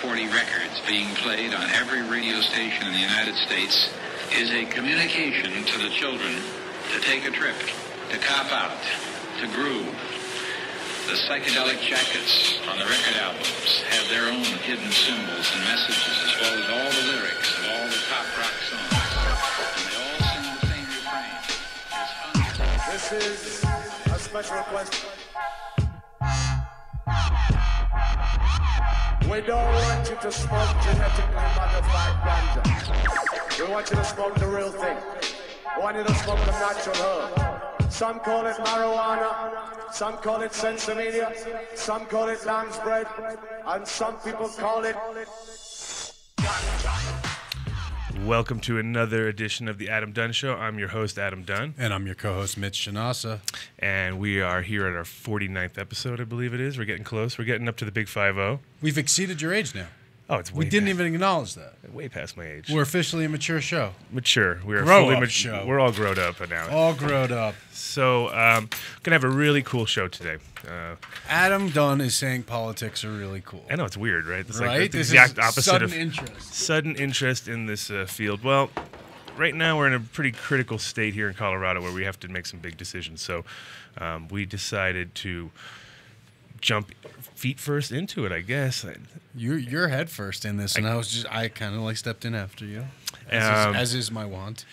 40 records being played on every radio station in the United States is a communication to the children to take a trip, to cop out, to groove. The psychedelic jackets on the record albums have their own hidden symbols and messages, as well as all the lyrics of all the pop rock songs. And they all sing the same refrain. It's fun. This is a special request. We don't want you to smoke genetically modified ganja. We want you to smoke the real thing. We want you to smoke the natural herb. Some call it marijuana, some call it sensimedia, some call it lamb's bread, and some people call it ganja. Welcome to another edition of the Adam Dunn Show. I'm your host, Adam Dunn. And I'm your co-host, Mitch Shenassa. And we are here at our 49th episode, I believe it is. We're getting close. We're getting up to the big 5-0. We've exceeded your age now. Oh, it's way We didn't past, even acknowledge that. way past my age. We're officially a mature show. Mature. We're a Grow fully up mature. show. We're all grown up now. All grown up. So, gonna have a really cool show today. Adam Dunn is saying politics are really cool. I know it's weird, right? It's Right? like the This exact is opposite sudden of interest. sudden interest in this field. Well, right now we're in a pretty critical state here in Colorado where we have to make some big decisions. So, we decided to jump feet first into it, I guess. You're head first in this, and I kind of like stepped in after you, as is my wont.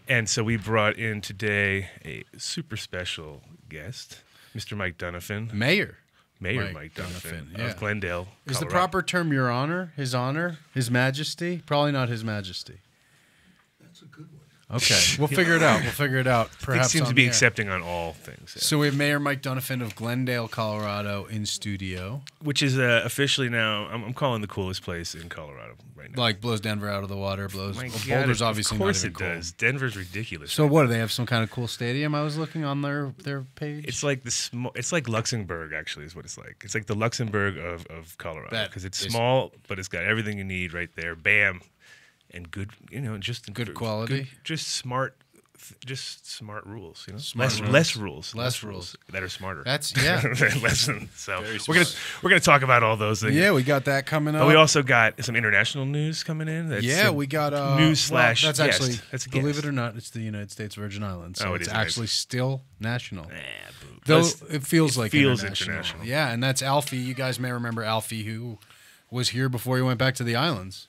And so we brought in today a super special guest, Mr. Mike Dunafon. Mayor Mike Dunafon yeah. of Glendale, Is the Colorado. proper term Your Honor, His Majesty? Probably not His Majesty. That's a good one. Okay, we'll figure it out. He Perhaps seems on to be the air. accepting on all things. Yeah. So we have Mayor Mike Dunafon of Glendale, Colorado, in studio. Which is officially now, I'm calling the coolest place in Colorado right now. Like blows Denver out of the water, blows. My God, Boulder's obviously of course not even it cool. does. Denver's ridiculous. So what do they have? Some kind of cool stadium? I was looking on their page. It's like it's like Luxembourg, actually, is what it's like. It's like the Luxembourg of Colorado That because it's is- small, but it's got everything you need right there. Bam, and good, just Good quality? just smart rules. Smart less rules. rules, Less rules. that are smarter. That's yeah. So we're gonna talk about all those things. Yeah, we got that coming up. But we also got some international news coming in. That's we got news slash. That's guest. actually That's a believe guest. it or not, it's the United States Virgin Islands. So Oh, it it's is actually still national. Nah, boo. Though Let's- it feels like international. Yeah, and that's Alfi. You guys may remember Alfi, who was here before he went back to the islands.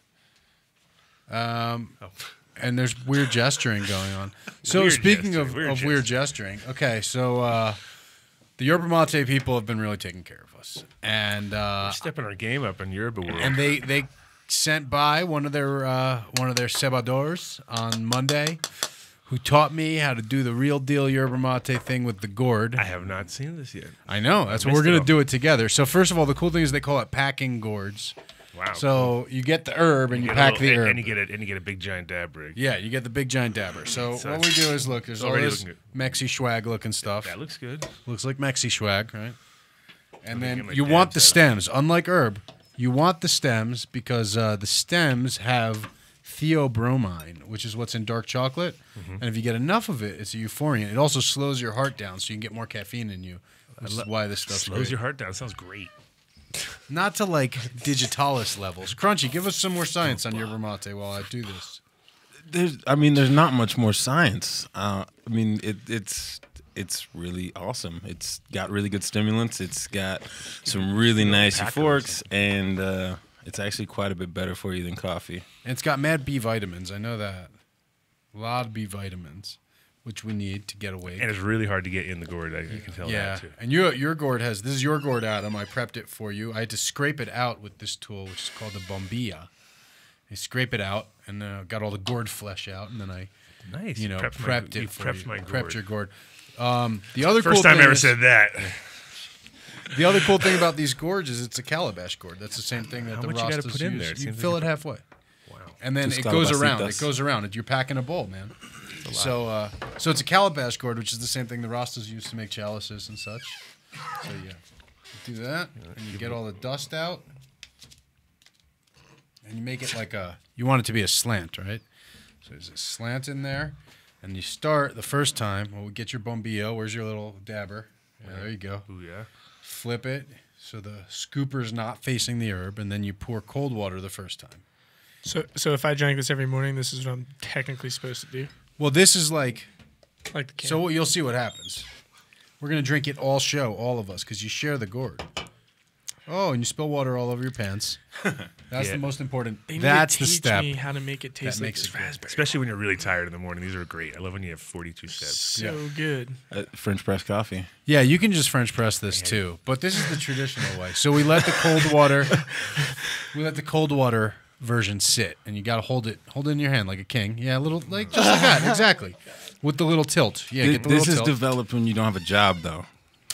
And there's weird gesturing going on. So Weird speaking gesturing, of weird gesturing, okay, so the Yerba Mate people have been really taking care of us, and We're stepping our game up in Yerba world. and they sent by one of their cebadores on Monday, who taught me how to do the real deal Yerba Mate thing with the gourd. I have not seen this yet. I know that's what missed we're gonna it all. do it together. So first of all, the cool thing is they call it packing gourds. Wow. So you get the herb and you get pack a the little, herb. and you get a big giant dab rig. Yeah, you get the big giant dabber. So So what we do is look, there's all already this looking Mexi swag looking stuff. That looks good. Looks like Mexi swag, right? And me then get my you want the dad's stems. Unlike herb, you want the stems because the stems have theobromine, which is what's in dark chocolate. And if you get enough of it, it's a euphoriant. It also slows your heart down so you can get more caffeine in you, which is why this stuff's Slows great. your heart down. Sounds great. Not to like digitalis levels. Crunchy, give us some more science on Yerba Mate while I do this. There's not much more science. It's really awesome. It's got really good stimulants. It's got some really nice euphorics, and it's actually quite a bit better for you than coffee. And it's got mad B vitamins. I know that. A lot of B vitamins, which we need to get awake. And it's really hard to get in the gourd. You can tell Yeah, that too. and your gourd this is your gourd, Adam. I prepped it for you. I had to scrape it out with this tool, which is called a bombilla. I scrape it out, and got all the gourd flesh out, and then I, Nice. prepped it for prepped you. my gourd. Prepped your gourd. The other First cool time thing I ever is- said that. The other cool thing about these gourds is it's a calabash gourd. That's the same thing that How the much you gotta Rastas put in use. there? It You seems fill like it halfway, Wow. and then Tus it goes around. calabacitas. It goes around. You're packing a bowl, man. So it's a calabash gourd, which is the same thing the Rastas use to make chalices and such. So yeah, you do that, and you get all the dust out, and you make it like you want it to be a slant, right? So there's a slant in there, and you start the first time. Well, we get your bombilla. Where's your little dabber? Yeah, there you go. Ooh, yeah. Flip it, So the scooper's not facing the herb, and then you pour cold water the first time. So if I drank this every morning, this is what I'm technically supposed to do. Well, this is like Like the can. so. You'll see what happens. We're gonna drink it all of us, because you share the gourd. Oh, and you spill water all over your pants. That's the most important. They need That's to the teach step. me how to make it taste That like makes this it good. raspberry. Especially when you're really tired in the morning. These are great. I love when you have 42 steps. So good. French press coffee. Yeah, you can just French press this too, but this is the traditional way. So we let the cold water version sit, and you got to hold it in your hand like a king. Yeah, a little like just like that, exactly, with the little tilt. Yeah, get the This little is tilt. developed when you don't have a job, though.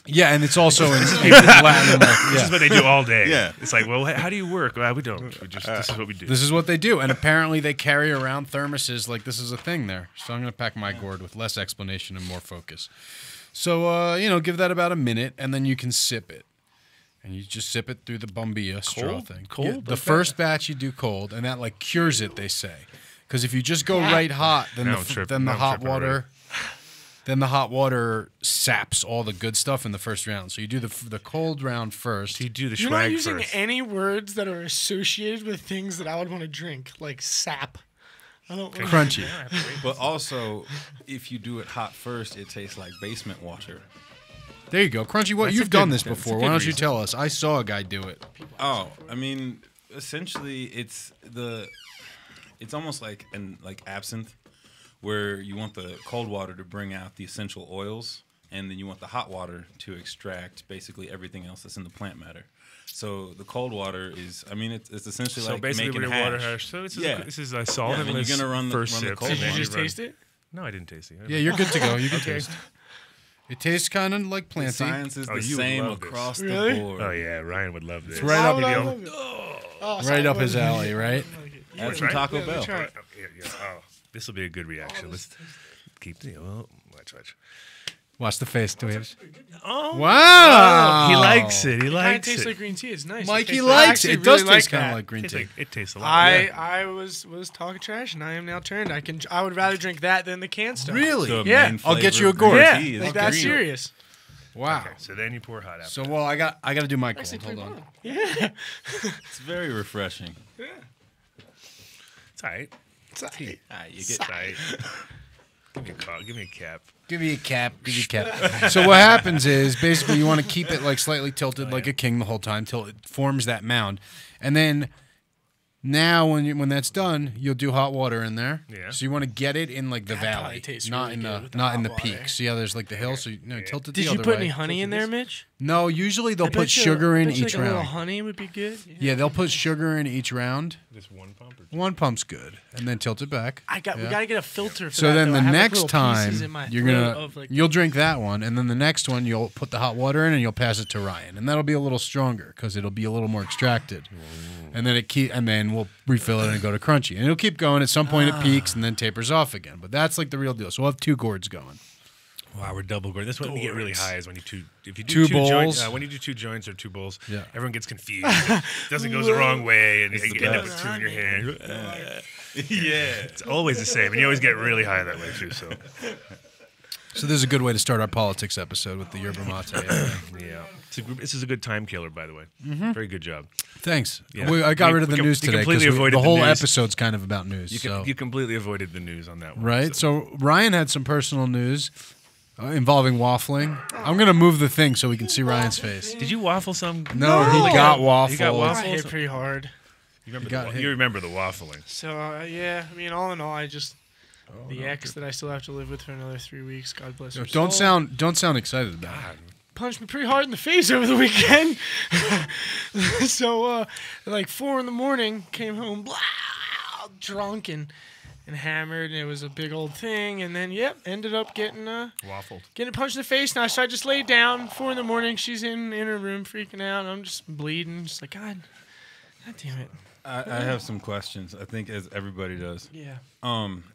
Yeah, and it's also in Latin America. This is what they do all day. Yeah. It's like, well, how do you work? Well, we don't. We just this is what we do. This is what they do, and apparently they carry around thermoses like this is a thing there. So I'm going to pack my gourd with less explanation and more focus. So, give that about a minute, and then you can sip it. And you just sip it through the bombilla straw thing. Cold? Yeah, Like the first batch you do cold, and that like cures it, they say. Because if you just go right hot, then Now I'm tripping. the Now I'm hot tripping water... Then the hot water saps all the good stuff in the first round. So you do the cold round first. You do the You're not swag using first. any words that are associated with things that I would want to drink, like sap. I don't want Crunchy. But also, if you do it hot first, it tastes like basement water. There you go. Crunchy, what? That's a You've done good- this that's a before. good Why don't you reason. tell us? I saw a guy do it. Oh, I mean, essentially, it's almost like absinthe, where you want the cold water to bring out the essential oils, and then you want the hot water to extract basically everything else that's in the plant matter. So the cold water is, it's essentially So like basically, making when your water hash. hash. So this Yeah. is a Yeah, solventless and you're gonna run the first cold sip. water. Did you Then just taste it? No, I didn't taste it. Yeah, you're good to go. You can Okay. taste. It tastes kind of like The planty. science is Oh, the you would same love this. across Really? the board. Oh yeah, Ryan would love this. It's right Why up, would I Video. love it? Oh, right sorry, up what his is it? alley, right? Add some Taco Yeah, let me Bell. try it. Oh, this will be a good reaction. Let's keep the watch. Watch the face. Do we have? Oh Wow. he likes it. He It kind of likes tastes it. like green tea. It's nice. Mikey tastes likes I it. It actually does really taste kind that. of like green tea. It tastes a lot. I was talking trash, and I am now turned. I would rather drink that than the can stuff. Really? The Yeah. main I'll get flavor you a of green gourd. Yeah, tea is like that's green. serious. Wow. Okay, so then you pour hot after. So I got to do my cold. Actually, Hold pretty on. fun. Yeah, It's very refreshing. it's all right. it's all right. You It's all right. Give me a call. Give me a cap. Give me a cap. Give me a cap. So what happens is basically you want to keep it like slightly tilted like a king the whole time till it forms that mound, and then now when that's done, you'll do hot water in there. Yeah. So you want to get it in like the That valley, probably tastes not really in good the with the not in hot the water. peak. See how there's like the hill, so tilt it. Did the you other put way. any honey in there, Mitch? No, usually they'll I put bet you- sugar in bet you each like A little round. honey would be good. Yeah, they'll put sugar in each round. Just one pump or two? One pump's good, and then tilt it back. We gotta get a filter for So that. then though. the I have, like, next little time pieces in my you're throat gonna of, like, you'll drink that one, and then the next one you'll put the hot water in and you'll pass it to Ryan, and that'll be a little stronger because it'll be a little more extracted. And then we'll refill it and go to crunchy, and it'll keep going. At some point it peaks and then tapers off again. But that's like the real deal. So we'll have 2 gourds going. Wow, we're double gourd. That's when we get really high is when you if you do Two two bowls. joints, when you do 2 joints or 2 bowls, Yeah. everyone gets confused. It doesn't go the wrong way, and you the end up best. with 2 in your hand. Yeah. It's always the same, and you always get really high that way too. So this is a good way to start our politics episode with the yerba mate. Yeah, this is a good time killer, by the way. Very good job. Thanks. Yeah. I got rid of the We news today completely because avoided the the whole news. episode's kind of about news. You completely avoided the news on that one. Right. So Ryan had some personal news involving waffling. I'm gonna move the thing so we can see Ryan's face. Did you waffle some? No, he got waffled. You got I waffles? hit pretty hard. You remember the waffling. So yeah, I mean, all in all, I just the ex that I still have to live with for another 3 weeks. God bless her. Don't soul, sound excited about it. punched me pretty hard in the face over the weekend. So like 4 a.m, came home blah, drunk and hammered, and it was a big old thing. And then ended up getting Waffled. getting punched in the face. Now so I just laid down 4 a.m. She's in her room freaking out. And I'm just bleeding, just like God damn it. I have some questions. I think as everybody does. Yeah.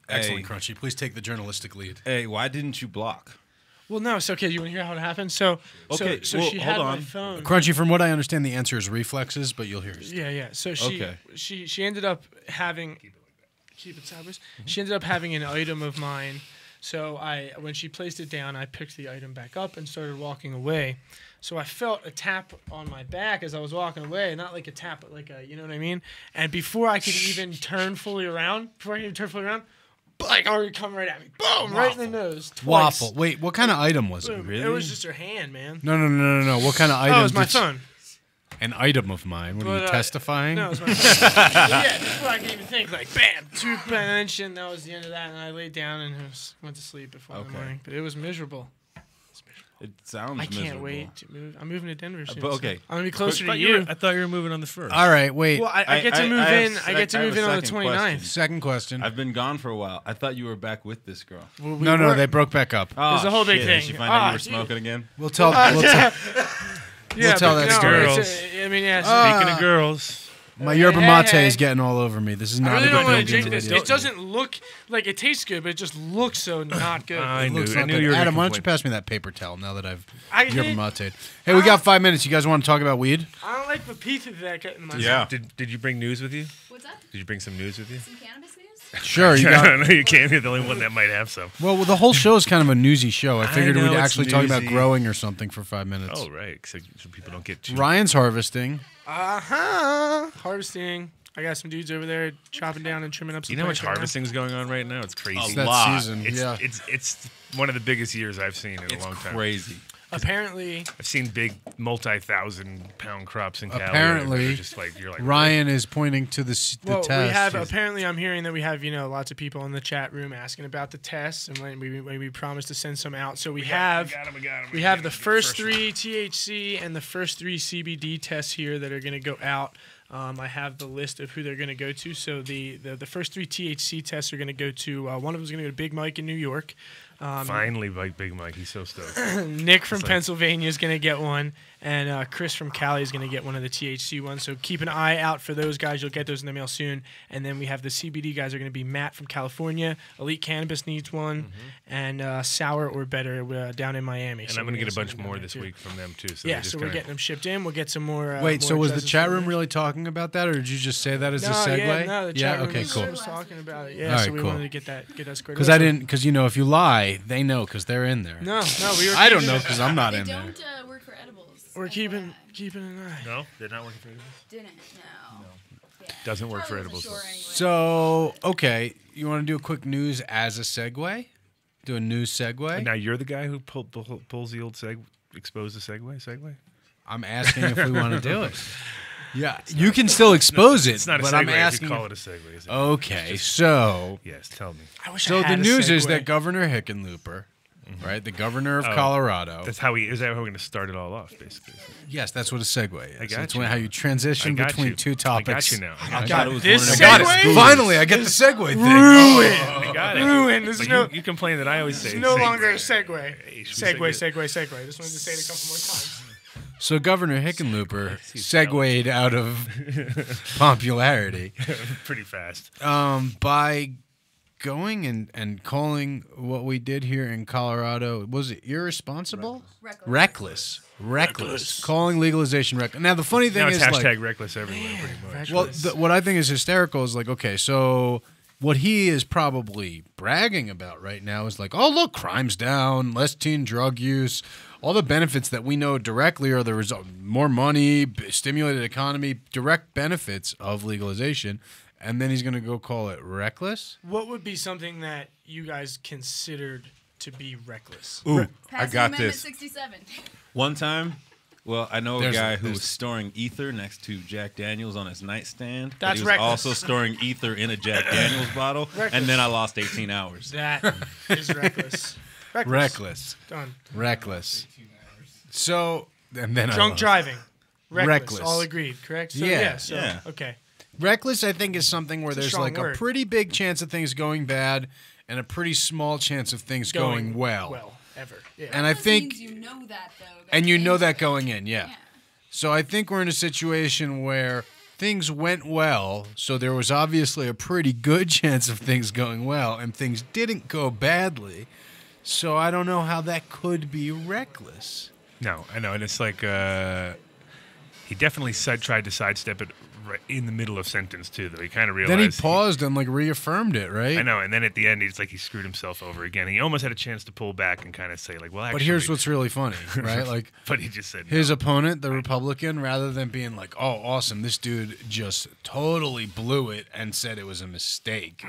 Excellent, Crunchy. Please take the journalistic lead. Hey, why didn't you block? Well, no, it's okay. You want to hear how it happened? So Okay, so well, she hold had my on. phone. Crunchy, from what I understand, the answer is reflexes, but you'll hear it. Yeah. So Okay. she ended up having keep it sideways. She ended up having an item of mine So when she placed it down, I picked the item back up and started walking away. So I felt a tap on my back as I was walking away, not like a tap, but like a, you know what I mean? And before I could even turn fully around, like already come right at me. Boom! Right in the nose. Twice. Waffle. Wait, what kind of item was it? It was just her hand, man. No. What kind of item? Oh, it was my phone. An item of mine. What are you testifying? No, it was my phone. Yeah, before I could even think, like, bam, toothbrush, and that was the end of that. And I laid down and went to sleep before the morning. But it was miserable. It sounds I miserable. can't wait to move. I'm moving to Denver soon. But okay. So I'm gonna be closer to you. you. I thought you were moving on the 1st. All right, wait. Well, I get to move in. I get to move in on the 29th. Second question. I've been gone for a while. I thought you were back with this girl. Well, No, they broke back up. Oh, There's a whole big shit. thing. Did she find out you were dude. smoking again? We'll tell. Yeah, we'll tell that but story. no, I mean, yeah. Speaking of girls, My yerba mate hey. is getting all over me. This is I not really a good don't want thing to to do drink on the this. radio. It doesn't look like it tastes good, but it just looks so not good. I It knew. looks I not knew good. you were. Adam, why gonna don't you complain. pass me that paper towel now that I've I yerba did- mate? Hey, we got 5 minutes. You guys want to talk about weed? I don't like the pizza that I got in my Yeah. Did you bring news with you? What's up? Did you bring some news with you? Some cannabis news? Sure. You I got. don't know. You can't. You're the only one that might have some. Well, the whole show is kind of a newsy show. I figured know, we'd it's actually talk about newsy. growing or something for 5 minutes. Oh, right. So people don't get too. Ryan's harvesting. Harvesting. I got some dudes over there chopping down and trimming up some You know how much plants right now. harvesting is going on right now? It's crazy. It's that lot. season. It's, yeah. it's one of the biggest years I've seen in It's a long time. crazy. Apparently, I've seen big multi-thousand-pound crops in Cali. Apparently, They're just like you're like Ryan is pointing to the well, test. we have. Apparently, I'm hearing that we have lots of people in the chat room asking about the tests, and when we promised to send some out. So we have the first 3 THC and the first 3 CBD tests here that are going to go out. I have the list of who they're going to go to. So the first 3 THC tests are going to go to one of them is going to go to Big Mike in New York. Finally, like Big Mike, he's so stoked. Nick from Pennsylvania is going to get one, and Chris from Cali is going to get one of the THC ones. So keep an eye out for those guys. You'll get those in the mail soon. And then we have the CBD guys are going to be Matt from California. Elite Cannabis needs one, and Sour or Better down in Miami. And So I'm going to we're get a gonna bunch send them more down this there, too. week from them too. So Yeah, they're just so we're gonna- getting them shipped in. We'll get some more. Wait, so more was the doses chat from room there. really talking about that, or did you just say that as No, a segue? yeah, the chat room okay, was, cool. was talking about it. Yeah, All right, so we cool. wanted to get that squared Because away. I didn't, because if you lie, they know because they're in there. No, we were. I don't keeping know it- because I'm not They in there. don't work for edibles. We're keeping FYI. an eye. No, they're not working for edibles. Didn't, no. Yeah. Doesn't work for Probably edibles. Sure anyway. So, okay, you want to do a quick news as a segue? Do a news segue? And now you're the guy who pulls the old expose the segue. I'm asking if we want to do it. Yeah, you can still expose it, It's not a but segue. I'm If asking. you call it a segue. Is it? Okay, so Yes, tell me. I wish I so the had a news is segue. that Governor Hickenlooper, right, the governor of Oh. Colorado. Is that how we're going to start it all off, basically? Yes, that's what a segue is. I got That's you. how you transition I got between you. two I topics. got you now. I thought it was this one of Got the- segue? it. Finally, I get the segue thing. I got it. Ruined. This But is no. you complain that I always say It's no segue. longer a segue. Hey, should Segue, we say segue. Just wanted to say it a couple more times. So Governor Hickenlooper segued out of popularity pretty fast? by going and calling what we did here in Colorado, was it irresponsible? Reckless. Reckless. Calling legalization reckless. Now, the funny thing Now it's is, hashtag like, reckless everywhere, pretty much. well, what I think is hysterical is like, okay, so what he is probably bragging about right now is like, oh, look, crime's down, less teen drug use. All the benefits that we know directly are the result: more money, stimulated economy, direct benefits of legalization. And then he's going to go call it reckless? What would be something that you guys considered to be reckless? Ooh, I Passing got Amendment this. 67. One time, well, I know a There's- guy who there's- was storing ether next to Jack Daniels on his nightstand. but That's he was reckless. also storing ether in a Jack Daniels bottle, Reckless. and then I lost 18 hours. That is reckless. Reckless. Done. Reckless. So, and then I Drunk lost. driving. Reckless. Reckless. All agreed, correct? So, Yeah. So, Yeah. Okay. Reckless, I think, is something where It's a there's strong like word. a pretty big chance of things going bad and a pretty small chance of things going well. Well, ever. Yeah. And I That think, means you know that, though. and you know into that it. going in, yeah. So I think we're in a situation where things went well, so there was obviously a pretty good chance of things going well, and things didn't go badly. So I don't know how that could be reckless. No, I know, and it's like he definitely tried to sidestep it right in the middle of sentence too, though. He kind of Then realized. he paused and like reaffirmed it, right? I know, and then at the end, it's like he screwed himself over again. He almost had a chance to pull back and kind of say, like, "Well, actually." But here's what's really funny, right? Like, But he just said his no. opponent, the Republican, rather than being like, "Oh, awesome, this dude just totally blew it and said it was a mistake,"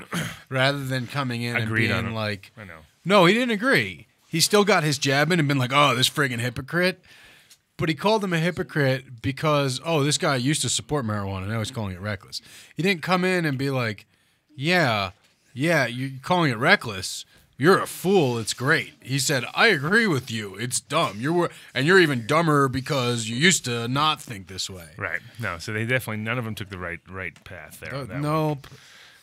rather than coming in Agreed and on being him. like, I know. "No, he didn't agree." He still got his jab in and been like, "Oh, this friggin' hypocrite." But he called him a hypocrite because, oh, this guy used to support marijuana. Now he's calling it reckless. He didn't come in and be like, yeah, you're calling it reckless. You're a fool. It's great. He said, I agree with you. It's dumb. You're even dumber because you used to not think this way. Right. No. So they definitely none of them took the right path there. on that one. No,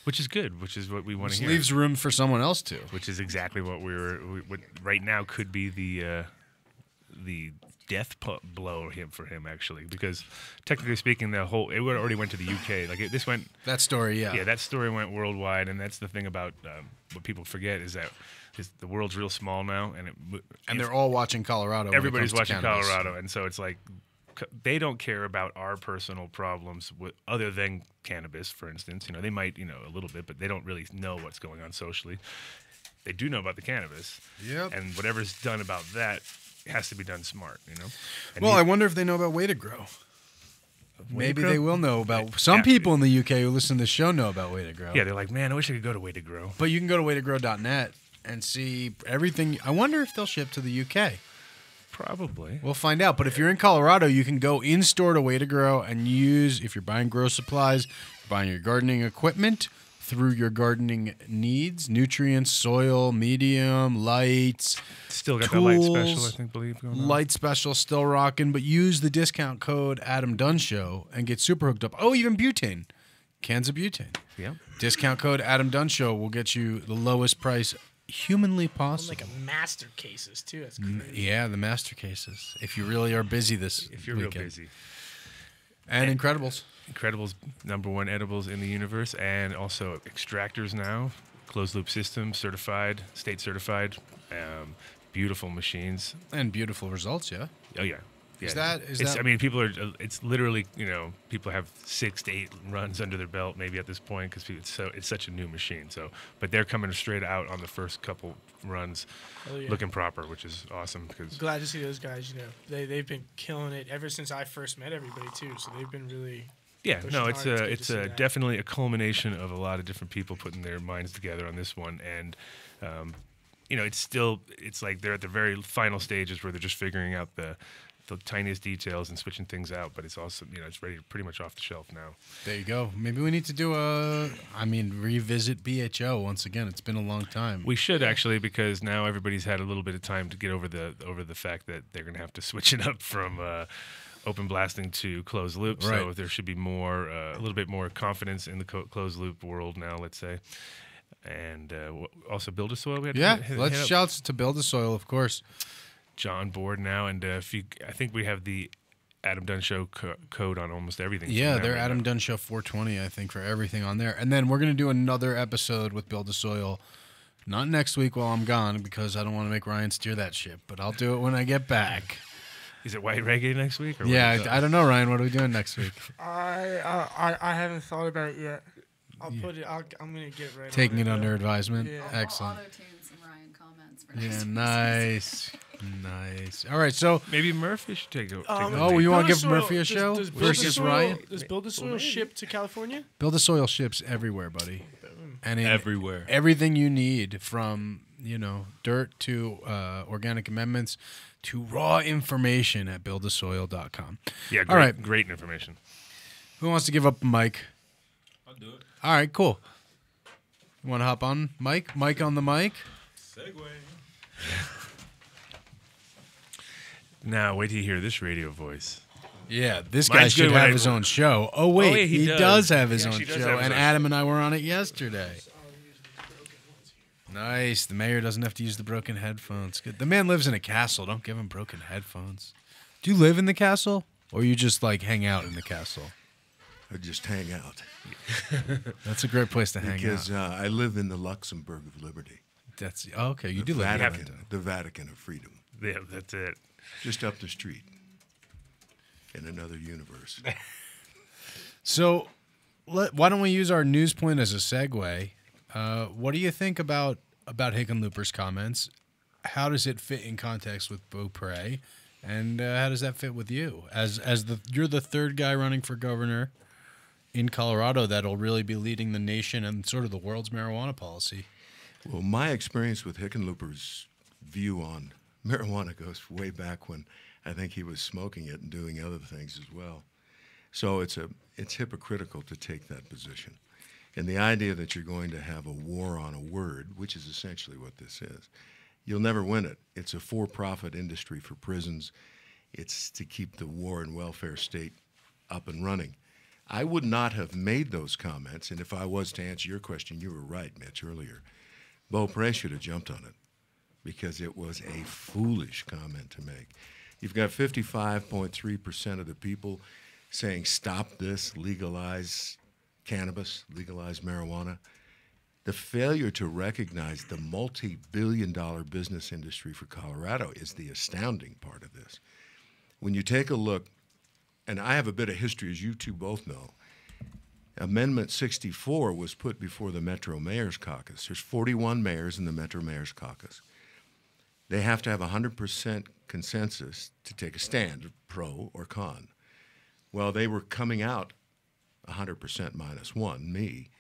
Which is good. Which is what we want this to hear. leaves room for someone else to. Which is exactly what what right now could be the death blow for him actually, because technically speaking, it already went to the UK. Like this went. That story, yeah. Yeah, that story went worldwide, and that's the thing about what people forget is that the world's real small now, and They're all watching Colorado. everybody's when it comes to watching cannabis. Colorado, and so it's like they don't care about our personal problems other than cannabis, for instance. You know, they might, a little bit, but they don't really know what's going on socially. They do know about the cannabis. Yep. And whatever's done about that has to be done smart, And Well, I wonder if they know about Way to Grow. Maybe Grow? they will know about. Some people in the UK who listen to this show know about Way to Grow. Yeah, they're like, man, I wish I could go to Way to Grow. But you can go to waytogrow.net and see everything. I wonder if they'll ship to the UK. Probably. We'll find out. But if you're in Colorado, you can go in store to Way to Grow and use, if you're buying grow supplies, buying your gardening equipment through your gardening needs, nutrients, soil, medium, lights. Still got tools, that light special, I think, going on. Light special still rocking, but use the discount code Adam Dunn Show and get super hooked up. Oh, even butane. Cans of butane. Yeah. Discount code Adam Dunn Show will get you the lowest price humanly possible. Like a master cases too. That's crazy. Yeah, the master cases. If you really are busy this If you're weekend. real busy. And Incredibles. Incredibles, #1 edibles in the universe, and also extractors now, closed loop system certified, state certified, beautiful machines. And beautiful results, yeah. Oh yeah. Is Yeah. that- I mean, people are. It's literally, people have 6 to 8 runs under their belt maybe at this point because it's such a new machine. So, but they're coming straight out on the first couple runs, Hell yeah. looking proper, which is awesome because Glad to see those guys. They've been killing it ever since I first met everybody too. So they've been really. yeah, pushing no, hard. it's It's a good it's to see a that. definitely a culmination of a lot of different people putting their minds together on this one, and it's like they're at the very final stages where they're just figuring out the tiniest details and switching things out, but it's also it's ready, pretty much off the shelf now. There you go. Maybe we need to do revisit BHO once again. It's been a long time. We should actually, because now everybody's had a little bit of time to get over the fact that they're going to have to switch it up from open blasting to closed loop. So Right. there should be more, a little bit more confidence in the closed loop world now, let's say. And also Build a Soil. We had Yeah, to hit let's up. shouts to Build the Soil, of course. John board now, and I think we have the Adam Dunn Show code on almost everything. Yeah, from them they're right Adam now. Dunn Show 420, I think, for everything on there. And then we're going to do another episode with Build the Soil. Not next week while I'm gone because I don't want to make Ryan steer that ship, but I'll do it when I get back. Is it White Reggae next week? Or what Yeah, is it? I don't know, Ryan. What are we doing next week? I haven't thought about it yet. I'll put it. I'm gonna get right. Taking on it under though. advisement. Yeah. Excellent. I'll auto-tune some Ryan comments for Yeah, next week. nice. Nice. All right, so Maybe Murphy should take it. Oh, you wanna give Murphy a show Does Build versus the Soil- Ryan? Does Build the Soil ship to California? Build the Soil ships everywhere, buddy. And in Everywhere. everything you need from, dirt to organic amendments to raw information at buildthesoil.com. Yeah, great, All right. great information. Who wants to give up a mic? I'll do it. All right, cool. You want to hop on, Mike? Mike on the mic? Segway. Now, wait till you hear this radio voice. Yeah, this guy Mine's should good when have I- his own show. Oh, wait, wait, he he does does. have his He own actually does show, have his and own Adam and I were on it yesterday. Nice. The mayor doesn't have to use the broken headphones. Good. The man lives in a castle. Don't give him broken headphones. Do you live in the castle, or you just hang out in the castle? I just hang out That's a great place to hang because out. I live in the Luxembourg of Liberty, Okay. You the do live in Vatican, London. the Vatican of freedom, Yeah, that's it. just up the street in another universe. So why don't we use our news point as a segue? What do you think about Hickenlooper's comments? How does it fit in context with Beaupre? And how does that fit with you? You're the third guy running for governor in Colorado that'll really be leading the nation and sort of the world's marijuana policy. Well, my experience with Hickenlooper's view on marijuana goes way back when I think he was smoking it and doing other things as well. So it's hypocritical to take that position. And the idea that you're going to have a war on a word, which is essentially what this is, you'll never win it. It's a for-profit industry for prisons. It's to keep the war and welfare state up and running. I would not have made those comments, and if I was to answer your question, you were right, Mitch, earlier. Beaupre should have jumped on it because it was a foolish comment to make. You've got 55.3% of the people saying stop this, legalize cannabis, legalize marijuana. The failure to recognize the multi-billion-dollar business industry for Colorado is the astounding part of this. When you take a look, and I have a bit of history, as you two both know, Amendment 64 was put before the Metro Mayor's Caucus. There's 41 mayors in the Metro Mayor's Caucus. They have to have 100% consensus to take a stand, pro or con. Well, they were coming out 100% minus one, me,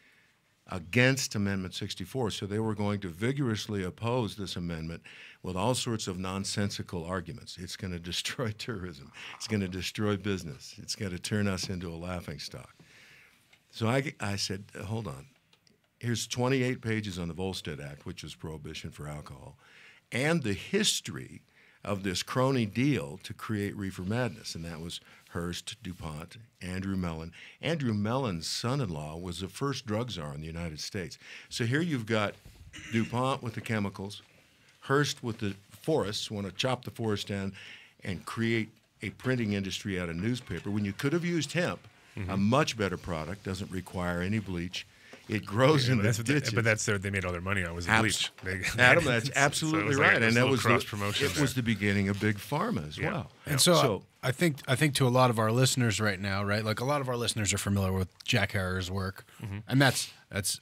against Amendment 64. So they were going to vigorously oppose this amendment with all sorts of nonsensical arguments. It's going to destroy tourism. It's going to destroy business. It's going to turn us into a laughingstock. So I said, hold on. Here's 28 pages on the Volstead Act, which is prohibition for alcohol, and the history of this crony deal to create reefer madness, and that was Hearst, DuPont, Andrew Mellon. Andrew Mellon's son-in-law was the first drug czar in the United States. So here you've got DuPont with the chemicals, Hearst with the forests, want to chop the forest down and create a printing industry out of newspaper when you could have used hemp, a much better product, doesn't require any bleach. It grows in the ditches. But that's they made all their money on was the bleach. Adam, that's absolutely right, and that was the beginning of big pharma as well. And so I think to a lot of our listeners right now, right? Like a lot of our listeners are familiar with Jack Herer's work, and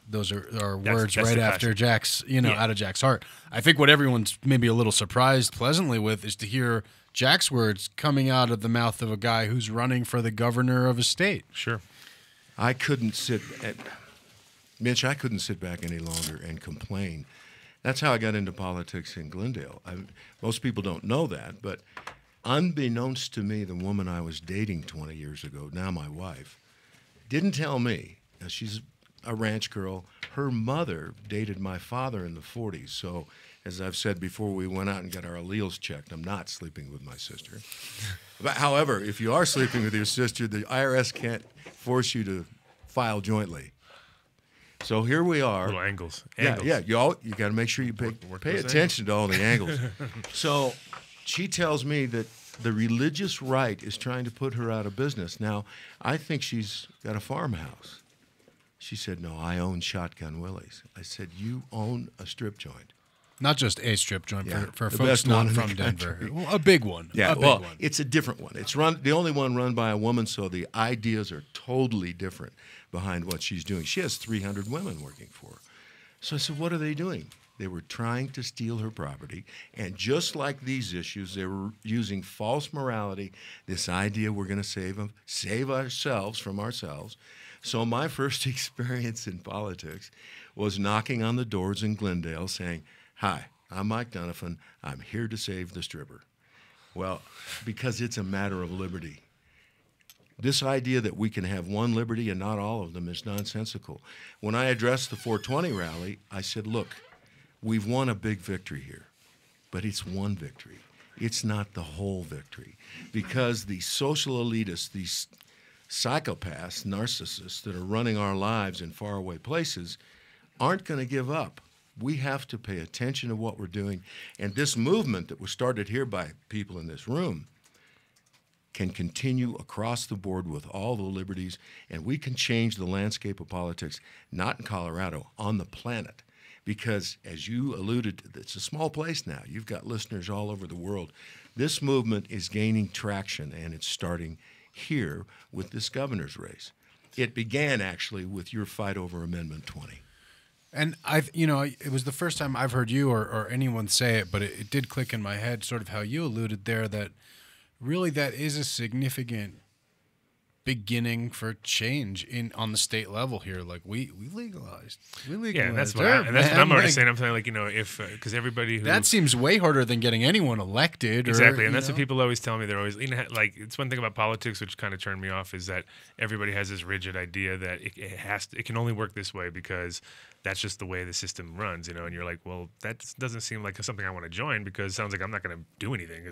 those are words right after Jack's, out of Jack's heart. I think what everyone's maybe a little surprised pleasantly with is to hear Jack's words coming out of the mouth of a guy who's running for the governor of a state. Sure. Mitch, I couldn't sit back any longer and complain. That's how I got into politics in Glendale. Most people don't know that, but unbeknownst to me, the woman I was dating 20 years ago, now my wife, didn't tell me. Now, she's a ranch girl. Her mother dated my father in the 40s. So, as I've said before, we went out and got our alleles checked. I'm not sleeping with my sister. But, however, if you are sleeping with your sister, the IRS can't force you to file jointly. So here we are. Little angles. Yeah. You got to make sure you pay attention to all the angles. So she tells me that the religious right is trying to put her out of business. Now, I think she's got a farmhouse. She said, no, I own Shotgun Willie's. I said, you own a strip joint. Not just a strip joint for the folks best not one in from the Denver. country. Well, a big one. Yeah, a big well, one. it's a different one. It's the only one run by a woman, so the ideas are totally different behind what she's doing. She has 300 women working for her. So I said, what are they doing? They were trying to steal her property, and just like these issues, they were using false morality, this idea we're going to save ourselves from ourselves. So my first experience in politics was knocking on the doors in Glendale saying, hi, I'm Mike Dunafon. I'm here to save the stripper. Well, because it's a matter of liberty. This idea that we can have one liberty and not all of them is nonsensical. When I addressed the 420 rally, I said, look, we've won a big victory here, but it's one victory. It's not the whole victory. Because the social elitists, these psychopaths, narcissists that are running our lives in faraway places aren't going to give up. We have to pay attention to what we're doing. And this movement that was started here by people in this room can continue across the board with all the liberties, and we can change the landscape of politics, not in Colorado, on the planet. Because, as you alluded to, it's a small place now. You've got listeners all over the world. This movement is gaining traction, and it's starting here with this governor's race. it began actually with your fight over Amendment 20. And it was the first time I've heard you or anyone say it, but it did click in my head, sort of how you alluded there, that really that is a significant beginning for change on the state level here. Like we legalized. Yeah, and that's what I'm already saying. I'm saying, like, if because everybody who that seems way harder than getting anyone elected. Exactly, and that's what people always tell me. They're always like, it's one thing about politics which kind of turned me off, is that everybody has this rigid idea that it can only work this way because that's just the way the system runs, and you're like, well, that doesn't seem like something I want to join, because it sounds like I'm not going to do anything.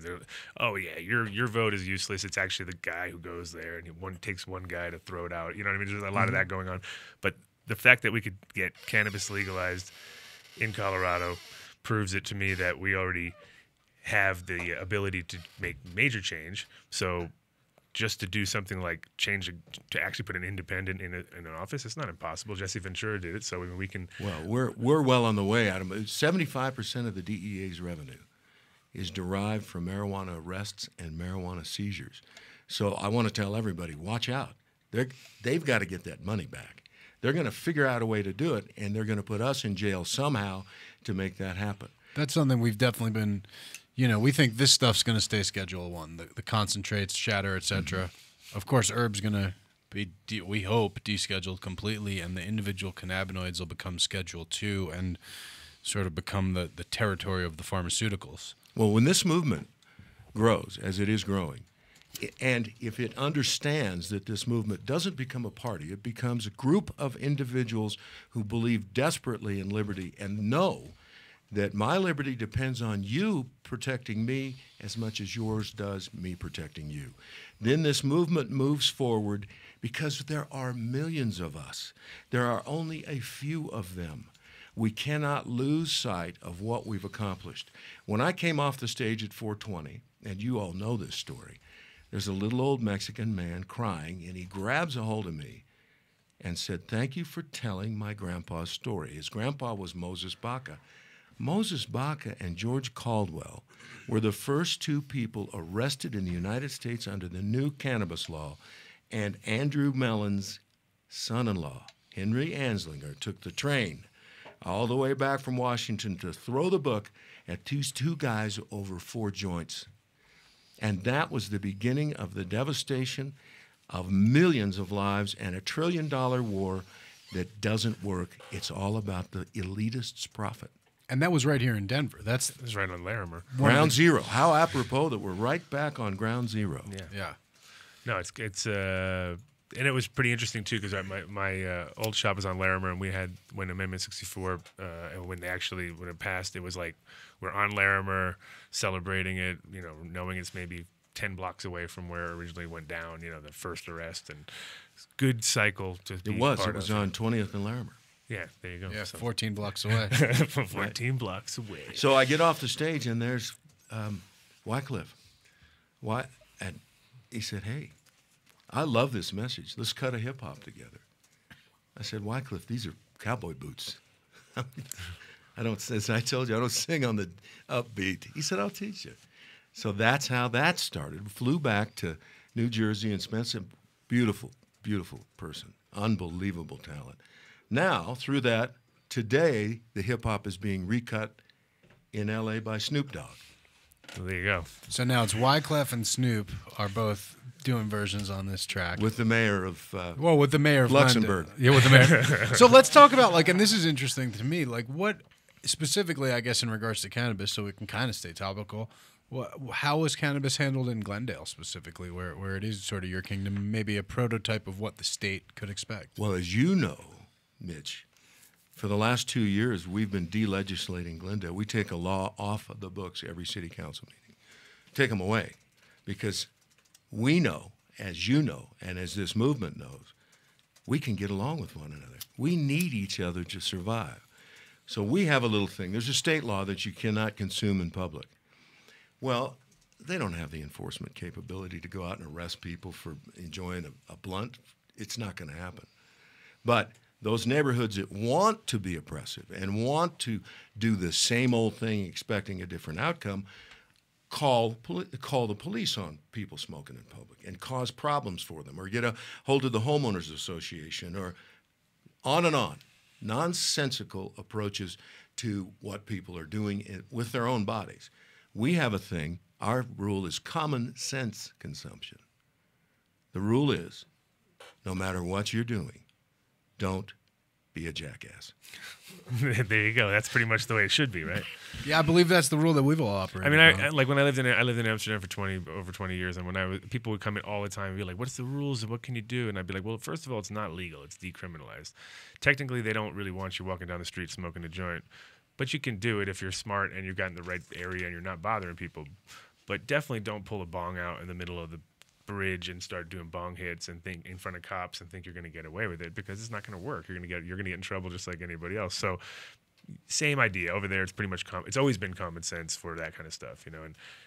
Oh yeah, your vote is useless. It's actually the guy who goes there, and it takes one guy to throw it out. You know what I mean? There's a lot of that going on. But the fact that we could get cannabis legalized in Colorado proves it to me that we already have the ability to make major change. So just to do something like to actually put an independent in an office, it's not impossible. Jesse Ventura did it, so we can. Well, we're well on the way, Adam. 75% of the DEA's revenue is derived from marijuana arrests and marijuana seizures. So I want to tell everybody, watch out. They've got to get that money back. They're going to figure out a way to do it, and they're going to put us in jail somehow to make that happen. That's something we've definitely been. We think this stuff's going to stay Schedule 1, the concentrates, shatter, etc. Of course, herb's going to be, we hope, descheduled completely, and the individual cannabinoids will become Schedule 2 and sort of become the territory of the pharmaceuticals. Well, when this movement grows, as it is growing, and if it understands that this movement doesn't become a party, it becomes a group of individuals who believe desperately in liberty and know that my liberty depends on you protecting me as much as yours does me protecting you. Then this movement moves forward because there are millions of us. There are only a few of them. We cannot lose sight of what we've accomplished. When I came off the stage at 420, and you all know this story, there's a little old Mexican man crying, and he grabs a hold of me and said, "Thank you for telling my grandpa's story." His grandpa was Moses Baca. Moses Baca and George Caldwell were the first two people arrested in the United States under the new cannabis law, and Andrew Mellon's son-in-law, Henry Anslinger, took the train all the way back from Washington to throw the book at these two guys over 4 joints. And that was the beginning of the devastation of millions of lives and a $1 trillion war that doesn't work. It's all about the elitists' profit. And that was right here in Denver. That's right on Larimer. Ground zero. How apropos that we're right back on ground zero. Yeah. No, it's and it was pretty interesting too, because my old shop is on Larimer, and we had, when Amendment 64 when it passed, it was like we're on Larimer celebrating it, knowing it's maybe 10 blocks away from where it originally went down, the first arrest, and good cycle to be part of. It was on 20th and Larimer. Yeah, there you go. Yeah, 14 blocks away. 14 blocks away. So I get off the stage, and there's Wycliffe. And he said, "Hey, I love this message. Let's cut a hip-hop together." I said, "Wycliffe, these are cowboy boots." As I told you, I don't sing on the upbeat. He said, "I'll teach you." So that's how that started. Flew back to New Jersey and spent some beautiful, beautiful person. Unbelievable talent. Now, through that, today, the hip-hop is being recut in L.A. by Snoop Dogg. Well, there you go. So now it's Wyclef and Snoop are both doing versions on this track. With the mayor of with the mayor of Luxembourg. London. Yeah, with the mayor. So let's talk about, and this is interesting to me, what specifically, I guess, in regards to cannabis, so we can kind of stay topical, how is cannabis handled in Glendale specifically, where it is sort of your kingdom, maybe a prototype of what the state could expect? Well, as you know, Mitch, for the last 2 years, we've been delegislating Glendale. We take a law off of the books every city council meeting. Take them away, because we know, as you know, and as this movement knows, we can get along with one another. We need each other to survive. So we have a little thing. There's a state law that you cannot consume in public. Well, they don't have the enforcement capability to go out and arrest people for enjoying a blunt. It's not going to happen. But those neighborhoods that want to be oppressive and want to do the same old thing expecting a different outcome call the police on people smoking in public and cause problems for them, or get a hold of the homeowners association, or on and on. Nonsensical approaches to what people are doing with their own bodies. We have a thing. Our rule is common sense consumption. The rule is, no matter what you're doing, don't be a jackass. There you go. That's pretty much the way it should be, right? Yeah, I believe that's the rule that we've all operated. I mean, I like when I lived in Amsterdam for over 20 years, and when people would come in all the time and be like, "What's the rules and what can you do?" And I'd be like, "Well, first of all, it's not legal; it's decriminalized. Technically, they don't really want you walking down the street smoking a joint, but you can do it if you're smart and you've got in the right area and you're not bothering people. But definitely don't pull a bong out in the middle of the bridge and start doing bong hits and think in front of cops and think you're going to get away with it, because it's not going to work. You're going to get in trouble just like anybody else." So same idea over there. It's pretty much it's always been common sense for that kind of stuff, you know.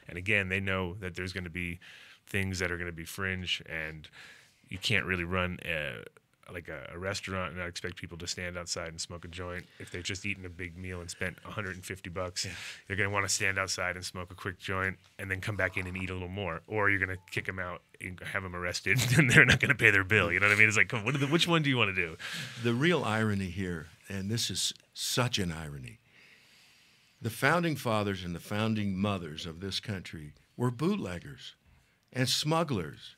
And again, they know that there's going to be things that are going to be fringe, and you can't really run like a restaurant and not expect people to stand outside and smoke a joint if they've just eaten a big meal and spent $150. Yeah. They're going to want to stand outside and smoke a quick joint and then come back in and eat a little more, or you're going to kick them out and have them arrested and they're not going to pay their bill. You know what I mean? It's like, come on, which one do you want to do? The real irony here, and this is such an irony, the founding fathers and the founding mothers of this country were bootleggers and smugglers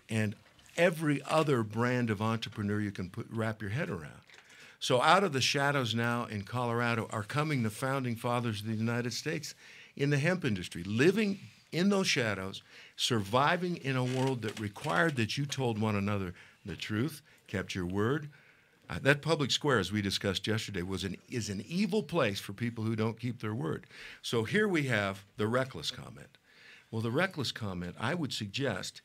and every other brand of entrepreneur you can wrap your head around. So out of the shadows now in Colorado are coming the founding fathers of the United States in the hemp industry, living in those shadows, surviving in a world that required that you told one another the truth, kept your word. That public square, as we discussed yesterday, is an evil place for people who don't keep their word. So here we have the reckless comment. Well, the reckless comment, I would suggest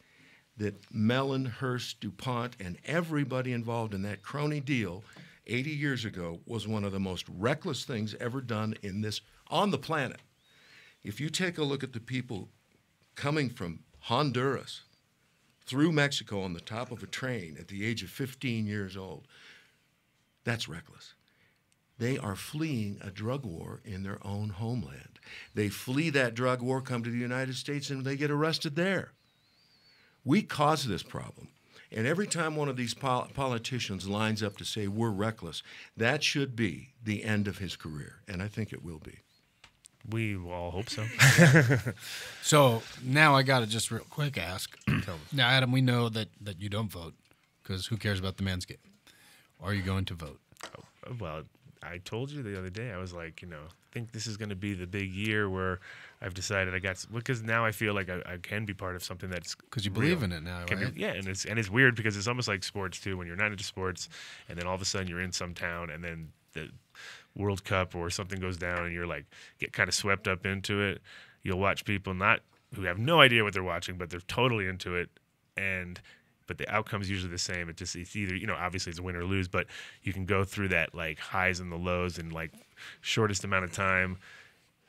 that Mellon, Hearst, DuPont, and everybody involved in that crony deal 80 years ago was one of the most reckless things ever done on the planet. If you take a look at the people coming from Honduras through Mexico on the top of a train at the age of 15 years old, that's reckless. They are fleeing a drug war in their own homeland. They flee that drug war, come to the United States, and they get arrested there. We caused this problem. And every time one of these politicians lines up to say we're reckless, that should be the end of his career. And I think it will be. We all hope so. So now I got to just real quick ask. Now, Adam, we know that you don't vote, because who cares about the man's game? Are you going to vote? Well, I told you the other day, I was like, I think this is going to be the big year where I've decided because now I feel like I can be part of something that's because you believe in it now, right? Yeah, and it's weird because it's almost like sports too. When you're not into sports, and then all of a sudden you're in some town, and then the World Cup or something goes down, and you're like get kind of swept up into it. You'll watch people who have no idea what they're watching, but they're totally into it, but the outcome's usually the same. It's either, obviously it's a win or lose, but you can go through that like highs and the lows in like shortest amount of time.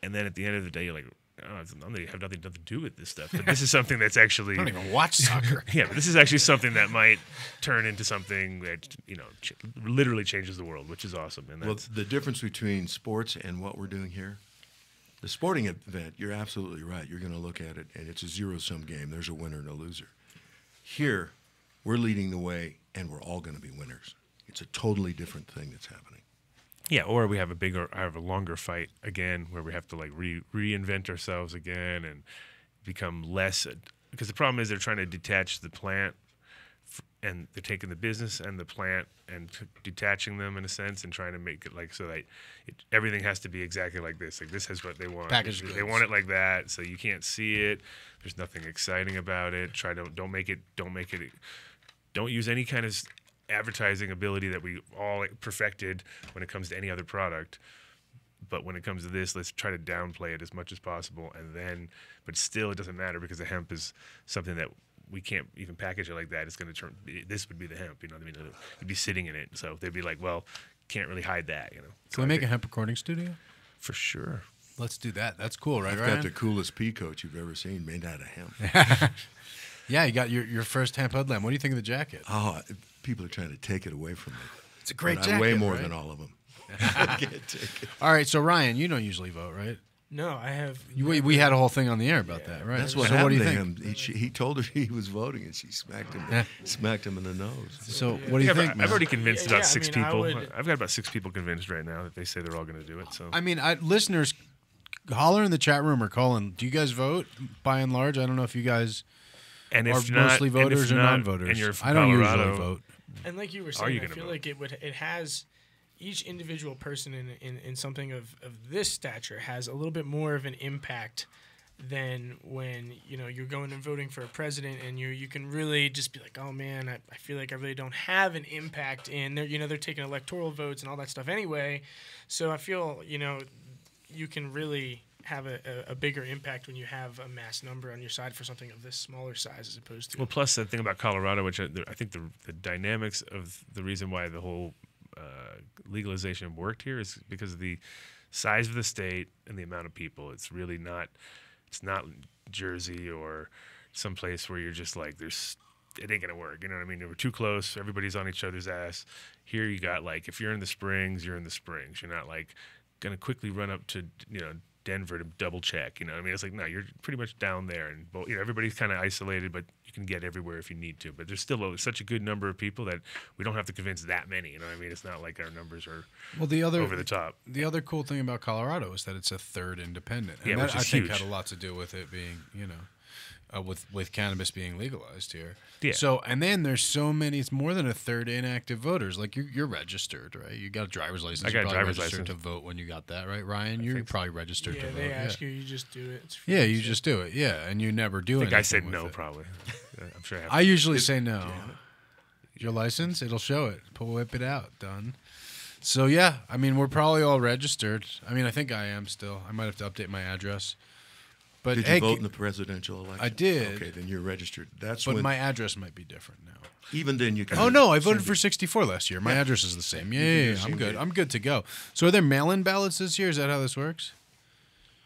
And then at the end of the day, you're like, oh, I have nothing to do with this stuff. But this is something that's actually... I don't even watch soccer. Yeah, but this is actually something that might turn into something that, literally changes the world, which is awesome. And that's, the difference between sports and what we're doing here, the sporting event, you're absolutely right. You're going to look at it, and it's a zero-sum game. There's a winner and a loser. Here, we're leading the way, and we're all going to be winners. It's a totally different thing that's happening. Yeah, or we have a longer fight again, where we have to like reinvent ourselves again and become less. Because the problem is they're trying to detach the plant, and they're taking the business and the plant and detaching them in a sense, and trying to make it like so that everything has to be exactly like this. Like this is what they want. Packaged They want it like that, so you can't see it. There's nothing exciting about it. Don't use any kind of advertising ability that we all perfected when it comes to any other product. But when it comes to this, let's try to downplay it as much as possible. But still, it doesn't matter because the hemp is something that we can't even package it like that. It's going to this would be the hemp, you know what I mean? It'd be sitting in it. So they'd be like, well, can't really hide that, Can we make a hemp recording studio? For sure. Let's do that. That's cool, right, I've Ryan? got the coolest pea coat you've ever seen made out of hemp. Yeah, you got your first hemp hoodlamp. What do you think of the jacket? Oh, people are trying to take it away from me. It's a great but jacket, I weigh more right? than all of them. I can't take it. All right, so Ryan, you don't usually vote, right? No, I have. We had a whole thing on the air about that, right? That's what so happened what do you to think? him. He told her he was voting, and she smacked him in the nose. So what do you think, man? I've already convinced Yeah, about I 6 mean, I people. would- I've got about 6 people convinced right now that they say they're all going to do it. So I mean, listeners, holler in the chat room or call in. Do you guys vote? By and large, I don't know if you guys and are if not, mostly voters and if or not, non-voters. and you're from I don't Colorado, usually vote. And like you were Are saying, you I gonna feel vote? like it has each individual person in something of this stature has a little bit more of an impact than when you're going and voting for a president, and you can really just be like, oh man, I feel like I really don't have an impact in they're taking electoral votes and all that stuff anyway. So I feel you can really have a bigger impact when you have a mass number on your side for something of this smaller size as opposed to well, plus the thing about Colorado, which I think the dynamics of the reason why the whole legalization worked here is because of the size of the state and the amount of people. It's really not. It's not Jersey or someplace where you're just like, it ain't gonna work. You know what I mean? We're too close. Everybody's on each other's ass. Here you got like, if you're in the Springs, you're in the Springs. You're not like gonna quickly run up to Denver to double check. You know what I mean? It's like, no, you're pretty much down there, and everybody's kind of isolated, but you can get everywhere if you need to. But there's still such a good number of people that we don't have to convince that many. You know what I mean? It's not like our numbers are over the top. The other cool thing about Colorado is that it's a third independent. And Yeah, that, which is I think huge. had a lot to do with it being, with cannabis being legalized here. Yeah. So, and then there's so many, it's more than a third inactive voters. Like you're registered, right? You got a driver's license. I got a You're probably driver's registered license. to vote when you got that, right, Ryan? You're probably registered to vote. they ask you just do it. It's free, Yeah, you so. just do it. Yeah, and you never do I think anything I said with no, it. probably. I'm sure I have. I usually say no. Your license, it'll show it. Whip it out. Done. So yeah, I mean, we're probably all registered. I mean, I think I am still. I might have to update my address. But Did hey, you vote in the presidential election? I did. Okay, then you're registered. That's but when. my address might be different now. Even then, you can. Oh no, I voted for 64 last year. My address is the same. Yeah, I'm good. I'm good to go. So are there mail-in ballots this year? Is that how this works?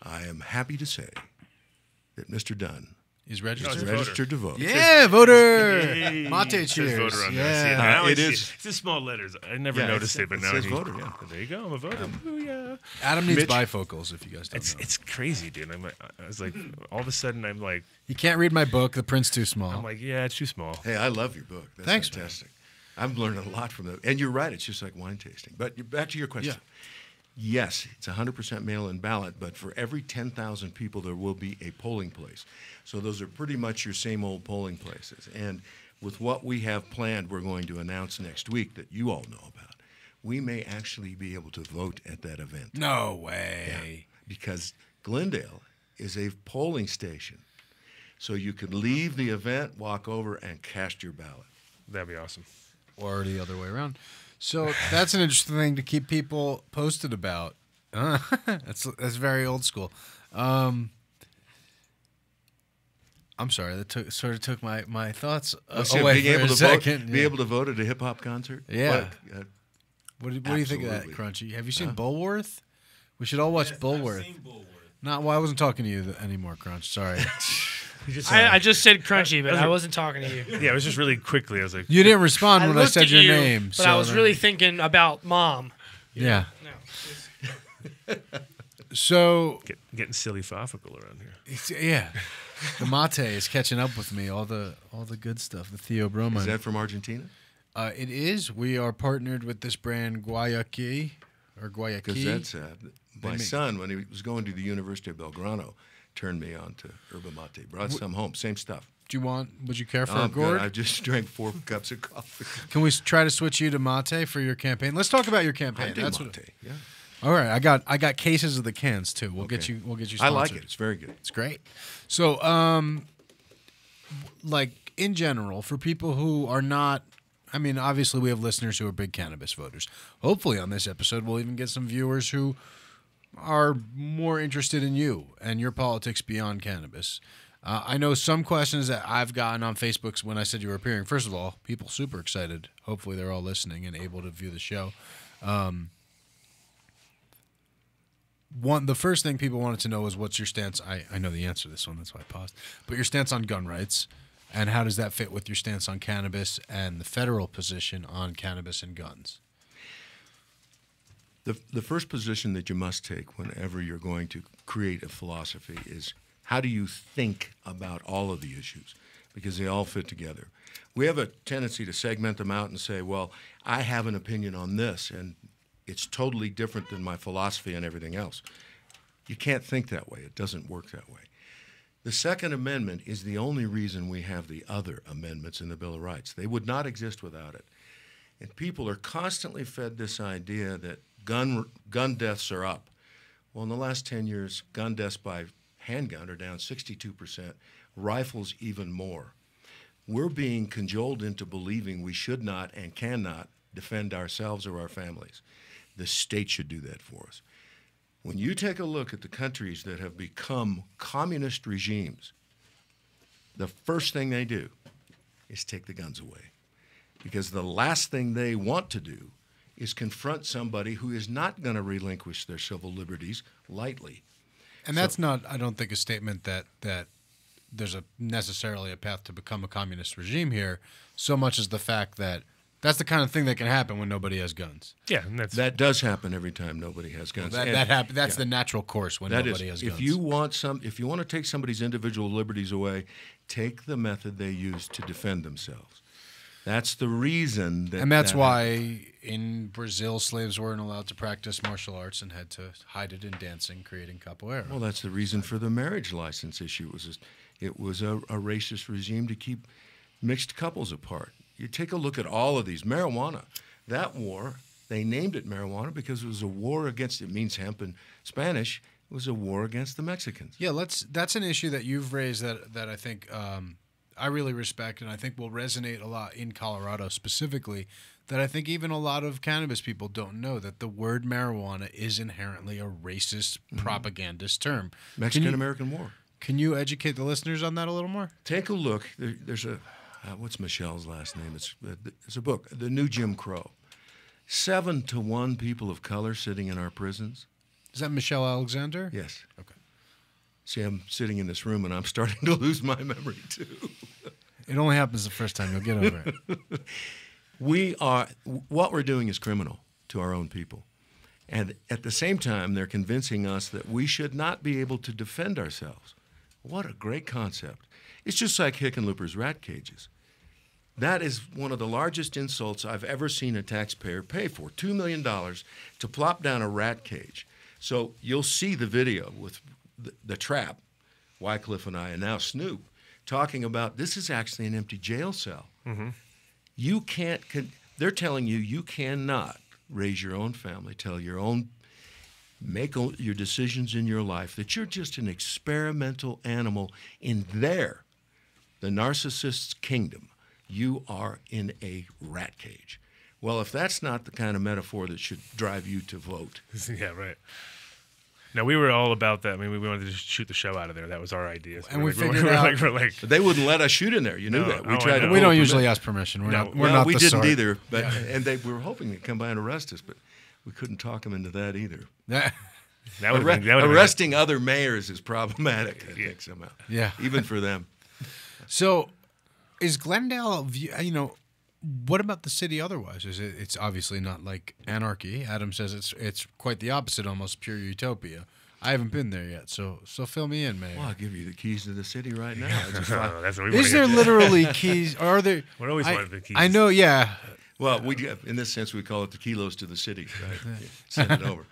I am happy to say that Mr. Dunn He's is registered. registered to vote. Yeah, voter. Hey, Mate it says cheers. voter on there. I see it. Yeah. Now I It see is- It's in small letters. I never Yeah, noticed it it, but it now says he- voter, yeah. There you go. I'm a voter. Booyah. Adam needs Mitch- bifocals if you guys don't know. It's crazy, dude. I was like, all of a sudden, I'm like, You can't read my book. The print's too small. I'm like, yeah, it's too small. Hey, I love your book. That's Thanks, man. fantastic. I've learned a lot from that. And you're right. It's just like wine tasting. But back to your question. Yes, it's 100% mail-in ballot, but for every 10,000 people, there will be a polling place. So those are pretty much your same old polling places. And with what we have planned, we're going to announce next week that you all know about. We may actually be able to vote at that event. No way. Because Glendale is a polling station. So you could leave the event, walk over, and cast your ballot. That'd be awesome. Or the other way around. So that's an interesting thing to keep people posted about. That's very old school. I'm sorry, that sort of took my thoughts away being for able a to second. vote, be able to vote at a hip hop concert. Yeah. What, What do you think of that, Absolutely. Crunchy? Have you seen Bullworth? We should all watch Bullworth. Not well, I wasn't talking to you anymore, Crunch. Sorry. I just said crunchy, but I wasn't talking to you. Yeah, it was just really quickly. I was like, You didn't respond when I looked said at your you, name. but so I was then- really thinking about mom. Yeah. No. So getting silly philosophical around here. yeah, the mate is catching up with me. All the good stuff. The theobromine. Is that from Argentina? It is. We are partnered with this brand Guayaquil or Guayaquil. Because that's my make- son, when he was going to the University of Belgrano, turned me on to yerba mate. Brought some home. Same stuff. Would you care for Oh, a gourd? good. I just drank 4 cups of coffee. Can we try to switch you to mate for your campaign? Let's talk about your I campaign. do That's mate. what. Yeah. All right, I got cases of the cans too. We'll get Okay. you. We'll get you. I Sponsored. like it. It's very good. It's great. So, like in general, for people who are not, I mean, obviously we have listeners who are big cannabis voters. Hopefully, on this episode, we'll even get some viewers who are more interested in you and your politics beyond cannabis. I know some questions that I've gotten on Facebook when I said you were appearing. First of all, people super excited. Hopefully, they're all listening and able to view the show. The first thing people wanted to know was what's your stance. I know the answer to this one, that's why I paused. But your stance on gun rights, and how does that fit with your stance on cannabis and the federal position on cannabis and guns? The first position that you must take whenever you're going to create a philosophy is how do you think about all of the issues, because they all fit together. We have a tendency to segment them out and say, well, I have an opinion on this, and it's totally different than my philosophy and everything else. You can't think that way. It doesn't work that way. The Second Amendment is the only reason we have the other amendments in the Bill of Rights. They would not exist without it. And people are constantly fed this idea that gun deaths are up. Well, in the last 10 years, gun deaths by handgun are down 62%, rifles even more. We're being cajoled into believing we should not and cannot defend ourselves or our families. The state should do that for us. When you take a look at the countries that have become communist regimes, the first thing they do is take the guns away. Because the last thing they want to do is confront somebody who is not going to relinquish their civil liberties lightly. And that's not, I don't think, a statement that there's necessarily a path to become a communist regime here, so much as the fact that that's the kind of thing that can happen when nobody has guns. Yeah, and that does happen every time nobody has guns. Well, that's the natural course when nobody has guns. If you want to take somebody's individual liberties away, take the method they use to defend themselves. That's the reason that. And that's why in Brazil, slaves weren't allowed to practice martial arts and had to hide it in dancing, creating capoeira. Well, that's the reason for the marriage license issue. It was a racist regime to keep mixed couples apart. You take a look at all of these. Marijuana, that war, they named it marijuana because it was a war against, it means hemp in Spanish, it was a war against the Mexicans. Yeah, that's an issue that you've raised that I think I really respect and I think will resonate a lot in Colorado specifically, that I think even a lot of cannabis people don't know, that the word marijuana is inherently a racist propagandist term. Mexican-American War. Can you educate the listeners on that a little more? Take a look. There's a, what's Michelle's last name? It's a book, The New Jim Crow. 7 to 1 people of color sitting in our prisons. Is that Michelle Alexander? Yes. Okay. See, I'm sitting in this room and I'm starting to lose my memory too. It only happens the first time. You'll get over it. What we're doing is criminal to our own people. And at the same time, they're convincing us that we should not be able to defend ourselves. What a great concept. It's just like Hickenlooper's rat cages. That is one of the largest insults I've ever seen a taxpayer pay for, $2 million to plop down a rat cage. So you'll see the video with the trap, Wycliffe and I, and now Snoop, talking about this is actually an empty jail cell. Mm-hmm. You can't, they're telling you cannot raise your own family, make your decisions in your life, that you're just an experimental animal in the narcissist's kingdom. You are in a rat cage. Well, if that's not the kind of metaphor that should drive you to vote. Yeah, right. No, we were all about that. I mean, we wanted to just shoot the show out of there. That was our idea. So and we figured out. But they wouldn't let us shoot in there. You knew that. We don't usually ask permission. We're not we the didn't sort. either. But we were hoping to come by and arrest us, but we couldn't talk them into that either. Arresting other mayors is problematic, I think, somehow. Yeah. Even for them. So, is Glendale, what about the city otherwise? It's obviously not like anarchy. Adam says it's quite the opposite, almost pure utopia. I haven't been there yet, so fill me in, Mayor. Well, I'll give you the keys to the city right now. That's what we is there literally keys? Or are there? We always wanted the keys. I know, yeah. Well, in this sense, we call it the kilos to the city. Right? Send it over.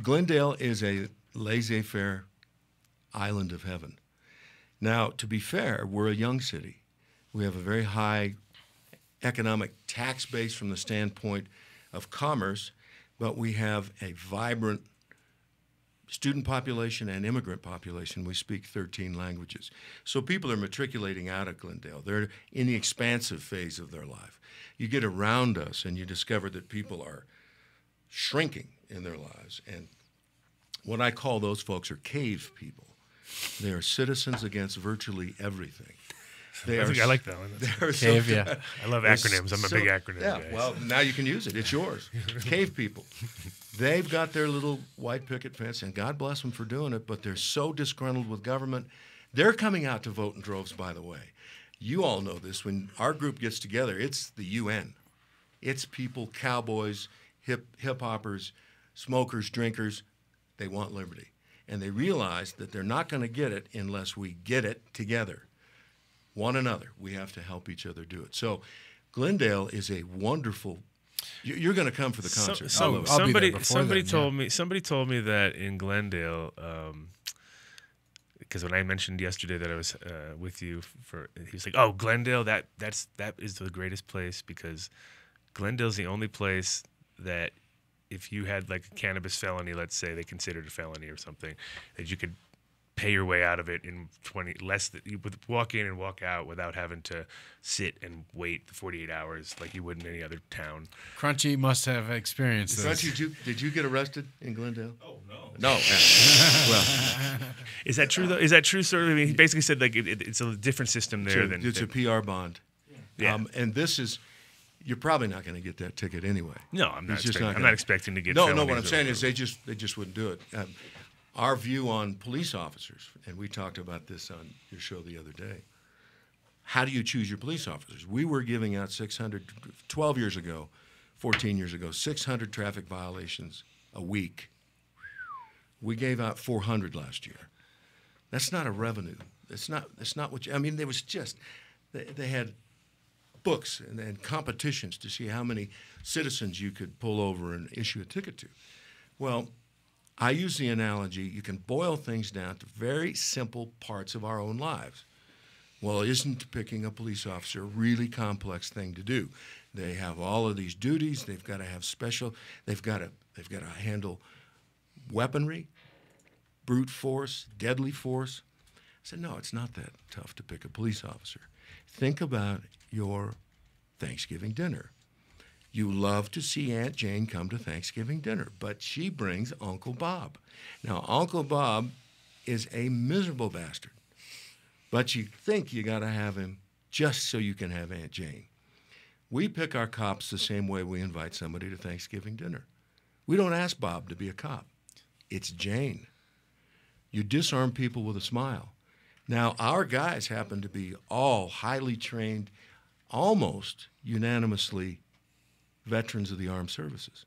Glendale is a laissez-faire island of heaven. Now, to be fair, we're a young city. We have a very high economic tax base from the standpoint of commerce, but we have a vibrant student population and immigrant population. We speak 13 languages. So people are matriculating out of Glendale. They're in the expansive phase of their life. You get around us and you discover that people are shrinking in their lives. And what I call those folks are cave people. They are citizens against virtually everything. I like that one. Cave, yeah. I love acronyms. I'm a big acronym guy. Well, now you can use it. It's yours. Cave people. They've got their little white picket fence, and God bless them for doing it, but they're so disgruntled with government. They're coming out to vote in droves, by the way. You all know this. When our group gets together, it's the UN. It's people, cowboys, hip hoppers, smokers, drinkers, they want liberty. And they realize that they're not going to get it unless we get it together. One another. We have to help each other do it. So Glendale is a wonderful. You're going to come for the concert. Somebody told me that in Glendale, because when I mentioned yesterday that I was with you he was like, "Oh, Glendale, that is the greatest place because Glendale's the only place that if you had like a cannabis felony, let's say they considered a felony or something, that you could pay your way out of it in you would walk in and walk out without having to sit and wait the 48 hours like you would in any other town." Crunchy must have experienced this. Crunchy, did you get arrested in Glendale? Oh no. No. Well, is that true though? Is that true? Sort of. I mean, he basically said like it's a different system there than it's a PR bond. Yeah. And this is. You're probably not going to get that ticket anyway. No, I'm not expecting to get. No. What I'm saying is they just wouldn't do it. Our view on police officers, and we talked about this on your show the other day. How do you choose your police officers? We were giving out 12 years ago, 14 years ago, 600 traffic violations a week. We gave out 400 last year. That's not a revenue. It's not what you. I mean, there was just they had books and competitions to see how many citizens you could pull over and issue a ticket to. Well, I use the analogy, you can boil things down to very simple parts of our own lives. Well, isn't picking a police officer a really complex thing to do? They have all of these duties. They've got to have they've got to handle weaponry, brute force, deadly force. I said, no, it's not that tough to pick a police officer. Think about your Thanksgiving dinner. You love to see Aunt Jane come to Thanksgiving dinner, but she brings Uncle Bob. Now, Uncle Bob is a miserable bastard, but you think you got to have him just so you can have Aunt Jane. We pick our cops the same way we invite somebody to Thanksgiving dinner. We don't ask Bob to be a cop. It's Jane. You disarm people with a smile. Now, our guys happen to be all highly trained, almost unanimously veterans of the armed services.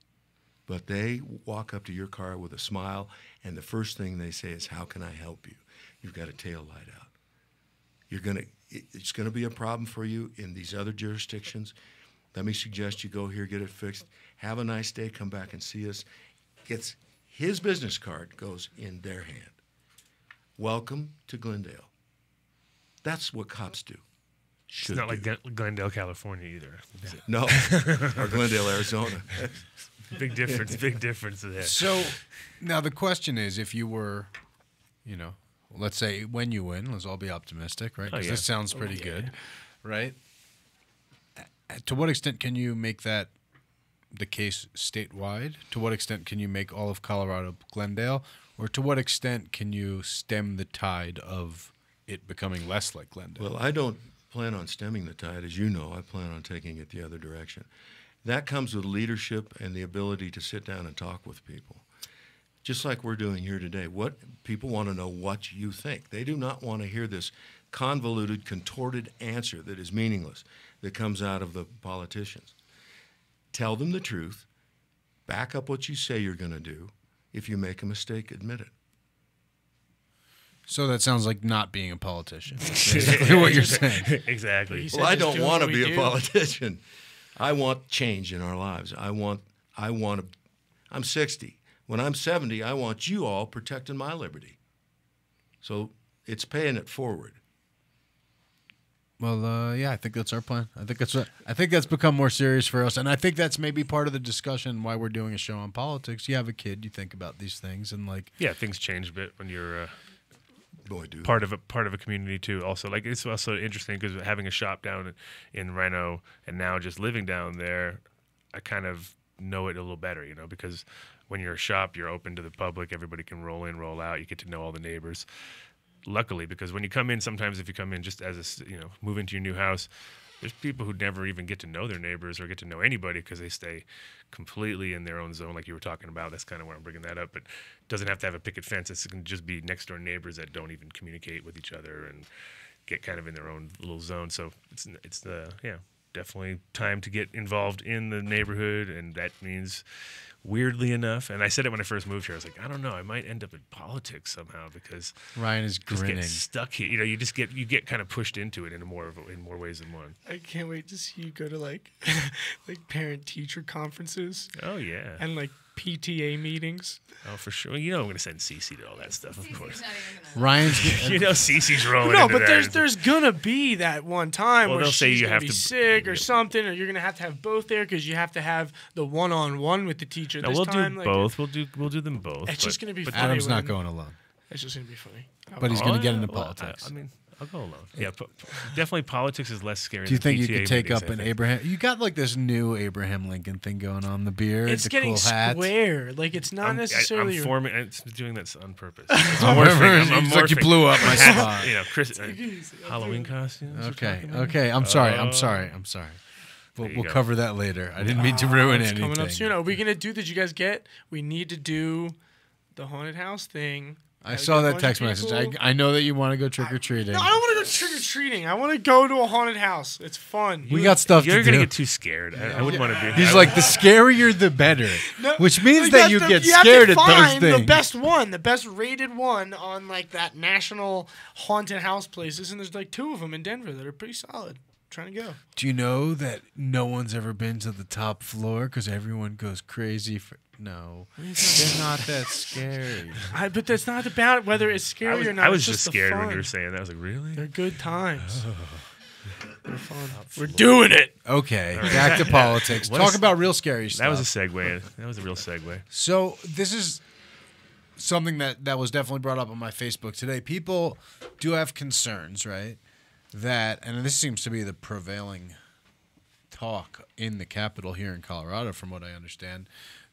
But they walk up to your car with a smile, and the first thing they say is, "How can I help you? You've got a tail light out." It's going to be a problem for you in these other jurisdictions. Let me suggest you go here, get it fixed. Have a nice day, come back and see us. His business card goes in their hand. Welcome to Glendale. That's what cops do. It's not like Glendale, California either. No, or Glendale, Arizona. Big difference there. So now the question is, if you were, let's say when you win, let's all be optimistic, right? Because this sounds pretty good, right? To what extent can you make that the case statewide? To what extent can you make all of Colorado Glendale? Or to what extent can you stem the tide of it becoming less like Glendale? Well, I don't plan on stemming the tide. As you know, I plan on taking it the other direction. That comes with leadership and the ability to sit down and talk with people. Just like we're doing here today. What people want to know what you think. They do not want to hear this convoluted, contorted answer that is meaningless that comes out of the politicians. Tell them the truth. Back up what you say you're going to do. If you make a mistake, admit it. So that sounds like not being a politician. That's basically what you're saying. Exactly. Well, I don't want to be a politician. I want change in our lives. I'm 60. When I'm 70, I want you all protecting my liberty. So it's paying it forward. Well, I think that's our plan. I think that's become more serious for us, and I think that's maybe part of the discussion why we're doing a show on politics. You have a kid, you think about these things, and things change a bit when you're Boy, dude. part of a community too. Also, it's also interesting because having a shop down in Reno and now just living down there, I kind of know it a little better, because when you're a shop, you're open to the public. Everybody can roll in, roll out. You get to know all the neighbors. Luckily, because when you come in, sometimes if you come in just as move into your new house, there's people who never even get to know their neighbors or get to know anybody because they stay completely in their own zone, like you were talking about. That's kind of where I'm bringing that up. But it doesn't have to have a picket fence. It can just be next door neighbors that don't even communicate with each other and get kind of in their own little zone. So definitely time to get involved in the neighborhood, and that means, weirdly enough, and I said it when I first moved here, I was like, I don't know, I might end up in politics somehow because Ryan is just grinning. get stuck here. You know, you get kind of pushed into it in more ways than one. I can't wait to see you go to like parent teacher conferences. Oh yeah, and like PTA meetings. Oh, for sure. You know I'm going to send Cece to all that stuff, of course. Ryan's you know Cece's rolling No, into but that. there's going to be that one time Well, where they'll say she's you going have to be to- sick or something, or you're going to have both there because you have to have the one-on-one with the teacher No, this we'll time. do like, both. We'll do them both. It's just going to be funny. Adam's not when- going alone. It's just going to be funny. But he's going to get yeah. into Well, politics. I mean, I'll go alone. Yeah, definitely politics is less scary. Do you than think you PTA could take meetings, up I an think. Abraham? You got like this new Abraham Lincoln thing going on. The beard, It's the getting cool hat. square. Like, it's not necessarily... I'm forming. It's doing that on purpose. I'm it's like you blew up my spot. You know, Halloween costumes. Okay. I'm sorry. We'll cover that later. I didn't mean to ruin it's anything. coming up soon. Are we going to do... Did you guys get... We need to do the haunted house thing. I saw that text message. I know that you want to go trick or treating. No, I don't want to go trick or treating. I want to go to a haunted house. It's fun. We got stuff to do. You're gonna get too scared. I wouldn't want to be. He's like, the scarier the better, which means Like, that you get scared at those find things. the best one, the best rated one on like that national haunted house places, and there's like 2 of them in Denver that are pretty solid. Trying to go. Do you know that no one's ever been to the top floor because everyone goes crazy for... No, they're not that scary. But that's not about whether it's scary or not. I was it's just the scared when fun. you were saying that. I was like, really? They're good times. They're fun. We're doing it. Okay, back to politics. Talk about real scary stuff. That was a segue. That was a real segue. So this is something that was definitely brought up on my Facebook today. People do have concerns, right? That, and this seems to be the prevailing talk in the Capitol here in Colorado, from what I understand,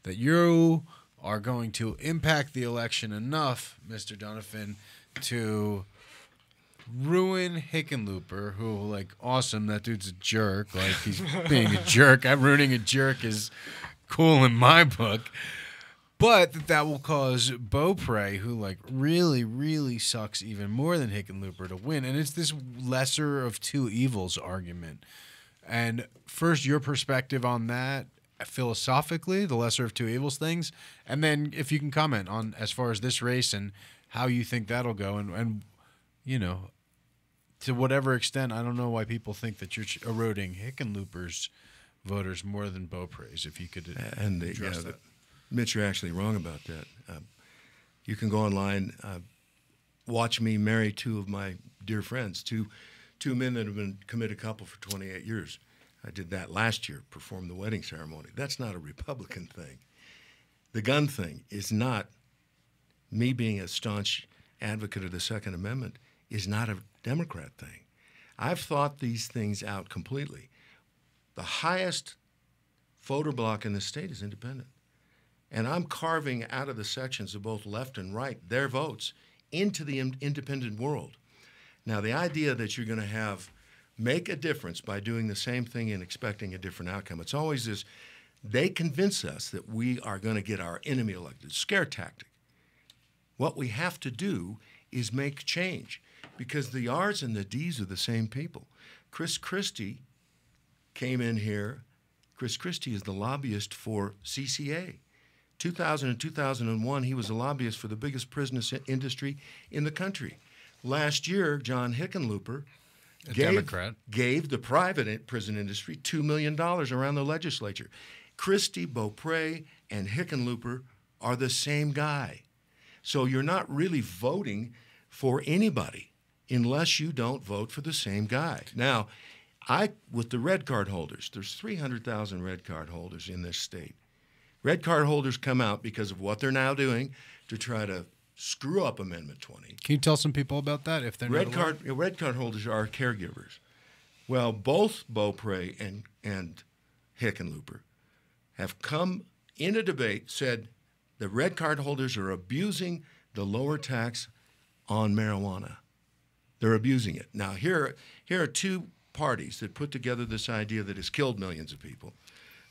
that you are going to impact the election enough, Mr. Dunafon, to ruin Hickenlooper, who, like, awesome, that dude's a jerk. Like, he's being a jerk. Ruining a jerk is cool in my book. But that will cause Beaupre, who, like, really, really sucks even more than Hickenlooper, to win. And it's this lesser of two evils argument. And first, your perspective on that, philosophically, the lesser of two evils things. And then if you can comment on as far as this race and how you think that'll go. And you know, to whatever extent, I don't know why people think that you're eroding Hickenlooper's voters more than Beaupre's, if you could address that. Mitch, you're actually wrong about that. You can go online, watch me marry 2 of my dear friends, two men that have been committed couple for 28 years. I did that last year, performed the wedding ceremony. That's not a Republican thing. The gun thing is not, me being a staunch advocate of the Second Amendment, is not a Democrat thing. I've thought these things out completely. The highest voter block in the state is independent. And I'm carving out of the sections of both left and right their votes into the independent world. Now, the idea that you're going to make a difference by doing the same thing and expecting a different outcome, it's always this, they convince us that we are going to get our enemy elected. Scare tactic. What we have to do is make change, because the R's and the D's are the same people. Chris Christie came in here. Chris Christie is the lobbyist for CCA. 2000 and 2001, he was a lobbyist for the biggest prison industry in the country. Last year, John Hickenlooper gave the private prison industry $2 million around the legislature. Christie, Beaupre, and Hickenlooper are the same guy. So you're not really voting for anybody unless you don't vote for the same guy. Now, with the red card holders, there's 300,000 red card holders in this state. Red card holders come out because of what they're now doing to try to screw up Amendment 20. Can you tell some people about that if they're red card holders are caregivers. Well, both Beaupre and Hickenlooper have come in a debate, said the red card holders are abusing the lower tax on marijuana. They're abusing it. Now, here are 2 parties that put together this idea that has killed millions of people,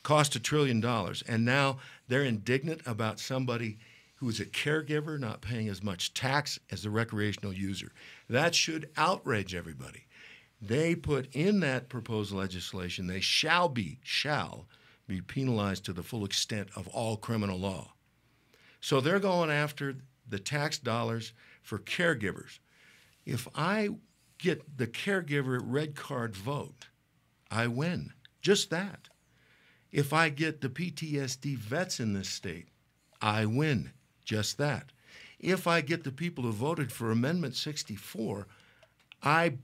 cost $1 trillion, and now they're indignant about somebody who is a caregiver not paying as much tax as the recreational user. That should outrage everybody. they put in that proposed legislation, they shall be penalized to the full extent of all criminal law. So they're going after the tax dollars for caregivers. If I get the caregiver red card vote, I win. Just that. If I get the PTSD vets in this state, I win. Just that. If I get the people who voted for Amendment 64, I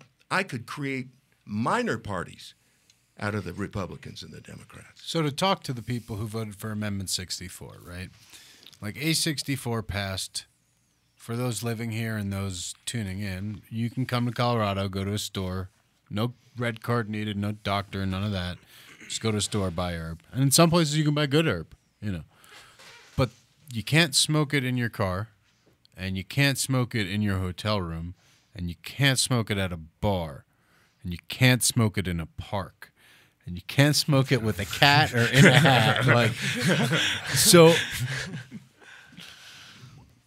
could create minor parties out of the Republicans and the Democrats. So to talk to the people who voted for Amendment 64, right? Like A64 passed. For those living here and those tuning in, you can come to Colorado, go to a store, no red card needed, no doctor, none of that. Just go to a store, buy herb. And in some places you can buy good herb, you know. But you can't smoke it in your car, and you can't smoke it in your hotel room, and you can't smoke it at a bar, and you can't smoke it in a park, and you can't smoke it with a cat or in a hat. Like, so,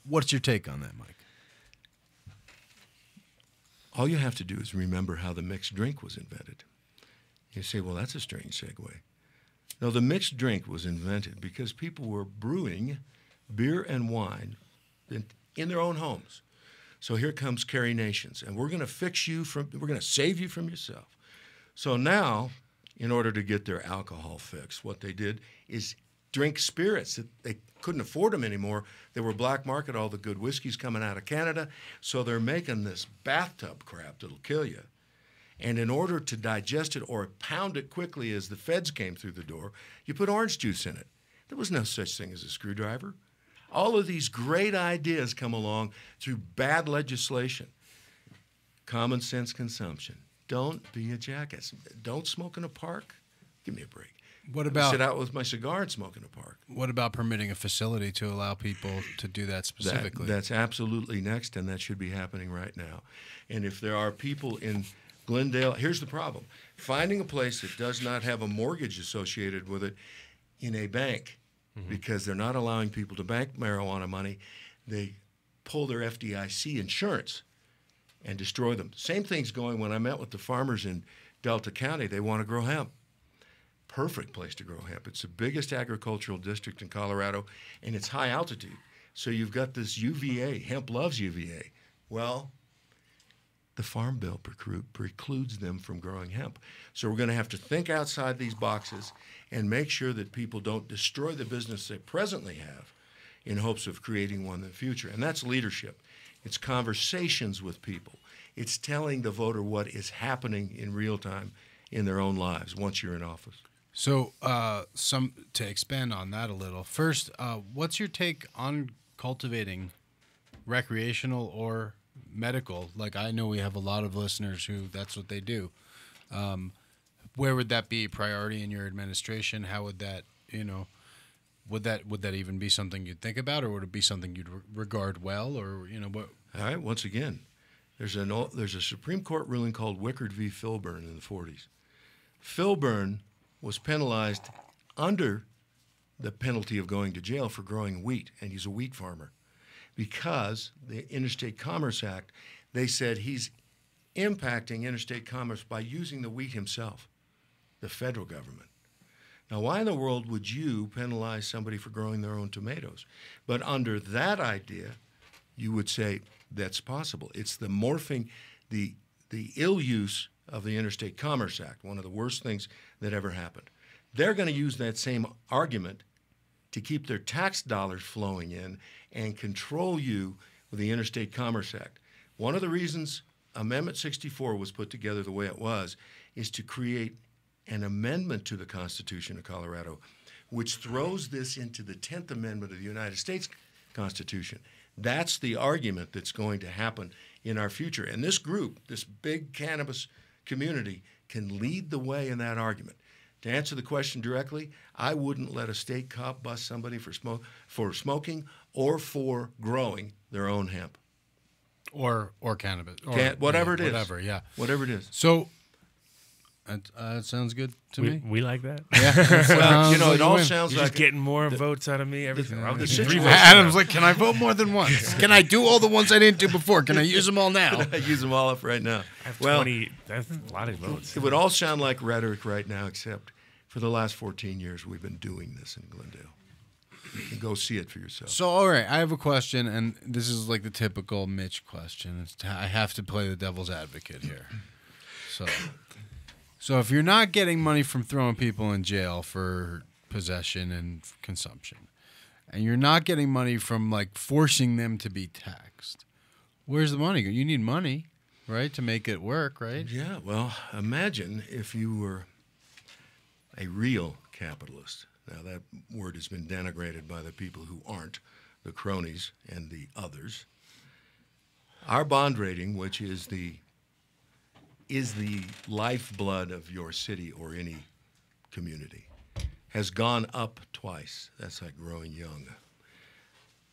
what's your take on that, Mike? All you have to do is remember how the mixed drink was invented. You say, well, that's a strange segue. No, the mixed drink was invented because people were brewing beer and wine in their own homes. So here comes Carrie Nations, and we're going to save you from yourself. So now, in order to get their alcohol fix, what they did is drink spirits. They couldn't afford them anymore. They were black market, all the good whiskeys coming out of Canada. So they're making this bathtub crap that'll kill you. And in order to digest it or pound it quickly as the feds came through the door, you put orange juice in it. There was no such thing as a screwdriver. All of these great ideas come along through bad legislation. Common sense consumption. Don't be a jackass. Don't smoke in a park. Give me a break. What about sit out with my cigar and smoke in a park? What about permitting a facility to allow people to do that specifically? That's absolutely next, and that should be happening right now. And if there are people in Glendale, here's the problem. Finding a place that does not have a mortgage associated with it in a bank, because they're not allowing people to bank marijuana money, they pull their FDIC insurance and destroy them. Same thing's going when I met with the farmers in Delta County. They want to grow hemp. Perfect place to grow hemp. It's the biggest agricultural district in Colorado, and it's high altitude. So you've got this UVA. Hemp loves UVA. Well, the Farm Bill precludes them from growing hemp. So we're going to have to think outside these boxes and make sure that people don't destroy the business they presently have in hopes of creating one in the future. And that's leadership. It's conversations with people. It's telling the voter what is happening in real time in their own lives once you're in office. So to expand on that a little, first, what's your take on cultivating recreational or medical? Like, I know we have a lot of listeners who that's what they do. Where would that be a priority in your administration? How would that, would that even be something you'd think about, or would it be something you'd regard well, or what? All right. Once again, there's a Supreme Court ruling called Wickard v. Filburn in the 40s. Filburn was penalized under the penalty of going to jail for growing wheat, and he's a wheat farmer, because the Interstate Commerce Act, they said he's impacting interstate commerce by using the wheat himself, the federal government. Now, why in the world would you penalize somebody for growing their own tomatoes? But under that idea, you would say that's possible. It's the morphing, the ill use of the Interstate Commerce Act, one of the worst things that ever happened. They're going to use that same argument to keep their tax dollars flowing in and control you with the Interstate Commerce Act. One of the reasons Amendment 64 was put together the way it was is to create an amendment to the Constitution of Colorado, which throws this into the 10th Amendment of the United States Constitution. That's the argument that's going to happen in our future. And this group, this big cannabis community, can lead the way in that argument. To answer the question directly, I wouldn't let a state cop bust somebody for smoking or for growing their own hemp. Or cannabis. Or, Whatever it is. Whatever, yeah. Whatever it is. So, That sounds good to me. We like that. Yeah. Well, it all win. sounds You're like just getting more votes out of me. Everything. I'll just situation- three votes Adam's now. like, can I vote more than once? Can I do all the ones I didn't do before? Can I use them all now? I use them all up right now. I have Well, 20. That's a lot of votes. it would all sound like rhetoric right now, except for the last 14 years we've been doing this in Glendale. You can go see it for yourself. So, all right, I have a question, and this is like the typical Mitch question. I have to play the devil's advocate here. So if you're not getting money from throwing people in jail for possession and consumption, and you're not getting money from like forcing them to be taxed, where's the money? You need money, right, to make it work, right? Yeah, well, imagine if you were a real capitalist. Now, that word has been denigrated by the people who aren't, the cronies and the others. Our bond rating, which is the lifeblood of your city or any community, has gone up twice. That's like growing young.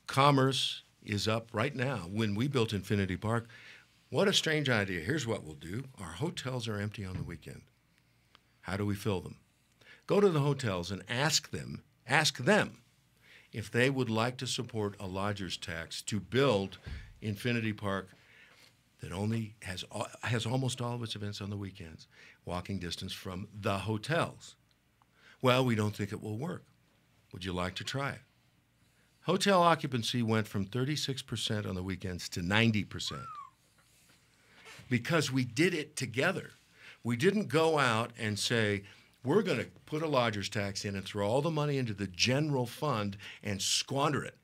Commerce is up right now. When we built Infinity Park, what a strange idea. Here's what we'll do. Our hotels are empty on the weekend. How do we fill them? Go to the hotels and ask them if they would like to support a lodger's tax to build Infinity Park that only has almost all of its events on the weekends, walking distance from the hotels. Well, we don't think it will work. Would you like to try it? Hotel occupancy went from 36% on the weekends to 90% because we did it together. We didn't go out and say, we're going to put a lodger's tax in and throw all the money into the general fund and squander it.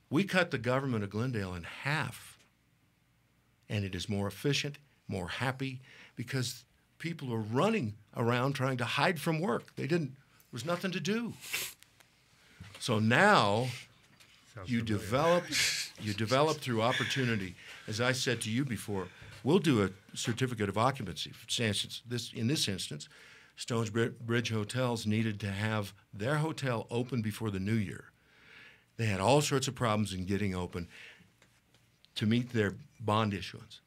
We cut the government of Glendale in half. And it is more efficient, more happy, because people are running around trying to hide from work. There was nothing to do. So now you develop through opportunity. As I said to you before, we'll do a certificate of occupancy. In this instance, Stones Bridge Hotels needed to have their hotel open before the new year. They had all sorts of problems in getting open to meet their bond issuance.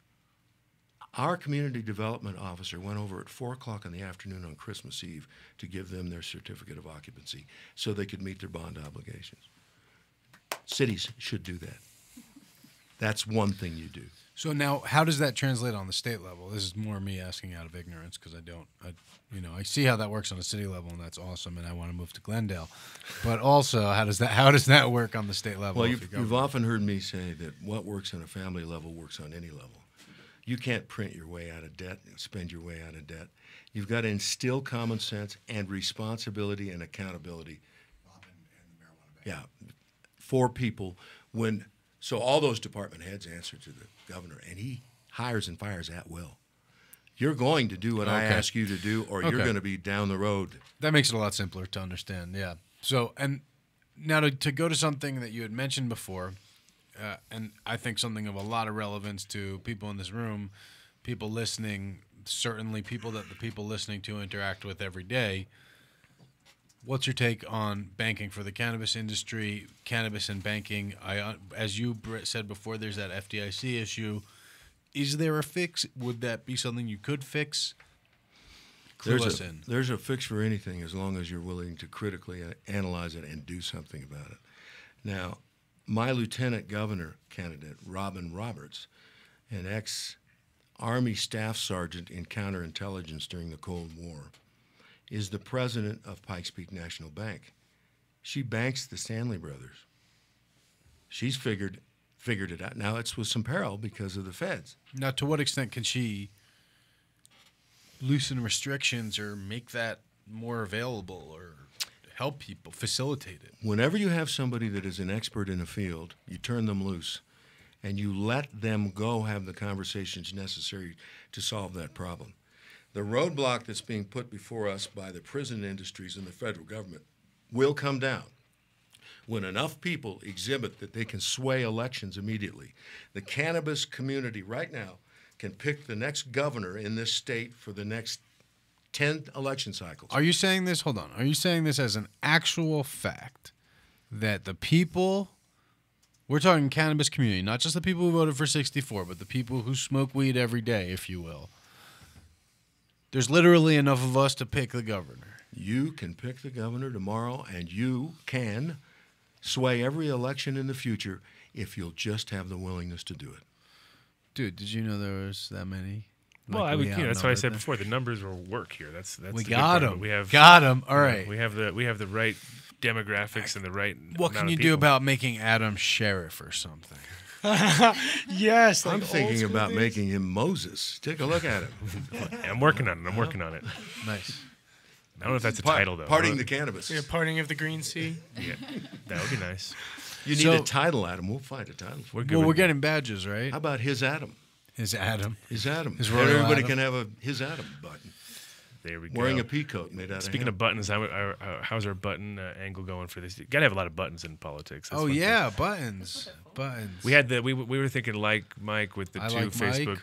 Our community development officer went over at 4 o'clock in the afternoon on Christmas Eve to give them their certificate of occupancy so they could meet their bond obligations. Cities should do that. That's one thing you do. So now, how does that translate on the state level? This is more me asking out of ignorance because I see how that works on a city level, and that's awesome, and I want to move to Glendale. But also, how does that work on the state level? Well, you've often heard me say that what works on a family level works on any level. You can't print your way out of debt and spend your way out of debt. You've got to instill common sense and responsibility and accountability. Yeah, for people so all those department heads answer to the governor, and he hires and fires at will. You're going to do what I ask you to do, or you're going to be down the road. That makes it a lot simpler to understand, yeah. So, and now to go to something that you had mentioned before, and I think something of a lot of relevance to people in this room, people listening, certainly people that the people listening to interact with every day. What's your take on banking for the cannabis industry, cannabis and banking? As you said before, there's that FDIC issue. Is there a fix? Would that be something you could fix? There's a fix for anything as long as you're willing to critically analyze it and do something about it. Now, my lieutenant governor candidate, Robin Roberts, an ex-Army staff sergeant in counterintelligence during the Cold War, is the president of Pikes Peak National Bank. She banks the Stanley brothers. She's figured it out. Now, it's with some peril because of the feds. Now, to what extent can she loosen restrictions or make that more available or help people, facilitate it? Whenever you have somebody that is an expert in a field, you turn them loose and you let them go have the conversations necessary to solve that problem. The roadblock that's being put before us by the prison industries and the federal government will come down when enough people exhibit that they can sway elections immediately. The cannabis community right now can pick the next governor in this state for the next 10 election cycles. Are you saying this? Hold on. Are you saying this as an actual fact that the people, we're talking cannabis community, not just the people who voted for 64, but the people who smoke weed every day, if you will, There's literally enough of us to pick the governor. You can pick the governor tomorrow, and you can sway every election in the future if you'll just have the willingness to do it. Dude, did you know there was that many? Well, Like, that's what I said before. The numbers will work here. That's We the got good part. him. We have Got him. All right. We have the right demographics and the right. What amount can of you do people. about making Adam sheriff or something? Yes, like I'm old thinking school about days. making him Moses. Take a look at him. I'm working on it. I'm working on it. Nice. I don't know if that's a title though. Parting the cannabis. Yeah, parting of the Green Sea. Yeah, that would be nice. You need So- a title, Adam. We'll find a title. We're good. Well, we're with getting badges, right? How about his Adam? His Adam. His Adam. His Royal Everybody Adam. can have a his Adam button. There we go. Wearing a pea coat made out Speaking of of buttons, how's our button angle going for this? You gotta have a lot of buttons in politics. That's Oh one thing. yeah, buttons. Buttons. We had we were thinking like Mike with the I two like Facebook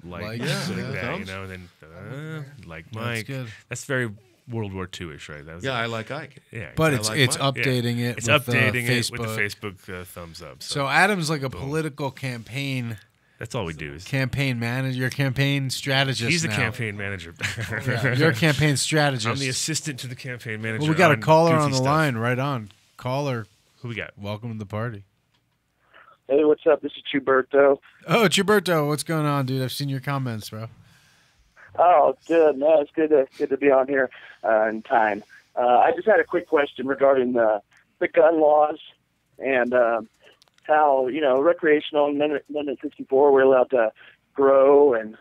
Like, like yeah, that, thumbs. you know, and then like That's Mike. good. That's very World War II-ish, right? That was, Yeah, I like Ike. yeah. But I it's like it's mine. yeah. updating it. It's with, updating it Facebook. with the Facebook thumbs up. So Adam's like a political campaign that's all we do. Is manager, your campaign strategist. he's the now. campaign manager. Yeah, you're a campaign strategist. I'm the assistant to the campaign manager. Well, we got a caller on goofy the stuff. line. Right on. Caller, Who we got? welcome to the party. Hey, what's up? This is Chuberto. Oh, Gilberto, what's going on, dude? I've seen your comments, bro. Oh, good. No, it's good to be on here in time. I just had a quick question regarding the gun laws and how, recreational Amendment 64, we're allowed to grow and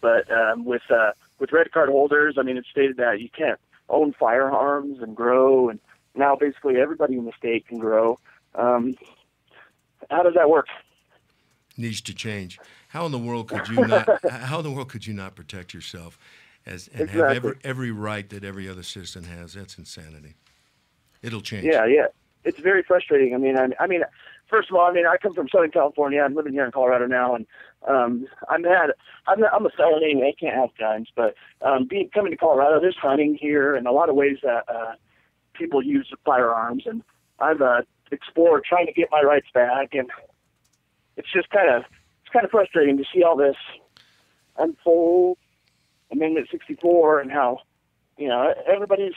but with red card holders, I mean, it's stated that you can't own firearms and grow, and now basically everybody in the state can grow. How does that work? Needs to change. How in the world could you not? How in the world could you not protect yourself, and have Exactly. every right that every other citizen has? That's insanity. It'll change. Yeah. It's very frustrating. I mean, first of all, I come from Southern California. I'm living here in Colorado now, and I'm a felony. I can't have guns, but coming to Colorado, there's hunting here, and a lot of ways that people use firearms, and I've explored trying to get my rights back, and it's just kind of frustrating to see all this unfold. Amendment 64, and how everybody's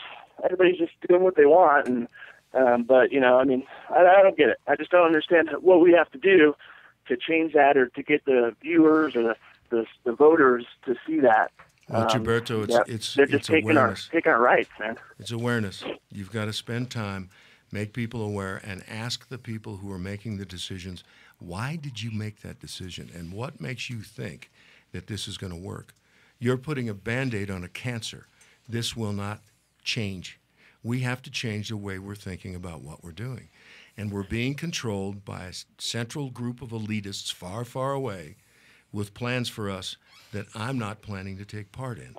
just doing what they want, and but I don't get it. I just don't understand what we have to do to change that, or to get the viewers or the voters to see that. Well, Gilberto, that it's they're just taking awareness. our rights, man. It's awareness. You've got to spend time, make people aware, and ask the people who are making the decisions, why did you make that decision, and what makes you think that this is going to work? You're putting a Band-Aid on a cancer. This will not change. We have to change the way we're thinking about what we're doing. And we're being controlled by a central group of elitists far, far away with plans for us that I'm not planning to take part in.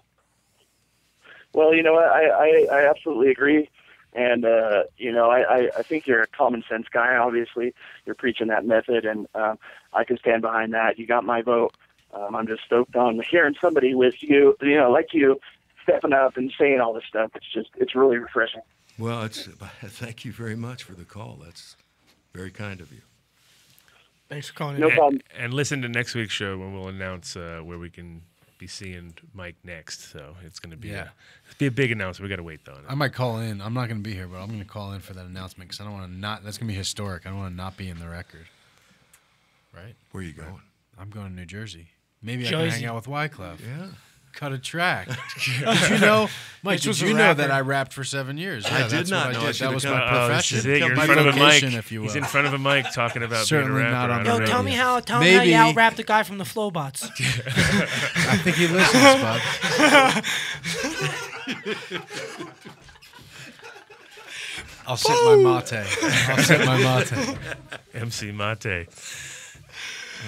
Well, I absolutely agree. And, I think you're a common sense guy, obviously. You're preaching that method, and I can stand behind that. You got my vote. I'm just stoked on hearing somebody with you, like you, stepping up and saying all this stuff. It's really refreshing. Well, thank you very much for the call. That's very kind of you. Thanks for calling No in. problem. And listen to next week's show when we'll announce where we can be seeing Mike next. So it's going to be a big announcement. We got to wait though. I might call in. I'm not going to be here, but I'm going to call in for that announcement because I don't want to not. That's going to be historic. I don't want to not be in the record. Right? Where are you going? I'm going to New Jersey. Maybe I Jersey. can hang out with Wyclef. Yeah. Cut a track. Did you know, Mike? was Did a you know rapper. that I rapped for 7 years? I did that's not what know. I I did. should've That was come- my this profession. is it. You're in My front of a mic. vocation, if you will. He's in front of a mic talking about Certainly being a not rapper. on on the the radio. radio. Tell me how Maybe- you out-rap the guy from the Flowbots. I think he listens, bud. I'll sip my mate. MC Mate.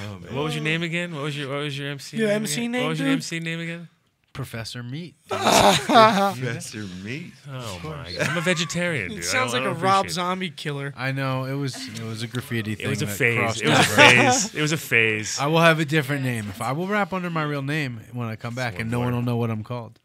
Oh, man. What was your name again? What was your MC? Your name MC again? name, What was your dude? MC name again? Professor Meat. Professor Meat. Oh my God! I'm a vegetarian, dude. It sounds I like don't a Rob appreciate it. Zombie killer. I know it was a graffiti thing. It was a that phase. crossed It was a over. phase. It was a phase. I will have a different name. If I will rap under my real name when I come back, Swear and no word. one will know what I'm called.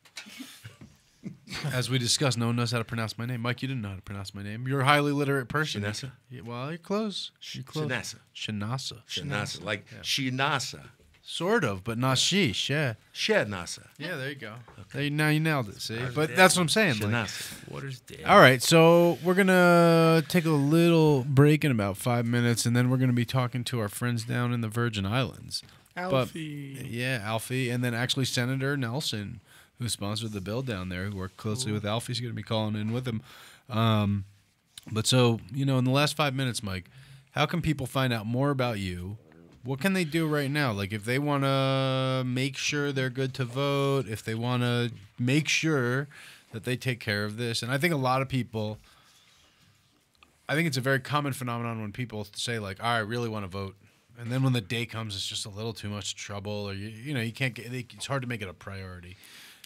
As we discussed, no one knows how to pronounce my name. Mike, you didn't know how to pronounce my name. You're a highly literate person. Shenassa? Yeah, well, you're close. You're close. Shenassa. Shenassa. Shenassa. Like Shenassa. Sort of, but not sheesh. Yeah. Shenassa. Yeah, there you go. Now you nailed it, see? But that's what I'm saying. Like, Shenassa. Water's dead. all right, so we're going to take a little break in about 5 minutes, and then we're going to be talking to our friends down in the Virgin Islands. Alfi. Yeah, Alfie, and then actually Senator Nelson, who sponsored the bill down there, who worked closely with Alfie, is going to be calling in with him. But so, in the last 5 minutes, Mike, how can people find out more about you? What can they do right now? Like, if they want to make sure they're good to vote, if they want to make sure that they take care of this. And I think a lot of people, I think it's a very common phenomenon when people say, like, I really want to vote. And then when the day comes, it's just a little too much trouble, or, you can't get, it's hard to make it a priority.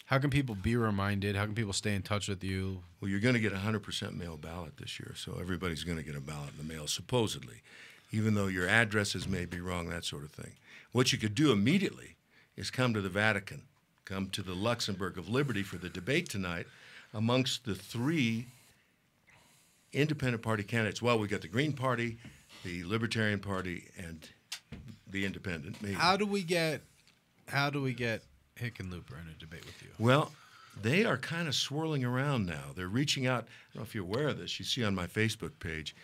How can people be reminded? How can people stay in touch with you? Well, you're going to get a 100% mail ballot this year, so everybody's going to get a ballot in the mail, supposedly, even though your addresses may be wrong, that sort of thing. What you could do immediately is come to the Vatican, come to the Luxembourg of Liberty for the debate tonight amongst the 3 independent party candidates. Well, we got the Green Party, the Libertarian Party, and the Independent. Maybe. How do we get Hickenlooper in a debate with you? Well, they are kind of swirling around now. They're reaching out. I don't know if you're aware of this. You see on my Facebook page,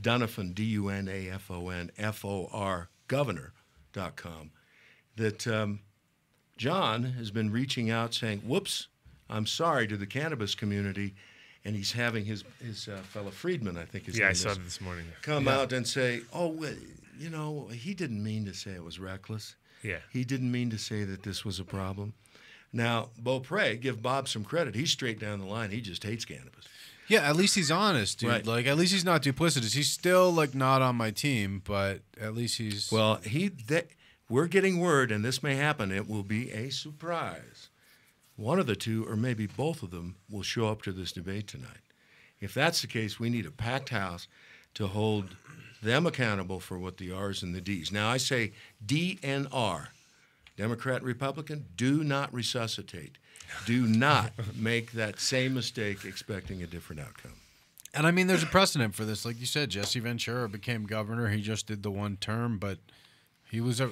Dunafon, Dunafon, FOR, governor.com, that John has been reaching out saying, whoops, I'm sorry to the cannabis community. And he's having his fellow Friedman, I think his name is. Yeah, I saw it this morning. Come out and say, he didn't mean to say it was reckless. Yeah. He didn't mean to say that this was a problem. Now, Beaupre, give Bob some credit. He's straight down the line. He just hates cannabis. Yeah, at least he's honest, dude. Right. Like, at least he's not duplicitous. He's still, like, not on my team, but at least he's... Well, we're getting word, and this may happen. It will be a surprise. One of the two, or maybe both of them, will show up to this debate tonight. If that's the case, we need a packed house to hold them accountable for what the R's and the D's. Now, I say DNR, Democrat, Republican, do not resuscitate. Do not make that same mistake expecting a different outcome. And, I mean, there's a precedent for this. Like you said, Jesse Ventura became governor. He just did the one term, but he was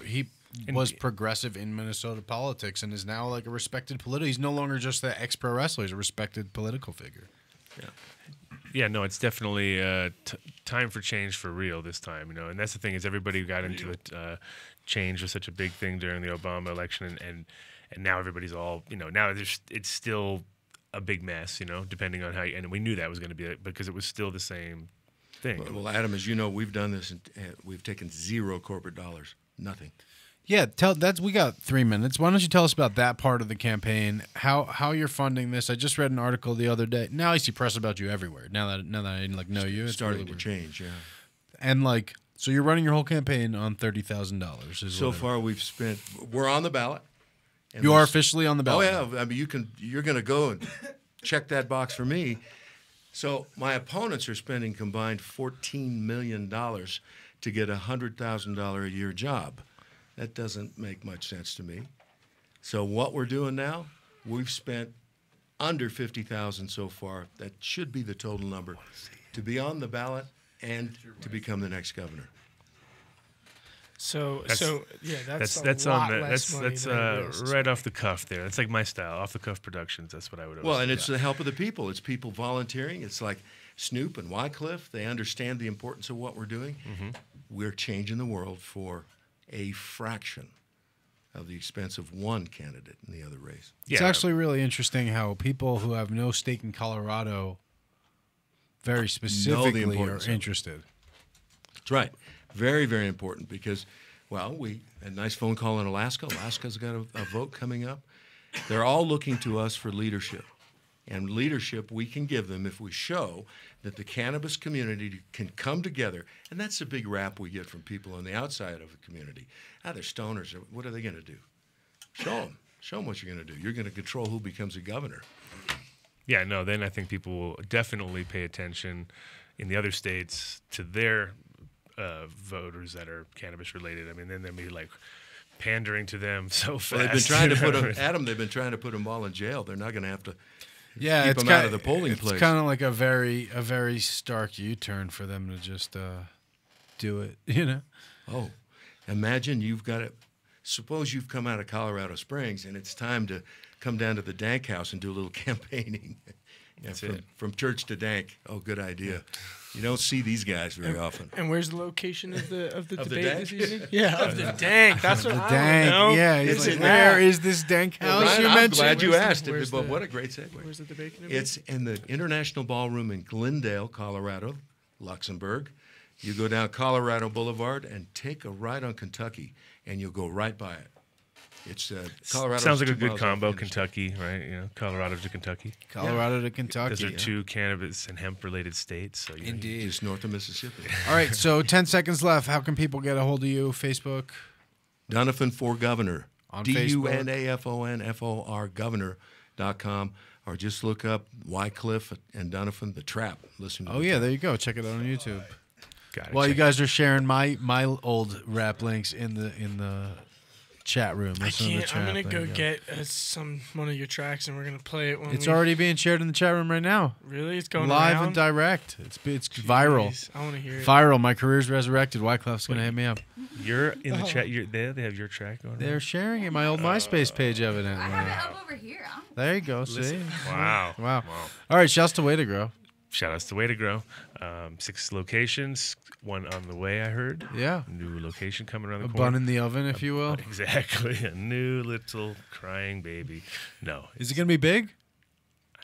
progressive in Minnesota politics and is now, like, a respected political. He's no longer just the ex-pro wrestler. He's a respected political figure. Yeah. Yeah, no, it's definitely time for change for real this time, and that's the thing is everybody got into it. Change was such a big thing during the Obama election, and now everybody's all, now it's still a big mess, depending on how and we knew that was going to be because it was still the same thing. Well, Adam, as you know, we've done this, and we've taken 0 corporate dollars, nothing. Yeah, we got 3 minutes. Why don't you tell us about that part of the campaign? How you're funding this? I just read an article the other day. Now I see press about you everywhere. Now that I know you, it's starting really to change. Yeah, and so you're running your whole campaign on $30,000. So far, we're on the ballot. You are officially on the ballot. Oh yeah, I mean you're going to go and check that box for me. So my opponents are spending combined $14 million to get a $100,000 a year job. That doesn't make much sense to me. So what we're doing now, we've spent under $50,000 so far. That should be the total number to be on the ballot and to become the next governor. That's right off the cuff there. That's like my style, off the cuff productions. That's what I would. Well, and it's the help of the people. It's people volunteering. It's like Snoop and Wycliffe. They understand the importance of what we're doing. Mm-hmm. We're changing the world for a fraction of the expense of one candidate in the other race. It's actually really interesting how people who have no stake in Colorado very specifically are interested. That's right. Very, very important because, well, we had a nice phone call in Alaska. Alaska's got a vote coming up. They're all looking to us for leadership. And leadership we can give them if we show that the cannabis community can come together. And that's the big rap we get from people on the outside of the community. They're stoners. What are they going to do? Show them. Show them what you're going to do. You're going to control who becomes a governor. Yeah, no, then I think people will definitely pay attention in the other states to their voters that are cannabis related. I mean, then they'll be like pandering to them so fast. Well, they've been trying to put them, Adam, they've been trying to put them all in jail. They're not going to have to keep them out of the polling place. It's kind of like a very stark U-turn for them to just do it, Oh, imagine you've got suppose you've come out of Colorado Springs and it's time to come down to the Dank House and do a little campaigning. From church to dank. Oh, good idea. You don't see these guys very often. And where's the location of the debate dank? this evening? Yeah, of the dank. That's what I Dank. know. Yeah, Is like, it where that? is this dank house Ryan, you I'm mentioned? glad you Where's the- asked it, where's but the- what a great segue. Where's the debate going to be? It's in the International Ballroom in Glendale, Colorado, Luxembourg. You go down Colorado Boulevard and take a ride on Kentucky, and you'll go right by it. It's Colorado. Sounds like a good combo, Kentucky, right? You know, Colorado to Kentucky. Colorado to Kentucky. Those are two cannabis and hemp-related states. So Indeed. Just north of Mississippi. All right, so 10 seconds left. How can people get a hold of you? Facebook? Dunafon for Governor. On DUNAFONFOR Governor.com. Or just look up Wycliffe and Dunafon, The Trap. Listen to Oh, yeah, there you go. Check it out on YouTube. Got it. Well, you guys are sharing my old rap links in the chat room. I Listen to the can't. I'm trap. gonna There go you get one of your tracks, and we're gonna play it when It's we... already being shared in the chat room right now. Really? It's going Live around? and direct. It's viral. Jeez, I want to hear it. Viral. My career's resurrected. Wycleff's going to hit me up. You're in the chat. You're there. They have your track going. They're sharing it. My old MySpace page, evidently. I have it up over here. There you go. See? Wow. Wow. All right. Shouts to Way to Grow. Shout outs to Way to Grow. 6 locations. One on the way, I heard. Yeah. New location coming around the A corner. bun in the oven, if you will. Exactly. A new little crying baby. No. Is it going to be big?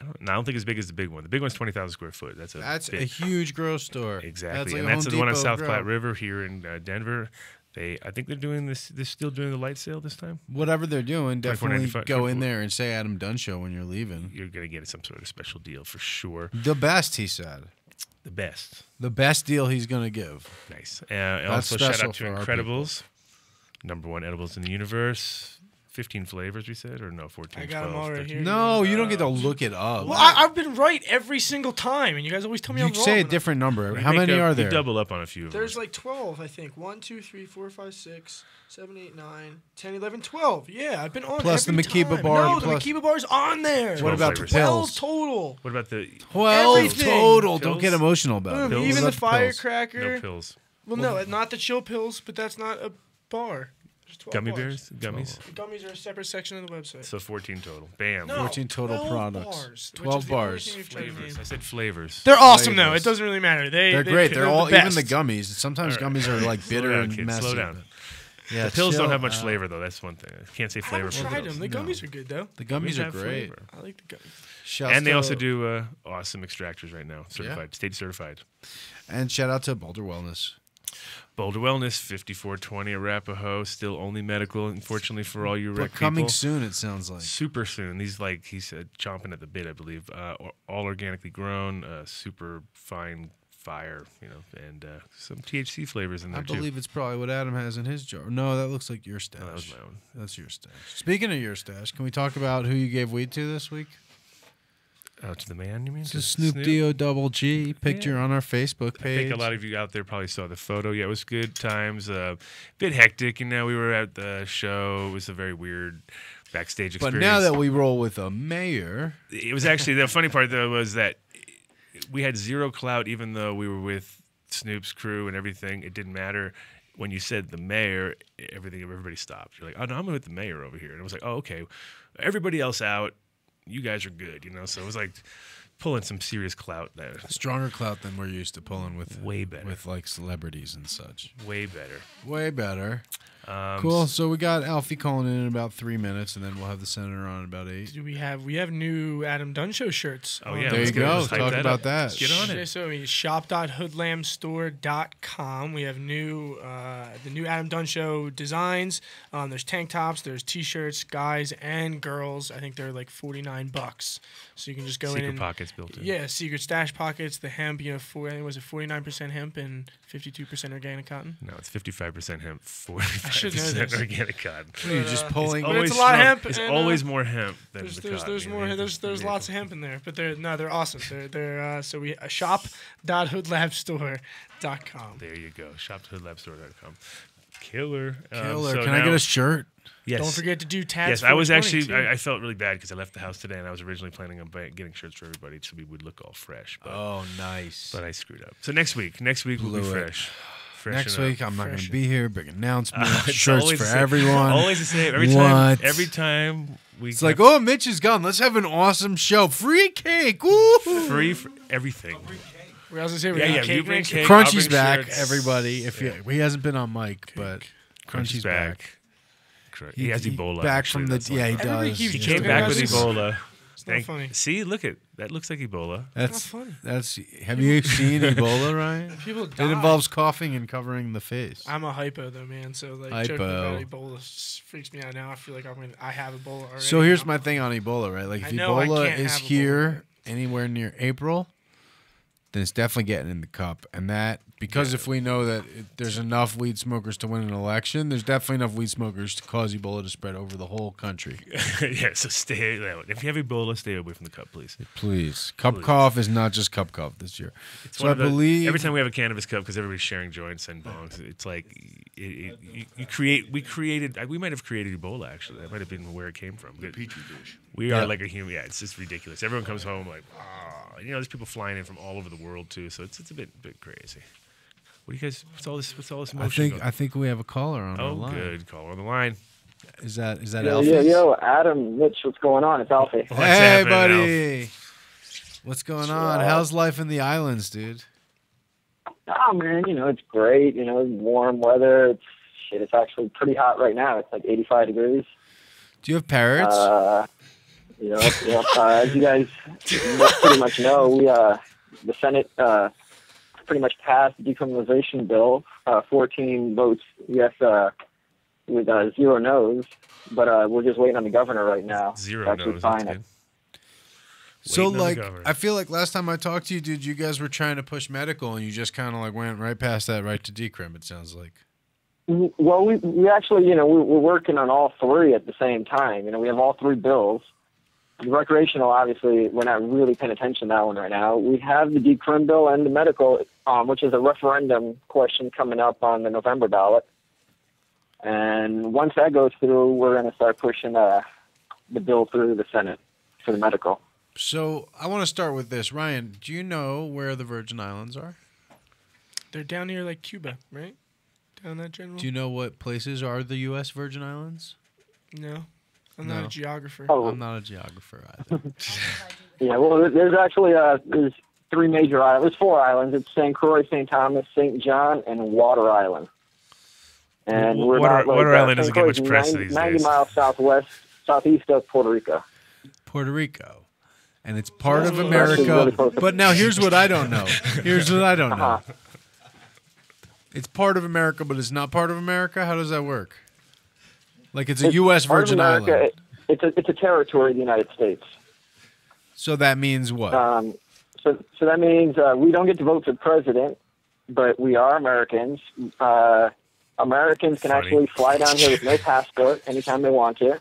I don't think it's big as the big one. The big one's 20,000 square foot. That's a huge grow store. Exactly. Like and a that's Home the one on Depot South grow. Platte River here in Denver. I think they're doing this. They're still doing the light sale this time. Whatever they're doing, definitely $24.95 go in there and say Adam Dunn Show when you're leaving. You're gonna get some sort of special deal for sure. The best, he said. The best. The best deal he's going to give. Nice. Also, shout special out to for our Incredibles, #1 edibles in the universe. 15 flavors, we said, or no, 14. I got 'em 12, all right 13. here. No, you don't get to look it up. Well, I've been right every single time, and you guys always tell me You I'm wrong. say a and different number. We How make many up- are we there? double up on a few of There's them. like 12, I think. 1, 2, 3, 4, 5, 6, 7, 8, 9, 10, 11, 12. Yeah, I've been on Plus the every Makiba time. bar, No, plus- the Makiba bar's on there. What 12 about the flavors. 12 pills? total. What about the 12 Everything. total. Don't Pills? get emotional about it. Boom, Pills? even What the about pills? firecracker. no pills? Well, no, not the chill pills, but that's not a bar. There's 12 Gummy bars. bears? Gummies? The gummies are a separate section of the website. So 14 total. Bam. No, 14 total 12 products. Bars, which 12 is the only bars. thing you've tried to Flavors. name. I said flavors. They're awesome, though. Flavors. It doesn't really matter. They're great. They're all the even the best. gummies. Sometimes All right. gummies are like Slow bitter down, and kids. messy. Slow down. Yeah, The pills chill don't have much out. flavor, though. That's one thing. I can't say I flavor. haven't for tried pills. them. The gummies are good, though. The gummies are have great. flavor. I like the gummies. Shouts And they to- also do awesome extractors right now. Certified. State certified. And shout out to Boulder Wellness. Boulder Wellness, 5420 Arapahoe. Still only medical, unfortunately, for all you rec But coming people. soon, it sounds like. Super soon. These, like he said, chomping at the bit, I believe. All organically grown, super fine fire, and some THC flavors in there, I believe it's probably what Adam has in his jar. No, that looks like your stash. No, that was my own. That's your stash. Speaking of your stash, can we talk about who you gave weed to this week? To the man, you mean? It's a Snoop D-O double G picture on our Facebook I page. think a lot of you out there probably saw the photo. Yeah, it was good times. Bit hectic, we were at the show. It was a very weird backstage But experience. now that we roll with a mayor, it was actually the funny part though was that we had zero clout, even though we were with Snoop's crew and everything. It didn't matter. When you said the mayor, everybody stopped. You're like, oh no, I'm with the mayor over here, and I was like, oh okay, everybody else out. You guys are good, So it was like pulling some serious clout there. stronger clout than we're used to pulling with. Way better. With like celebrities and such. Way better. Way better. Cool. So we got Alfie calling in about 3 minutes, and then we'll have the senator on in about 8. Do we have new Adam Dunn Show shirts? Oh yeah, There let's you go. Let's hype Talk that about up. that. Let's get on it. So shop.hoodlamstore.com. We have the new Adam Dunn Show designs. There's tank tops, there's t-shirts, guys and girls. I think they're like $49. So you can just go Secret in and pockets built in. Yeah, secret stash pockets. The hemp, I think was it 49% hemp and 52% organic cotton. No, it's 55% hemp, should know 45% this. organic cotton. You're just pulling. But it's a lot of hemp, It's and, always more hemp than There's the cotton. there's more there's lots of hemp in there, but they're awesome. They're so we shop.hoodlabstore.com. There you go. Shop.hoodlabstore.com. Killer. Killer. So Can I now- get a shirt? Yes. Don't forget to do tats. Yes, I was 420 actually. too. I felt really bad because I left the house today, and I was originally planning on getting shirts for everybody so we would look all fresh. But, Oh, nice. but I screwed up. So next week we'll Blew be it. fresh. Next week, I'm not going to be here. Big announcement. It's Shirts always for the same. everyone. Always the same. Every time we. It's like, oh, Mitch is gone. Let's have an awesome show. Free cake. Woo! Free for everything. We also say You bring cake. Crunchy's I'll bring back, shirts. everybody. He hasn't been on mic, but Crunchy's back. He has Ebola. Back actually, from the that's why. he Everybody does. keeps He He's came joking back about with this. Ebola. It's not funny. See, look at that. Looks like Ebola. That's not funny. that's. Have you seen Ebola, Ryan? People It die. involves coughing and covering the face. I'm a hypo though, man. So like joking about Ebola just freaks me out now. I feel like I have Ebola already. So here's now. my thing on Ebola, right? Like if I know I Ebola can't is have Ebola. here anywhere near April, then it's definitely getting in the cup. And that because if we know that there's enough weed smokers to win an election, there's definitely enough weed smokers to cause Ebola to spread over the whole country. Yeah, so stay. If you have Ebola, stay away from the cup, please. Please. Cup cough is not just cup cough this year. It's So one I of the- believe every time we have a cannabis cup, because everybody's sharing joints and bongs, it's like we might have created Ebola. Actually, that might have been where it came from. The petri dish. We are like a human. Yeah, it's just ridiculous. Everyone comes home like, there's people flying in from all over the world too. So it's a bit crazy. What do you guys? What's all this motion? I think we have a caller on our line. Good caller on the line. Is that Yo, Alfie? Adam, Mitch, what's going on? It's Alfie. What's Hey, happening, buddy. What's going on? How's life in the islands, dude? Oh man, it's great. Warm weather. It's actually pretty hot right now. It's like 85 degrees. Do you have parrots? As you guys pretty much know, the Senate pretty much passed the decriminalization bill, 14 votes yes, with 0 no's. But we're just waiting on the governor right now. 0 to no's. sign That's it. good. So, Waiting on the like, governor. I feel like last time I talked to you, dude, you guys were trying to push medical, and you just kind of like went right past that, right to decrim. It sounds like. Well, we actually, we're working on all three at the same time. We have all three bills. The recreational, obviously, we're not really paying attention to that one right now. We have the decrim bill and the medical, which is a referendum question coming up on the November ballot. And once that goes through, we're going to start pushing the bill through the Senate for the medical. So I want to start with this, Ryan. Do you know where the Virgin Islands are? They're down here like Cuba, right? Down that general. Do you know what places are the U.S. Virgin Islands? No, I'm No. not a geographer. Oh, I'm not a geographer either. yeah. Well, there's actually there's 3 major islands. There's 4 islands. It's St. Croix, St. Thomas, St. John, and Water Island. And we're Water- about, like, Water Island doesn't St. get Croix much press is these 90 days. miles southeast of Puerto Rico. Puerto Rico. And it's part of Yeah. America. Really close. But now here's what I don't know. Here's what I don't know. Uh-huh. It's part of America, but it's not part of America? How does that work? Like it's a U.S. Part of Virgin America, Island. It's a territory of the United States. So that means what? So that means we don't get to vote for president, but we are Americans. Americans can Funny. actually fly down here with no passport anytime they want to.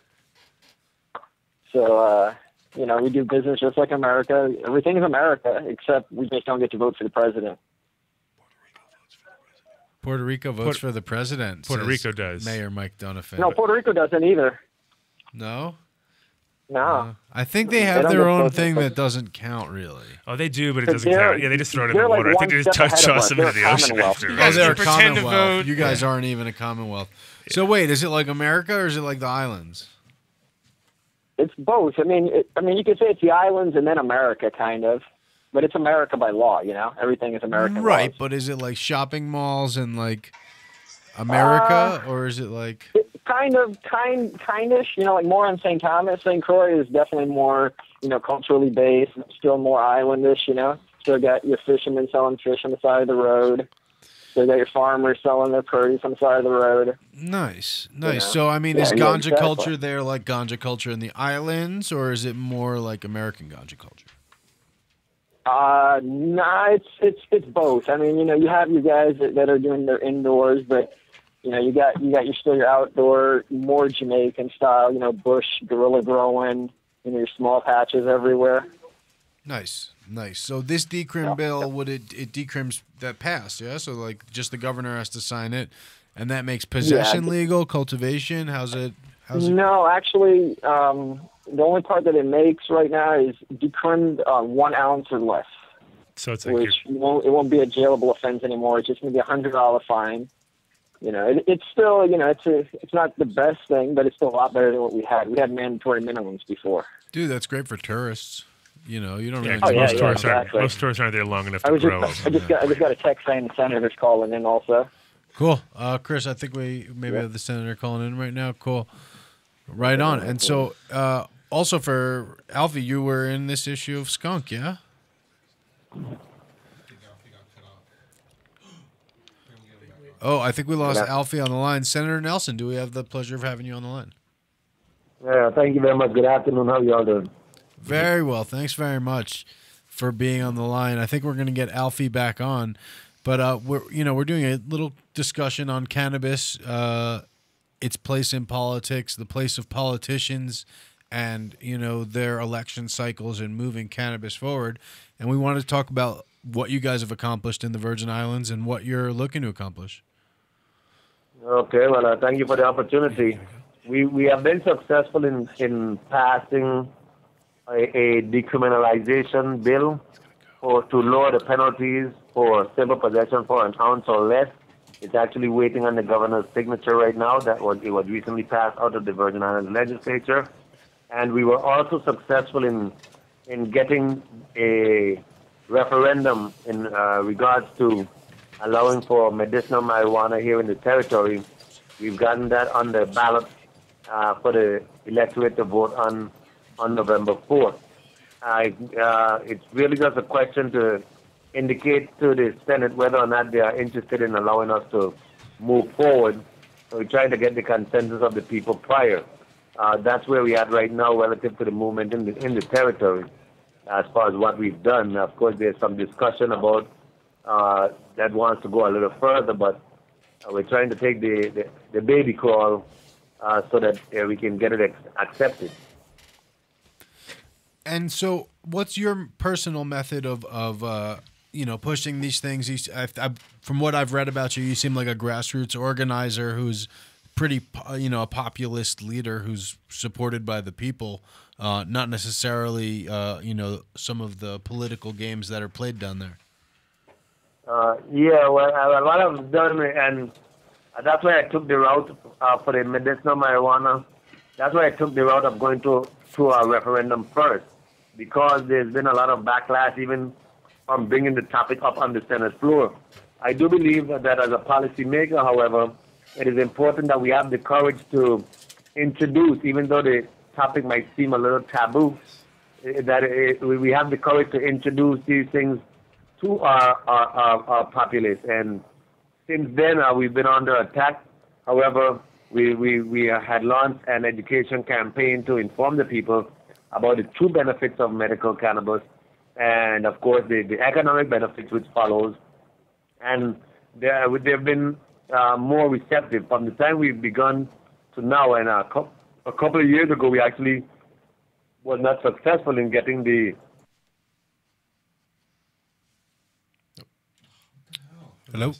So, we do business just like America. Everything is America, except we just don't get to vote for the president. Puerto Rico votes for the president. Puerto says Rico does. Mayor Mike Dunafon. No, Puerto Rico doesn't either. No? No. I think they They have don't their get own votes thing for- that doesn't count, really. Oh, they do, but it But doesn't they're- count. Yeah, they just throw it in they're the like water. I think one they just step ahead of toss us. them into They're the a ocean commonwealth. after. You Oh, guys they're a can pretend to commonwealth. vote. You guys aren't even a commonwealth. So wait, is it like America or is it like the islands? It's both. I mean, you could say it's the islands and then America, kind of. But it's America by law, Everything is American Right, laws. but is it like shopping malls and like America, or is it like? Kind-ish, like more on St. Thomas. St. Croix is definitely more, culturally based, still more islandish, Still got your fishermen selling fish on the side of the road. Still got your farmers selling their produce on the side of the road. Nice. know? So I mean, Yeah, is yeah, ganja exactly. culture there like ganja culture in the islands, or is it more like American ganja culture? Nah, it's both. I mean, you have your guys that are doing their indoors, but you got your outdoor, more Jamaican style, bush, guerrilla growing, your small patches everywhere. Nice. So this decrim bill, would it decrims that passed? Yeah. So like, just the governor has to sign it, and that makes possession legal, cultivation. How's it? No, actually, the only part that it makes right now is decrimmed 1 ounce or less. So it's like which it won't be a jailable offense anymore. It's just going to be $100 fine. You know, it's still, you know, it's not the best thing, but it's still a lot better than what we had. We had mandatory minimums before. Dude, that's great for tourists. You know, you don't really. Most tourists aren't there long enough to grow. I just got a text saying the senator's calling in also. Cool, Chris. I think we maybe have the senator calling in right now. Cool, right on. And so, also for Alfie, you were in this issue of Skunk, yeah? Oh, I think we lost Alfie on the line. Senator Nelson, do we have the pleasure of having you on the line? Yeah, thank you very much. Good afternoon. How y'all doing? Very well. Thanks very much for being on the line. I think we're going to get Alfie back on, but we're doing a little discussion on cannabis, its place in politics, the place of politicians, and their election cycles and moving cannabis forward. And we wanted to talk about what you guys have accomplished in the Virgin Islands and what you're looking to accomplish. Okay, well, thank you for the opportunity. We have been successful in passing a decriminalization bill to lower the penalties for civil possession for an ounce or less. It's actually waiting on the governor's signature right now. It was recently passed out of the Virgin Islands legislature. And we were also successful in getting a referendum in regards to allowing for medicinal marijuana here in the territory. We've gotten that on the ballot for the electorate to vote on November 4th. It's really just a question to indicate to the Senate whether or not they are interested in allowing us to move forward. So we're trying to get the consensus of the people prior. That's where we are right now relative to the movement in the territory as far as what we've done. Of course, there's some discussion about that wants to go a little further, but we're trying to take the baby crawl so that we can get it accepted. And so what's your personal method of pushing these things? From what I've read about you, you seem like a grassroots organizer who's pretty, a populist leader who's supported by the people, not necessarily, some of the political games that are played down there. Well, what I've done, and that's why I took the route for the medicinal marijuana. That's why I took the route of going to a referendum first, because there's been a lot of backlash even from bringing the topic up on the Senate floor. I do believe that as a policymaker, however, it is important that we have the courage to introduce, even though the topic might seem a little taboo, we have the courage to introduce these things to our populace. And since then, we've been under attack. However, we had launched an education campaign to inform the people about the true benefits of medical cannabis and, of course, the economic benefits which follows. And they've been more receptive from the time we've begun to now. And a couple of years ago, we actually was not successful in getting the... Hello?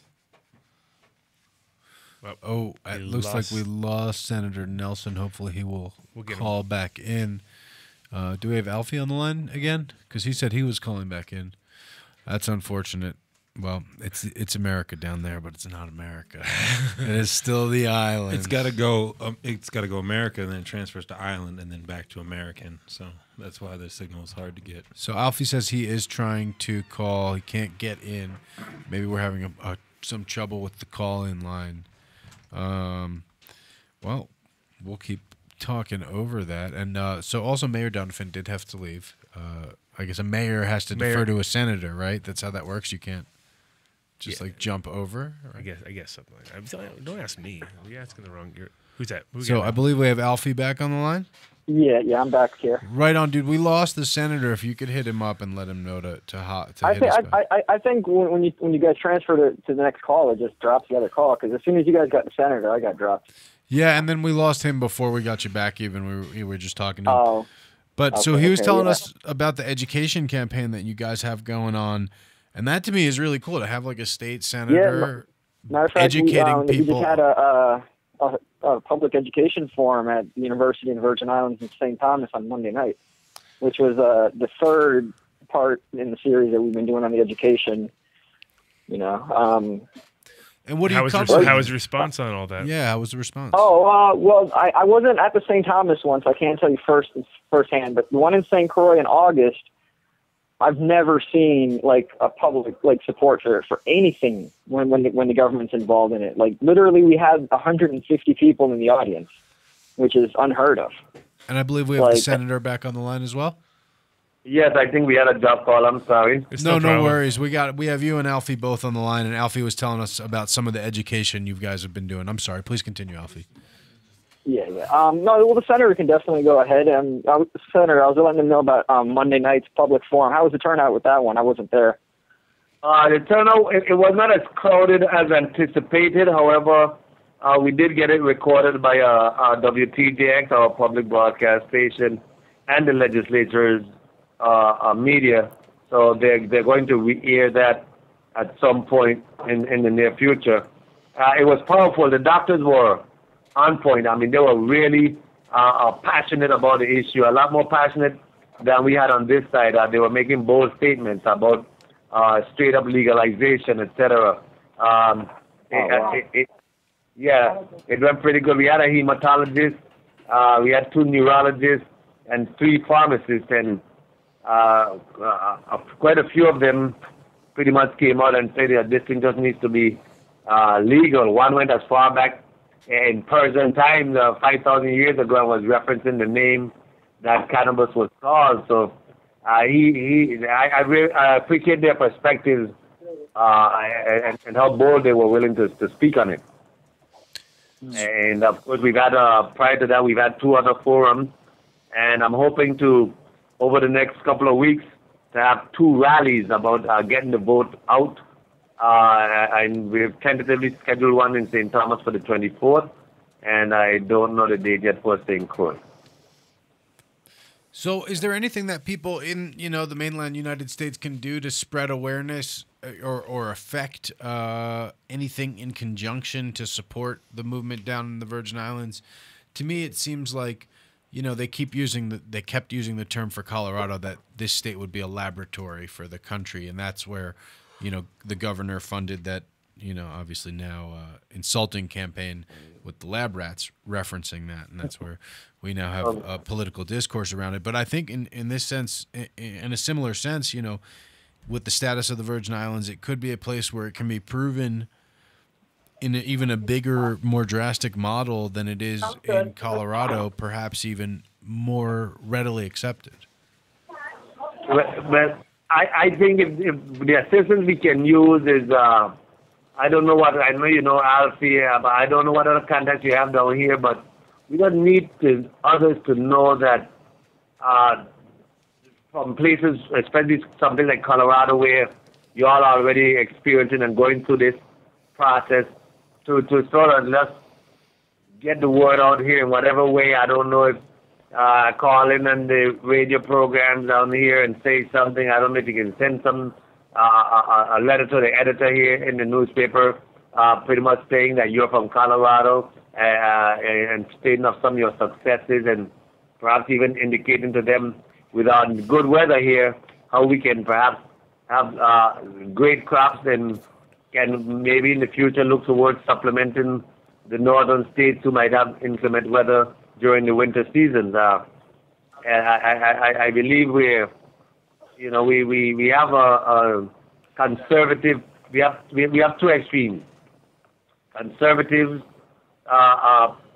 Oh, it looks like we lost Senator Nelson. Hopefully he will call back in. Do we have Alfie on the line again? Because he said he was calling back in. That's unfortunate. Well, it's America down there, but it's not America. It is still the island. It's got to go. It's got to go America, and then it transfers to island, and then back to American. So that's why the signal is hard to get. So Alfie says he is trying to call. He can't get in. Maybe we're having some trouble with the call-in line. Well, we'll keep talking over that. And so also Mayor Dunafon did have to leave. I guess a mayor has to defer to a senator, right? That's how that works. You can't just jump over. Right? I guess something like that. Don't ask me. You're asking the wrong. Who's that? So I believe we have Alfie back on the line. Yeah, I'm back here. Right on, dude. We lost the senator. If you could hit him up and let him know to hit us back. I think when you guys transfer to the next call, it just drops the other call, because as soon as you guys got the senator, I got dropped. Yeah, and then we lost him before we got you back. Even we were just talking to him. Oh. But okay, so he was telling us about the education campaign that you guys have going on, and that to me is really cool to have like a state senator educating people. We just had a public education forum at the University of the Virgin Islands in St. Thomas on Monday night, which was the third part in the series that we've been doing on the education. You know. And what do how you was cover? how was the response on all that? Yeah, how was the response? Oh, well, I wasn't at the St. Thomas one, so I can't tell you firsthand. But the one in St. Croix in August, I've never seen like a public like support for anything when the government's involved in it. Like literally, we had 150 people in the audience, which is unheard of. And I believe we have the senator back on the line as well. Yes, I think we had a job call. I'm sorry. No worries. We have you and Alfie both on the line, and Alfie was telling us about some of the education you guys have been doing. I'm sorry. Please continue, Alfie. Yeah. No, well, the senator can definitely go ahead. And Senator, I was letting him know about Monday night's public forum. How was the turnout with that one? I wasn't there. The turnout, it was not as crowded as anticipated. However, we did get it recorded by WTJX, our public broadcast station, and the legislature's media. So they're going to re-air that at some point in the near future. It was powerful. The doctors were on point. I mean, they were really passionate about the issue, a lot more passionate than we had on this side. They were making bold statements about straight-up legalization, etc. It went pretty good. We had a hematologist, we had 2 neurologists, and 3 pharmacists, and quite a few of them pretty much came out and said that this thing just needs to be legal. One went as far back in Persian times, 5,000 years ago, and was referencing the name that cannabis was called. So I appreciate their perspectives and how bold they were willing to speak on it. And of course, we've had prior to that, we've had 2 other forums, and I'm hoping to, over the next couple of weeks, to have 2 rallies about getting the vote out. And we've tentatively scheduled one in St. Thomas for the 24th, and I don't know the date yet for St. Croix. So is there anything that people in, the mainland United States can do to spread awareness or affect anything in conjunction to support the movement down in the Virgin Islands? To me, it seems like, they kept using the term for Colorado that this state would be a laboratory for the country, and that's where, the governor funded that, obviously now insulting campaign with the lab rats referencing that, and that's where we now have a political discourse around it. But I think in this sense, in a similar sense, with the status of the Virgin Islands, it could be a place where it can be proven in even a bigger, more drastic model than it is in Colorado, perhaps even more readily accepted. Well, I think if the assistance we can use is, I don't know what, I know you know Alfie, but I don't know what other contacts you have down here, but we don't need others to know that from places, especially something like Colorado, where you all are already experiencing and going through this process, to sort of just get the word out here in whatever way. I don't know if call in on the radio programs down here and say something. I don't know if you can send some a letter to the editor here in the newspaper, pretty much saying that you're from Colorado and stating of some of your successes, and perhaps even indicating to them without good weather here how we can perhaps have great crops and can maybe in the future look towards supplementing the northern states who might have inclement weather during the winter seasons. I believe we have a conservative. We have 2 extremes: conservatives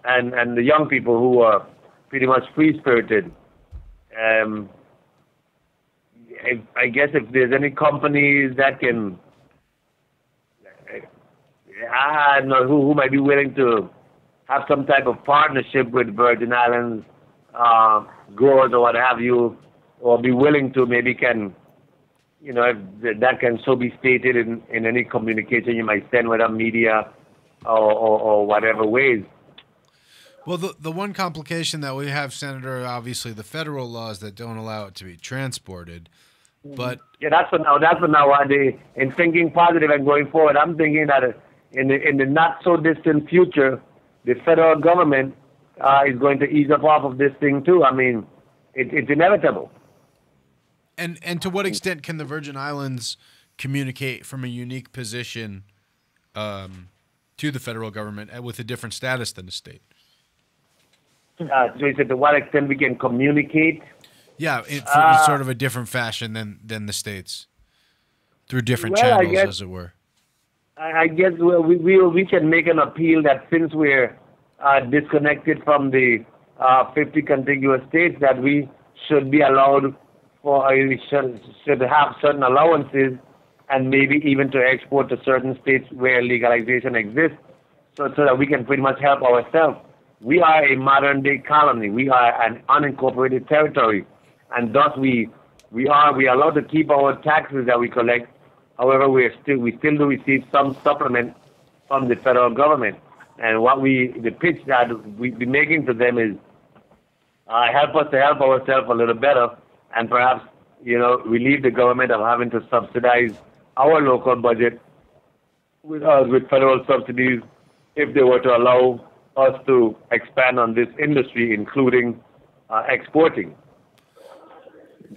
and the young people who are pretty much free spirited. I guess if there's any companies that can, I don't know who might be willing to have some type of partnership with Virgin Islands growers or what have you, or be willing to maybe can, if that can so be stated in any communication you might send with our media or whatever ways. Well, the one complication that we have, Senator, obviously the federal laws that don't allow it to be transported, but yeah, that's for now. In thinking positive and going forward, I'm thinking that in the not so distant future, the federal government is going to ease up off of this thing too. I mean, it's inevitable. And to what extent can the Virgin Islands communicate from a unique position to the federal government with a different status than the state? So you said to what extent we can communicate? Yeah, in sort of a different fashion than the states, through different Well, channels, as it were. I guess we can make an appeal that since we're disconnected from the 50 contiguous states, that we should be allowed we should have certain allowances, and maybe even to export to certain states where legalization exists, so that we can pretty much help ourselves. We are a modern-day colony. We are an unincorporated territory, and thus we are allowed to keep our taxes that we collect. However, we still do receive some supplement from the federal government. And the pitch that we be making to them is help us to help ourselves a little better, and perhaps relieve the government of having to subsidize our local budget with federal subsidies if they were to allow us to expand on this industry, including exporting.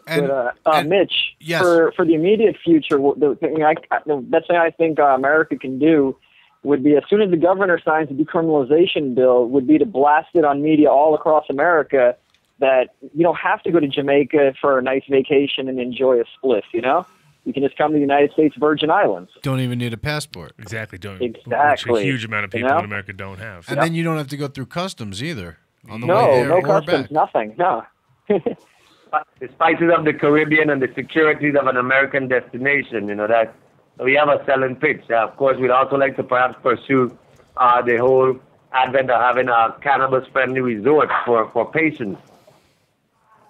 Mitch, yes. for the immediate future, the best thing I think America can do would be, as soon as the governor signs the decriminalization bill, would be to blast it on media all across America that you don't have to go to Jamaica for a nice vacation and enjoy a spliff, You can just come to the United States Virgin Islands. Don't even need a passport. Exactly. Exactly. Which a huge amount of people in America don't have. And then you don't have to go through customs either. On the no, way there no or customs, back. nothing, no. The spices of the Caribbean and the securities of an American destination, that we have a selling pitch. Of course, we'd also like to perhaps pursue the whole advent of having a cannabis-friendly resort for patients.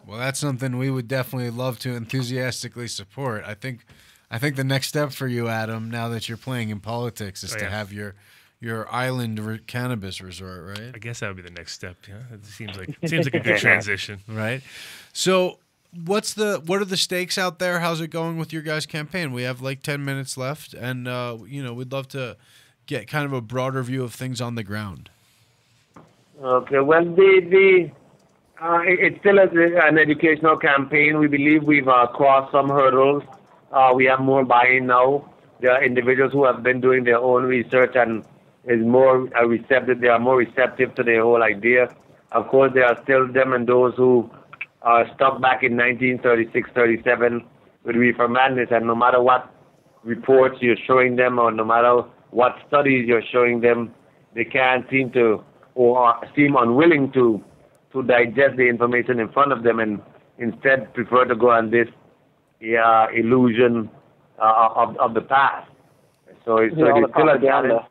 Well, that's something we would definitely love to enthusiastically support. I think the next step for you, Adam, now that you're playing in politics, is to have your island cannabis resort, right? I guess that would be the next step. Yeah, it seems like a good transition, right? So, what are the stakes out there? How's it going with your guys' campaign? We have like 10 minutes left, and we'd love to get kind of a broader view of things on the ground. Okay, well, it's still an educational campaign. We believe we've crossed some hurdles. We have more buy-in now. There are individuals who have been doing their own research and is more receptive. They are more receptive to the whole idea. Of course, there are still them and those who are stuck back in 1936, 37 with reefer madness, and no matter what reports you're showing them or no matter what studies you're showing them, they can't seem to or seem unwilling to digest the information in front of them, and instead prefer to go on this illusion of the past. So it is still a challenge.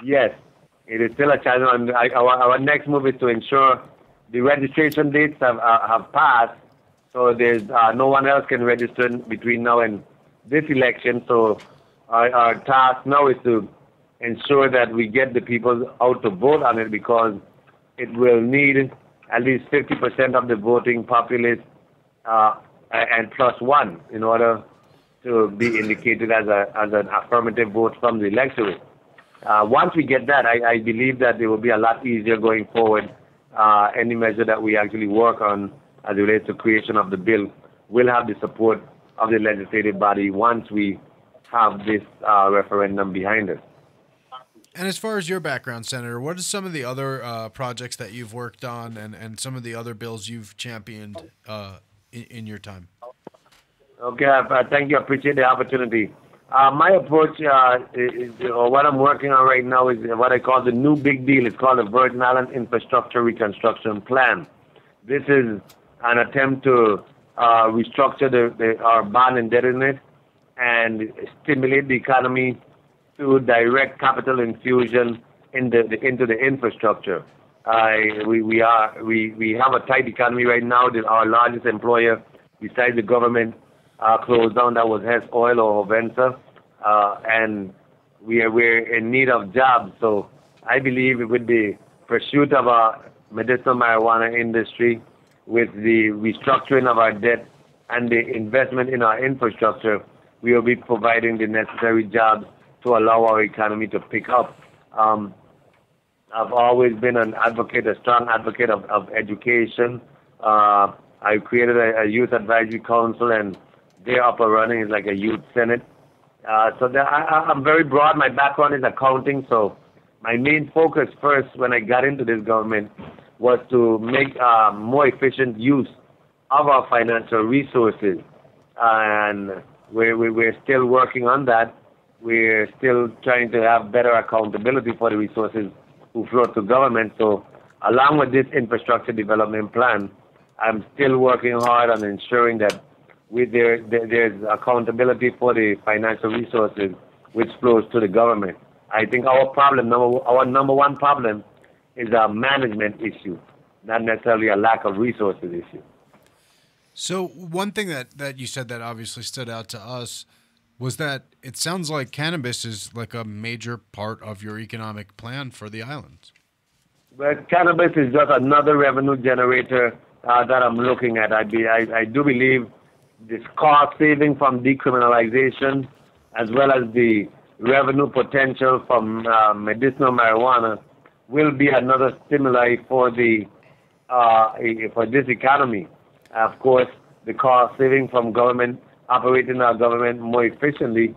Yes, it is still a challenge. And our next move is to ensure the registration dates have passed, so there's no one else can register between now and this election. So our task now is to ensure that we get the people out to vote on it, because it will need at least 50% of the voting populace and plus one in order to be indicated as an affirmative vote from the electorate. Once we get that, I believe that it will be a lot easier going forward. Any measure that we actually work on as it relates to creation of the bill will have the support of the legislative body once we have this referendum behind us. And as far as your background, Senator, what are some of the other projects that you've worked on and some of the other bills you've championed in your time? Okay, thank you. I appreciate the opportunity. My approach, or what I'm working on right now, is what I call the new big deal. It's called the Virgin Islands Infrastructure Reconstruction Plan. This is an attempt to restructure our bond indebtedness and stimulate the economy through direct capital infusion into the infrastructure. We have a tight economy right now. Our largest employer, besides the government, closed down. That was Hess Oil or Hovensa, and we're in need of jobs. So I believe with the pursuit of our medicinal marijuana industry, with the restructuring of our debt and the investment in our infrastructure, we will be providing the necessary jobs to allow our economy to pick up. I've always been a strong advocate of education. I created a youth advisory council, and they're up and running. It's like a youth senate. I'm very broad. My background is accounting, so my main focus first when I got into this government was to make more efficient use of our financial resources. And we're still working on that. We're still trying to have better accountability for the resources who flow to government. So along with this infrastructure development plan, I'm still working hard on ensuring that there's accountability for the financial resources which flows to the government. I think our number one problem is a management issue, not necessarily a lack of resources issue. So one thing that you said that obviously stood out to us was that it sounds like cannabis is like a major part of your economic plan for the islands. Well, cannabis is just another revenue generator that I'm looking at. I do believe this cost saving from decriminalization, as well as the revenue potential from medicinal marijuana, will be another stimuli for this economy. Of course, the cost saving from government, operating our government more efficiently,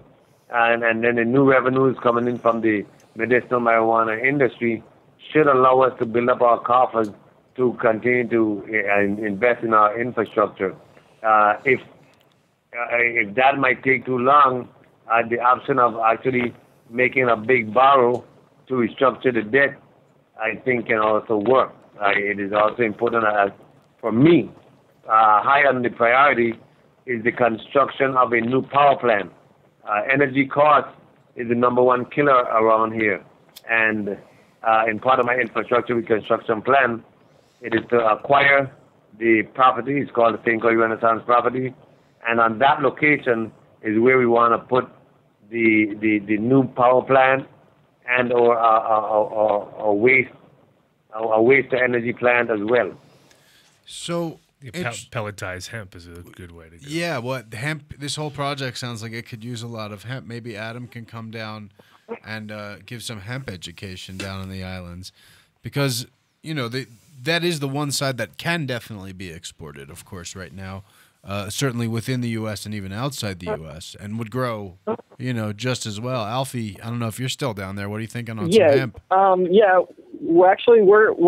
and then the new revenues coming in from the medicinal marijuana industry should allow us to build up our coffers to continue to invest in our infrastructure. If that might take too long, the option of actually making a big borrow to restructure the debt, I think, can also work. It is also important for me. High on the priority is the construction of a new power plant. Energy cost is the number one killer around here. And in part of my infrastructure reconstruction plan, it is to acquire the property. It's called the St. Croix Renaissance property. And on that location is where we want to put the new power plant and or a waste to energy plant as well. So pelletize hemp is a good way to go. Yeah, hemp? This whole project sounds like it could use a lot of hemp. Maybe Adam can come down and give some hemp education down on the islands, because that is the one side that can definitely be exported, of course, right now. Certainly within the U.S. and even outside the U.S. and would grow, just as well. Alfie, I don't know if you're still down there. What are you thinking on some hemp? We're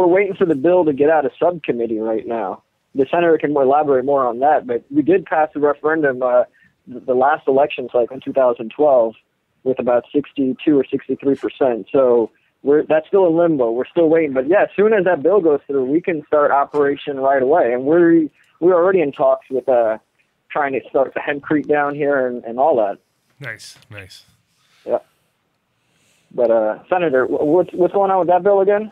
waiting for the bill to get out of subcommittee right now. The senator can elaborate more on that, but we did pass a referendum the last election cycle in 2012 with about 62 or 63%. So that's still in limbo. We're still waiting. But yeah, as soon as that bill goes through, we can start operation right away. And we're already in talks with trying to start the hempcrete down here and all that. Nice. Yeah. But Senator, what's going on with that bill again?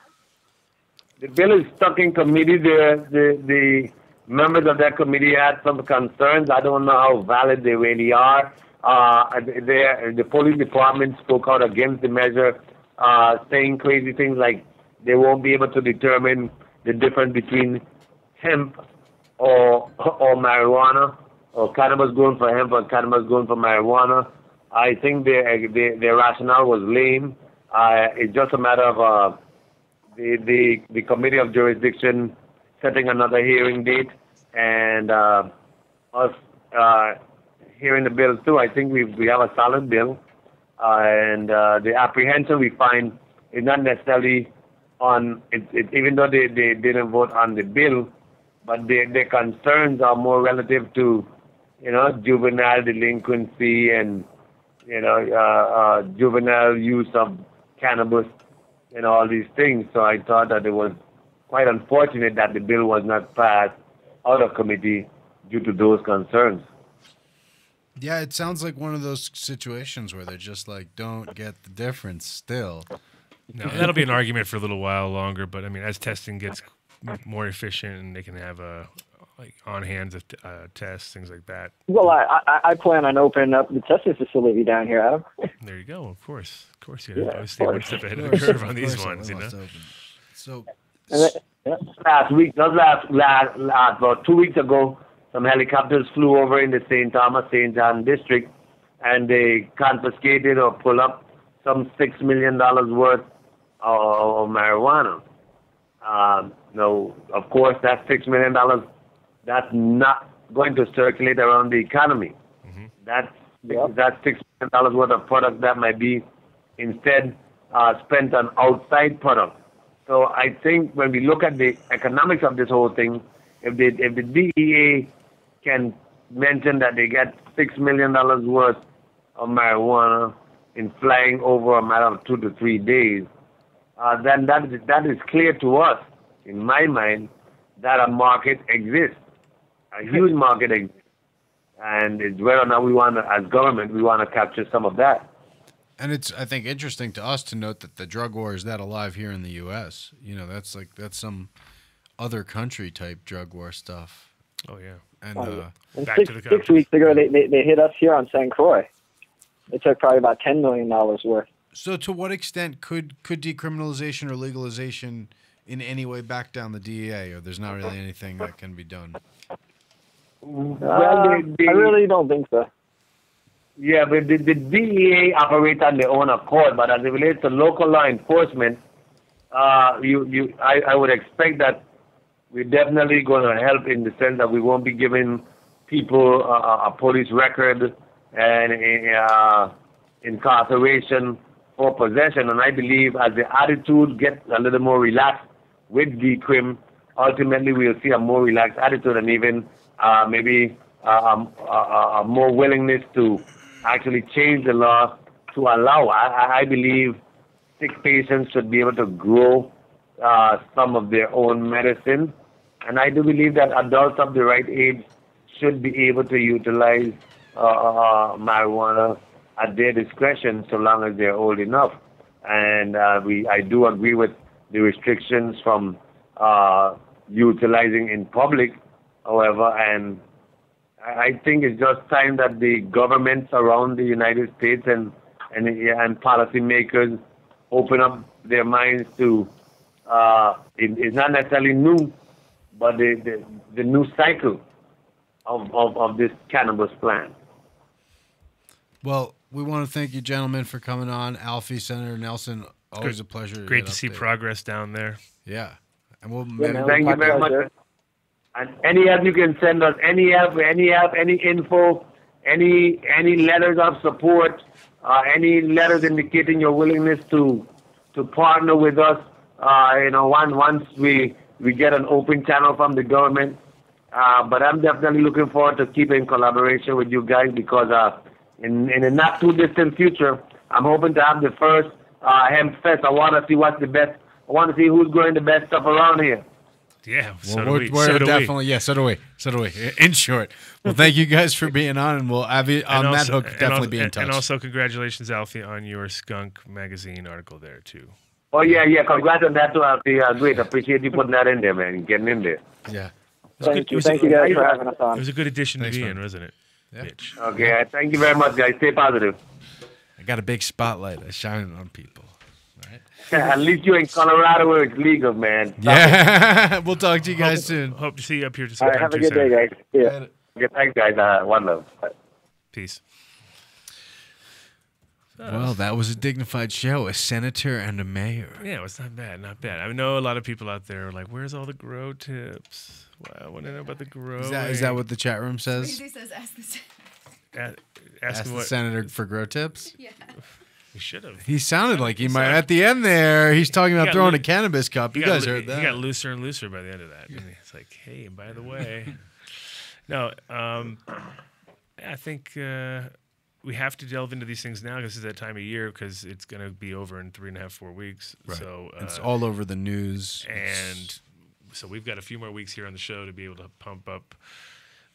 The bill is stuck in committee. The members of that committee had some concerns. I don't know how valid they really are. The police department spoke out against the measure, saying crazy things like they won't be able to determine the difference between hemp or marijuana, or cannabis grown for hemp or cannabis grown for marijuana. I think their rationale was lame. It's just a matter of the committee of jurisdiction setting another hearing date, and us hearing the bill too. I think we have a solid bill, and the apprehension we find is not necessarily on it, even though they didn't vote on the bill, but their concerns are more relative to juvenile delinquency and juvenile use of cannabis and all these things. So I thought that it was quite unfortunate that the bill was not passed out of committee due to those concerns. Yeah, it sounds like one of those situations where they just don't get the difference still. No, that'll be an argument for a little while longer, but I mean, as testing gets more efficient and they can have on-hands tests, things like that. Well, I plan on opening up the testing facility down here, Adam. There you go. Of course, you have to stay one step ahead of the curve on these ones, So last week, about 2 weeks ago, some helicopters flew over in the St. Thomas, St. John district, and they confiscated or pulled up some $6 million worth of marijuana. Now, of course, that $6 million that's not going to circulate around the economy. That's $6 million worth of product that might be instead spent on outside product. So I think when we look at the economics of this whole thing, if the DEA can mention that they get $6 million worth of marijuana in flying over a matter of 2 to 3 days, then that is clear to us, in my mind, that a market exists, a huge market exists. And it's whether or not we want to, as government, we want to capture some of that. And it's, I think, interesting to us to note that the drug war is that alive here in the U.S. You know, that's some other country type drug war stuff. Oh, yeah. And back to the 6 weeks ago, they hit us here on St. Croix. It took probably about $10 million worth. So to what extent could decriminalization or legalization in any way back down the DEA, or there's not really anything that can be done? I really don't think so. Yeah, but the DEA operate on their own accord, but as it relates to local law enforcement, I would expect that we're definitely going to help in the sense that we won't be giving people a police record and incarceration for possession. And I believe as the attitude gets a little more relaxed with decrim, ultimately we'll see a more relaxed attitude and even maybe a more willingness to actually change the law to allow. I believe sick patients should be able to grow some of their own medicine. And I do believe that adults of the right age should be able to utilize marijuana at their discretion so long as they're old enough. And I do agree with the restrictions from utilizing in public, however, and I think it's just time that the governments around the United States and policymakers open up their minds to it's not necessarily new, but the new cycle of this cannabis plan. Well, we want to thank you, gentlemen, for coming on. Alfi, Senator Nelson, always a pleasure. Great to see progress down there. Yeah, and we'll thank you very much. And any help you can send us, any info, any letters of support, any letters indicating your willingness to partner with us. Once we get an open channel from the government. But I'm definitely looking forward to keeping collaboration with you guys because in the not too distant future, I'm hoping to have the first hemp fest. I want to see what's the best. I want to see who's growing the best stuff around here. Yeah, we're definitely. Yeah, so do we. In short, well, thank you guys for being on, and we'll have you on that hook. Definitely be in touch. And also, congratulations, Alfie, on your Skunk magazine article there too. Oh yeah. Congrats on that too, Alfie. Great. Appreciate you putting that in there, man. Getting in there. Yeah. Thank you guys for having us on. It was a good addition to be in, wasn't it? Yeah. Mitch? Okay. Thank you very much, guys. Stay positive. I got a big spotlight. I shine it on people. At least you're in Colorado where it's legal, man. Yeah. We'll talk to you guys soon. Hope to see you up here. All right, have a good day, guys. Yeah. Okay, thanks, guys. One love. Bye. Peace. Well, that was a dignified show. A senator and a mayor. Yeah, it's not bad. Not bad. I know a lot of people out there are like, where's all the grow tips? Well, I want to know about the grow. Is that what the chat room says? Usually says ask the senator. Ask the senator for grow tips? Yeah. He should have. He sounded like he might. At the end there, he's talking about throwing a cannabis cup. You guys heard that. He got looser and looser by the end of that. And it's like, hey, by the way. No, I think we have to delve into these things now because it's that time of year because it's going to be over in 3.5, 4 weeks. Right. So it's all over the news. And so we've got a few more weeks here on the show to be able to pump up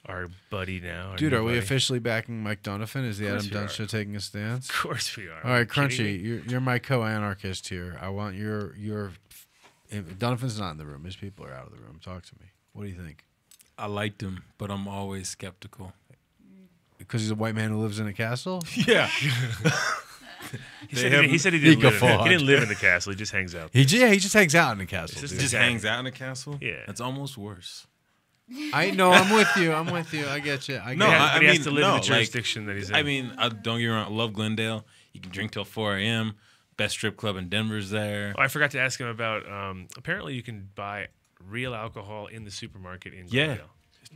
our buddy now. Dude, are we officially backing Mike Dunafon? Is the Adam Dunn Show taking a stance? Of course we are. All right, Crunchy, you're my co-anarchist here. I want your Dunafon's not in the room. His people are out of the room. Talk to me. What do you think? I liked him, but I'm always skeptical. Because he's a white man who lives in a castle? Yeah. He said he didn't live in the castle. He just hangs out there. He just hangs out in the castle. He just hangs out in the castle? Yeah. That's almost worse. I know. I'm with you. I get you. He has to live in the jurisdiction that he's in. I mean, don't get me wrong. I love Glendale. You can drink till 4 a.m. Best strip club in Denver's there. Oh, I forgot to ask him about. Apparently, you can buy real alcohol in the supermarket in Glendale.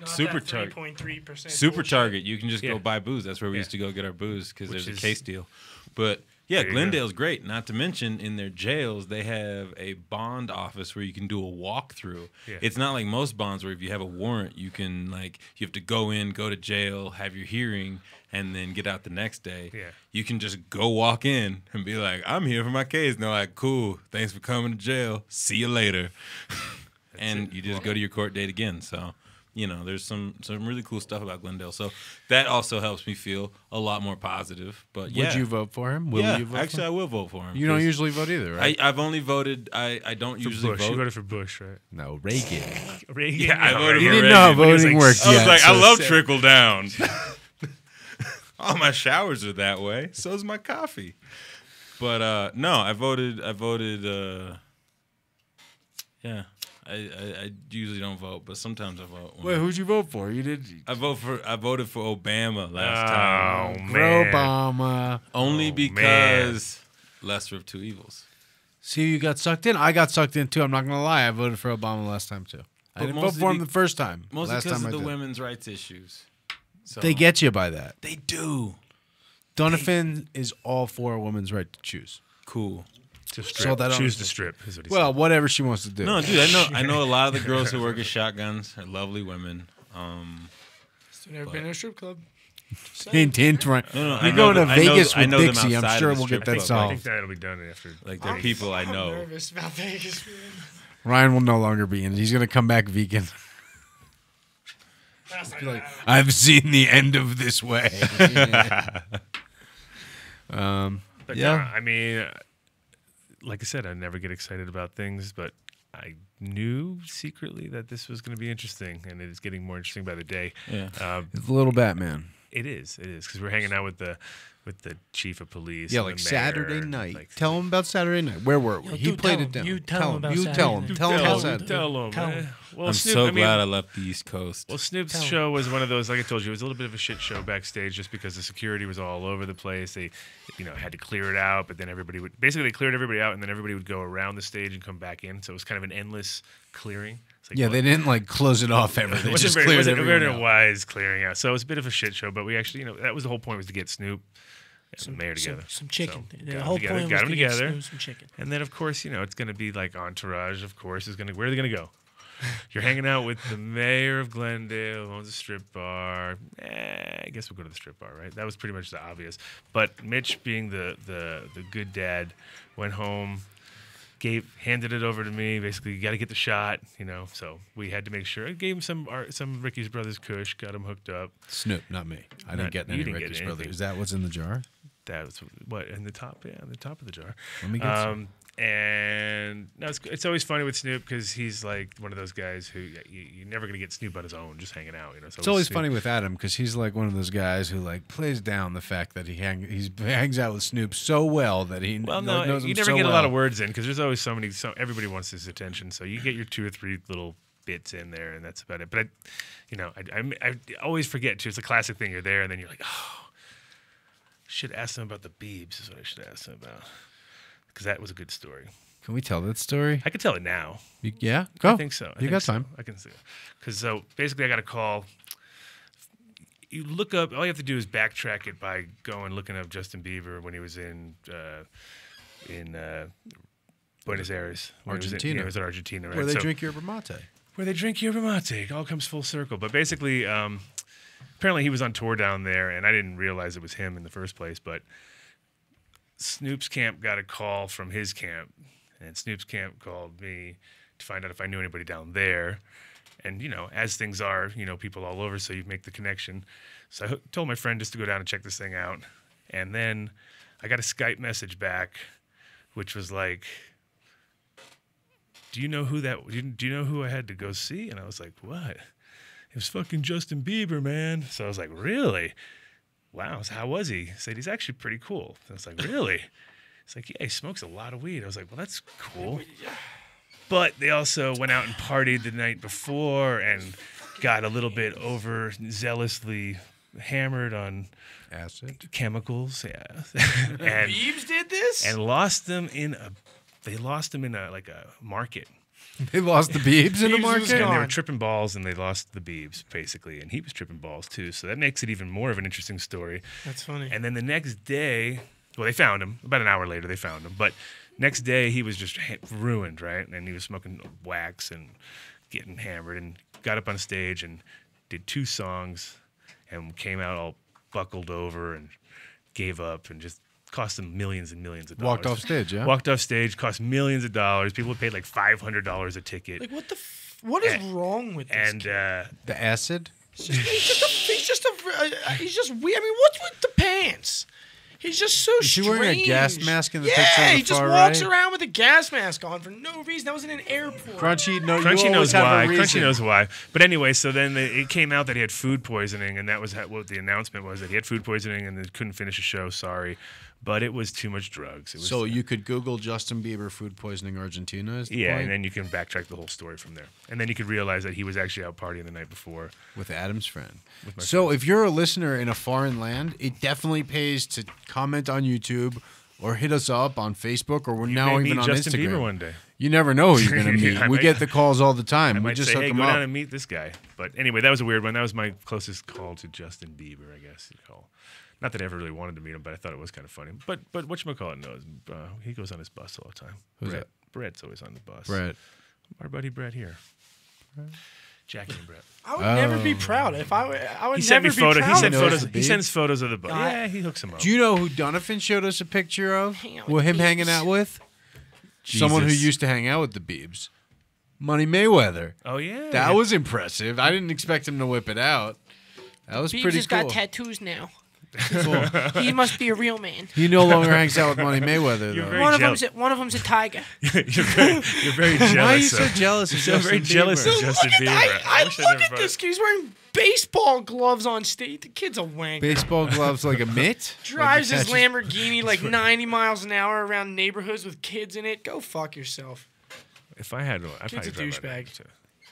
Super Target. 3.3% Super bullshit. Target. You can just go Yeah. buy booze. That's where we Yeah. used to go get our booze because Which there's a is- case deal. But yeah, There you go. Glendale's great. Not to mention in their jails they have a bond office where you can do a walkthrough. Yeah. It's not like most bonds where if you have a warrant, you can you have to go in, go to jail, have your hearing, and then get out the next day. Yeah. You can just go walk in and be like, "I'm here for my case." And they're like, "Cool, thanks for coming to jail. See you later." And you just go to your court date again. So, there's some really cool stuff about Glendale. So that also helps me feel a lot more positive. But yeah, Would you vote for him? Will yeah, you vote actually, for I him? will vote for him. You don't 'cause usually vote either, right? I've only voted. I don't For usually Bush. You vote. voted for Bush, right? No, Reagan. Reagan. Yeah, I voted You for didn't know how Reagan. voting like, worked I was yet. like, I so- love trickle down. All my showers are that way. So is my coffee. But no, I voted. Yeah, I usually don't vote, but sometimes I vote. Wait, who'd you vote for? You did. I voted for Obama last Oh, time. man. Obama. Only because lesser of two evils. See, you got sucked in. I got sucked in too. I'm not gonna lie. I voted for Obama last time too. I But didn't vote mostly for him be- the first time. Mostly Last because time of I the did. women's rights issues. So They get you by that. They do. Dunafon is all for a woman's right to choose. Cool. To So strip. that Choose honestly- to strip is what he Well, whatever she wants to do. No, dude, I know a lot of the girls who work at shotguns are lovely women. Still never been in a strip club. Hint, hint, right. No, You're going to I know Vegas I with know them Dixie. I'm outside sure of the we'll get strip that club. I solved. think that'll be done after. Like they're people I I'm know. nervous about Vegas, man. Ryan will no longer be in. He's going to come back vegan. Be like, I've seen the end of this way. But Yeah. yeah, I mean, like I said, I never get excited about things, but I knew secretly that this was going to be interesting, and it is getting more interesting by the day. Yeah. It's a little Batman. It is, because we're hanging out with the chief of police. Yeah, and like the mayor, Saturday and, night. like, Tell him about Saturday night. Where were we? Yo, He dude, played tell it down. him. You tell him about You Saturday tell him. night. Tell him Tell about him, Saturday. tell him. Tell man. him. Well, I'm Snoop, so I mean, glad I left the East Coast. Well, Snoop's Tell him. show was one of those, like I told you, it was a little bit of a shit show backstage just because the security was all over the place. They, had to clear it out, but then they cleared everybody out, and then everybody would go around the stage and come back in. So it was kind of an endless clearing. It's like, Yeah, well, they didn't like close it off ever. They it wasn't just very, cleared wasn't everyone very out. wise clearing out. So it was a bit of a shit show, but we actually, that was the whole point, was to get Snoop and the mayor together. Some chicken. So, The got whole them together, point got was them to get together. Snoop some chicken. And then, of course, it's going to be like Entourage, of course, where are they going to go? You're hanging out with the mayor of Glendale, who owns a strip bar. I guess we'll go to the strip bar, right? That was pretty much the obvious. But Mitch, being the good dad, went home, handed it over to me. Basically, you got to get the shot, So we had to make sure. I gave him some Ricky's Brothers Kush, got him hooked up. Snoop, not me. I didn't get you any didn't get Ricky's anything. Brothers. Is that what's in the jar? That was what in the top, on the top of the jar. Let me get some. And no, it's always funny with Snoop because he's like one of those guys who you're never gonna get Snoop on his own, just hanging out. So It's always Snoop- funny with Adam because he's like one of those guys who like plays down the fact that he hangs out with Snoop so well that he Well, knows him you never so get a well. lot of words in because there's always everybody wants his attention. So you get your 2 or 3 little bits in there, and that's about it. But I always forget too. It's a classic thing. You're there, and then you're like, oh, should ask them about the Beebs. Is what I should ask them about because that was a good story. Can we tell that story? I could tell it now. Yeah, go. I think so. You got time. I can see it. Because so basically, I got a call. You look up. All you have to do is backtrack it by looking up Justin Bieber when he was in Buenos Aires, when Argentina. He was in Argentina, right? Where they So- drink yerba mate. Where they drink yerba mate. It all comes full circle. But basically, apparently he was on tour down there, and I didn't realize it was him in the first place. But Snoop's camp got a call from his camp, and Snoop's camp called me to find out if I knew anybody down there. And, as things are, people all over, so you make the connection. So I told my friend just to go down and check this thing out. And then I got a Skype message back, which was like, do you know who I had to go see? And I was like, what? It was fucking Justin Bieber, man. So I was like, really? Wow, so how was he? He said, he's actually pretty cool. I was like, really? He's like, yeah, he smokes a lot of weed. I was like, well, that's cool. But they also went out and partied the night before and got a little bit overzealously hammered on Acid. chemicals. Yeah. And Beebs did this? and lost them in a like a market. They lost the Biebs in the Biebs was market. gone. And they were tripping balls, and they lost the Biebs, basically. And he was tripping balls, too. So that makes it even more of an interesting story. That's funny. And then the next day, well, they found him. About an hour later, they found him. But next day, he was just ruined, right? And he was smoking wax and getting hammered, and got up on stage and did 2 songs and came out all buckled over and gave up and just cost them millions and millions of dollars. Walked off stage, yeah. Walked off stage, cost millions of dollars. People paid like $500 a ticket. Like, what is wrong with this? And The acid. He's just weird. I mean, what's with the pants? He's just so Is he strange. wearing a gas mask in the yeah, picture on the he just far walks right? around with a gas mask on for no reason. That was in an airport. Crunchy, no, you Crunchy always knows have a why. reason. Crunchy knows why. But anyway, so then it came out that he had food poisoning, and that was what the announcement was, that he had food poisoning and then couldn't finish a show. Sorry. But it was too much drugs. It was, So you could Google Justin Bieber food poisoning Argentina. Is the yeah, point? and then you can backtrack the whole story from there. And then you could realize that he was actually out partying the night before. With Adam's friend. With my So if you're a listener in a foreign land, it definitely pays to comment on YouTube or hit us up on Facebook, or we're now may even meet on Justin Instagram. Bieber one day. You never know who you're going to meet. I We might- get the calls all the time. I We might just say, hook hey, them go up. down and meet this guy. But anyway, that was a weird one. That was my closest call to Justin Bieber, I guess you'd call. Not that I ever really wanted to meet him, but I thought it was kind of funny. But whatchamacallit knows. He goes on his bus all the time. Who's Brett. that? Brett's always on the bus. Brett. Our buddy Brett here. Jackie and Brett. I would never be proud if I would He sent me never be photos. He proud sent of photos. it. He sends photos of the bus. God. Yeah, he hooks them up. Do you know who Dunafon showed us a picture of? Hang out With with him the hanging Biebs. out with? Someone who Jesus. used to hang out with the Biebs. Money Mayweather. Oh yeah. That was impressive. I didn't expect him to whip it out. That was Biebs pretty has cool. got tattoos now. He must be a real man. He no longer hangs out with Money Mayweather, You're though. very One of them's a tiger. you're very jealous. Why are you so of- jealous of You're very Justin jealous Bieber? of Justin Look Bieber. at, I wish look never at brought- this kid. He's wearing baseball gloves on stage. The kid's a wanker. Baseball gloves like a mitt? Drives Like his he catches- Lamborghini like 90 miles an hour around neighborhoods with kids in it. Go fuck yourself. If I had one, I'd Kid's probably a drive my douchebag. too.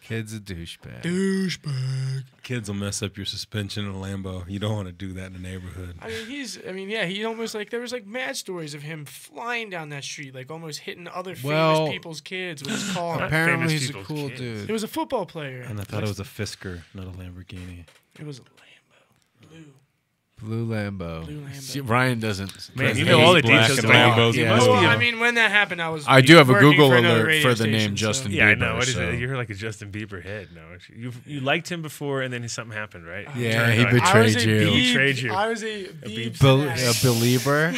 Kid's a douchebag. Douchebag. Kids will mess up your suspension in a Lambo. You don't want to do that in the neighborhood. He almost like, there was like mad stories of him flying down that street, like almost hitting other Well, famous people's kids with his car. Apparently famous he's a people's cool kids. dude. It was a football player. And I thought it was a Fisker, not a Lamborghini. It was a Lambo. Blue. Blue Lambo. Blue Lambo. See, Ryan doesn't. Man, you He's know all the black details and about Lambos. you. Yeah. Must Well, be a- I mean, when that happened, I do have a working Google for another alert radio for the name station, so- Justin Yeah, I Bieber. know. What is so- it? You're like a Justin Bieber head. No, you liked him before, and then something happened, right? Yeah, Turned he on betrayed I was a you. Bieb- Betrayed you. I was a Bieb A fanatic. believer?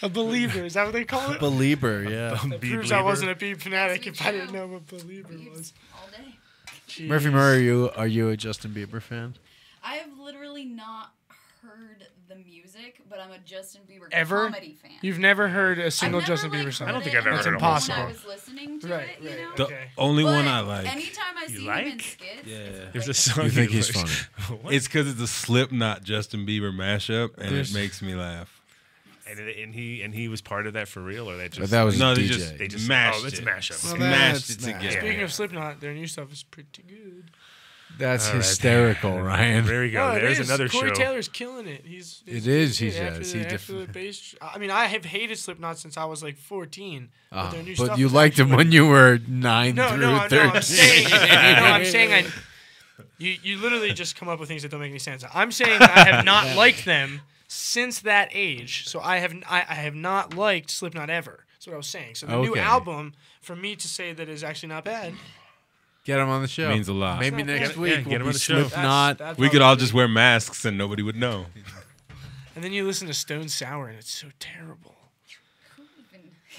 A believer. Is that what they call it? Believer, yeah. That proves I wasn't a Bieb fanatic if I didn't know what believer was. All day. Jeez. Murphy Murray, are you a Justin Bieber fan? I have literally not heard the music, but I'm a Justin Bieber Ever? comedy fan. You've never heard a I've single never, Justin like, Bieber song. I don't think heard I've it ever That's heard until impossible. when I was listening to Right, it, you right. know? The Okay. only But one I like. anytime I see him in like? skits, Yeah. it's There's a like- song. You think you he's like. funny? What? It's because it's a Slipknot Justin Bieber mashup, and There's- it makes me laugh. And he was part of that for real, or that just That was No, a they DJ. just they just mashed it's it. a mashup. Well, Smashed that's it not- together. Speaking of Slipknot, their new stuff is pretty good. That's All right. hysterical, Ryan. There we go. Oh, it There's is. another Corey show. Taylor's killing it. He's It is, he good. After says. the- He after the def- bass. I mean, I have hated Slipknot since I was like 14. But, their new But stuff you is liked him actually- when you were 9 No, through no, 13. I'm saying. I'm saying. You literally just come up with things that don't make any sense. I'm saying I have not liked them since that age. So I have not liked Slipknot ever. That's what I was saying. So the new Okay. album, for me to say that is actually not bad. Get him on the show. Means a lot. Maybe It's not next bad. week Yeah, we'll get him be on the show. Slipknot. That's We could all probably- just wear masks and nobody would know. And then you listen to Stone Sour and it's so terrible.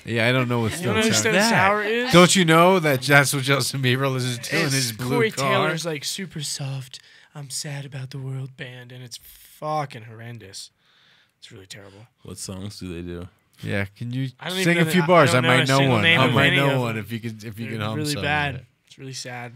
Yeah, I don't know what You know Stone who Sour Stone Sour is? Don't you know that that's what Justin Bieber listens to in It's his blue Corey car? Taylor's like super soft. I'm sad about the world band, and it's fucking horrendous. It's really terrible. What songs do they do? Yeah, can you I don't even sing know a the- few I bars? don't I know might a know single one. name I of might any know of one them. if you can They're hum really some. bad. It's really sad.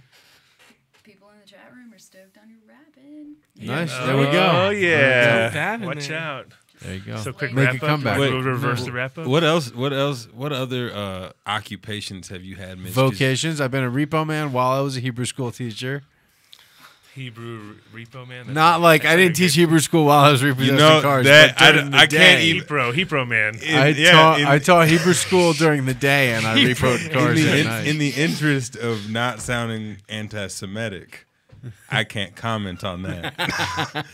People in the chat room are stoked on your rapping. Nice. Yeah. There we go. Oh yeah. Don't have it, Watch man. out. There you go. So quick Make wrap a up. comeback. We'll reverse the wrap up. What else? What other occupations have you had, Mitch? 'Cause Vocations. I've been a repo man while I was a Hebrew school teacher. Hebrew repo man. Not like I didn't teach Hebrew school while I was repossessing cars. that but during the I day. can't even. Hebrew man. I taught Hebrew school during the day, and I repoed cars at night. In the interest of not sounding anti-Semitic, I can't comment on that.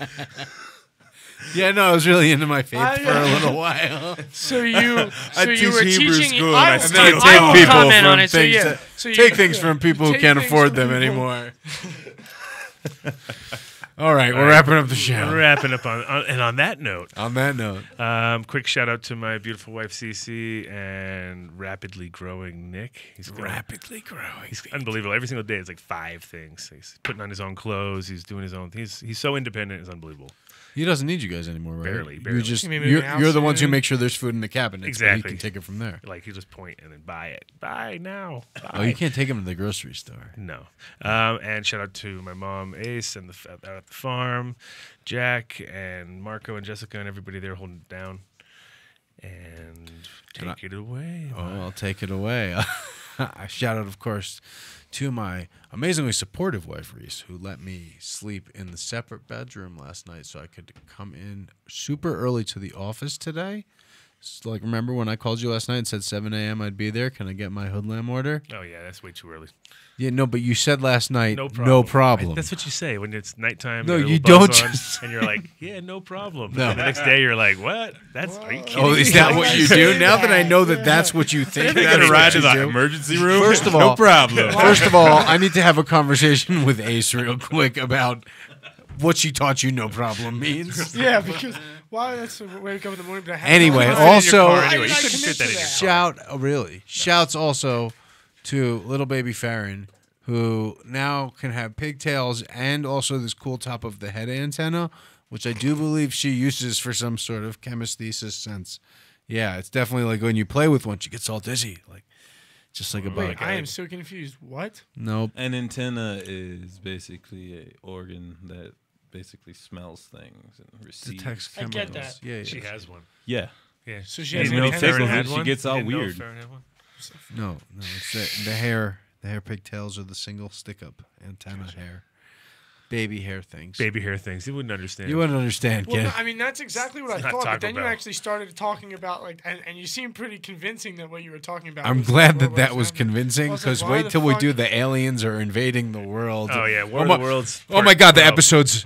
Yeah, no, I was really into my faith for a little while. So you were Hebrew teaching. school, I and I will still take comment on it. So things yeah, that- so take things from people who take can't things afford from them people. anymore. All right, we're wrapping up the show. We're wrapping up on that note. On that note, quick shout out to my beautiful wife Cece and rapidly growing Nick. He's rapidly growing. He's unbelievable. Every single day, it's like 5 things. He's putting on his own clothes. He's doing his own. He's so independent. It's unbelievable. He doesn't need you guys anymore, right? Barely. You're just You mean moving out you're the ones who soon? make sure there's food in the cabinet. Exactly. So you can take it from there. Like you just point and then buy it. Buy now. Buy. Oh, you can't take him to the grocery store. No. And shout out to my mom Ace and out at the farm, Jack and Marco and Jessica and everybody there holding it down. And take it away. Oh, I'll take it away. I shout out, of course, to my amazingly supportive wife, Reese, who let me sleep in the separate bedroom last night so I could come in super early to the office today. So, like, remember when I called you last night and said 7 a.m. I'd be there? Can I get my hoodlam order? Oh, yeah, that's way too early. Yeah, no, but you said last night, No no problem. problem. That's what you say when it's nighttime. No, got a you little don't buzz on, just- and you're like, yeah, no problem. No. And the next day, you're like, what? Are you kidding Oh, me? is that what you do? Now that I know that that's what you think, They that gotta is ride what to you the do. emergency room. First of all, no problem. First of all, I need to have a conversation with Ace real quick about what she taught you no problem means. Yeah, because why? That's the way to go in the morning. But I have Anyway, to also anyway, you I couldn't commit fit that to in your shout, oh, really? Shouts also to little baby Farron, who now can have pigtails and also this cool top of the head antenna, which I do believe she uses for some sort of chemisthesis sense. Yeah, it's definitely like when you play with one, she gets all dizzy, like just like a bug. Wait, I am so confused. What? Nope. An antenna is basically a organ that basically smells things and receives. Detects I get chemicals. that. Yeah, She yeah. has one. Yeah. Yeah. So she You has didn't an know antenna? Farron had She one? gets You all didn't know weird. Farron had one? No, it's the hair. The hair pigtails are the single stick-up antenna hair. Baby hair things. Baby hair things. You wouldn't understand. You wouldn't understand, Well, kid. no, I mean, that's exactly what I not thought. Taco But then you Bell. actually started talking about, like, and you seemed pretty convincing that what you were talking about. I'm was glad what that that was happening. convincing, I was like, because why wait the till we fuck- do the aliens are invading the world. Oh, yeah. War Oh of my, the Worlds. oh my God, the episodes.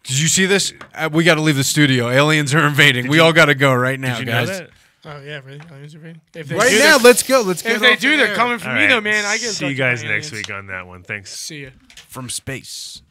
Did you see this? We got to leave the studio. Aliens are invading. We all got to go right now, Did you guys. know that? Oh yeah, really? Aliens are invading? If they Right do, now, they're- let's go. Let's get If they off do, the they're air. coming for All me, right. though, man. I get See you guys next week on that one. Thanks. See ya. From space.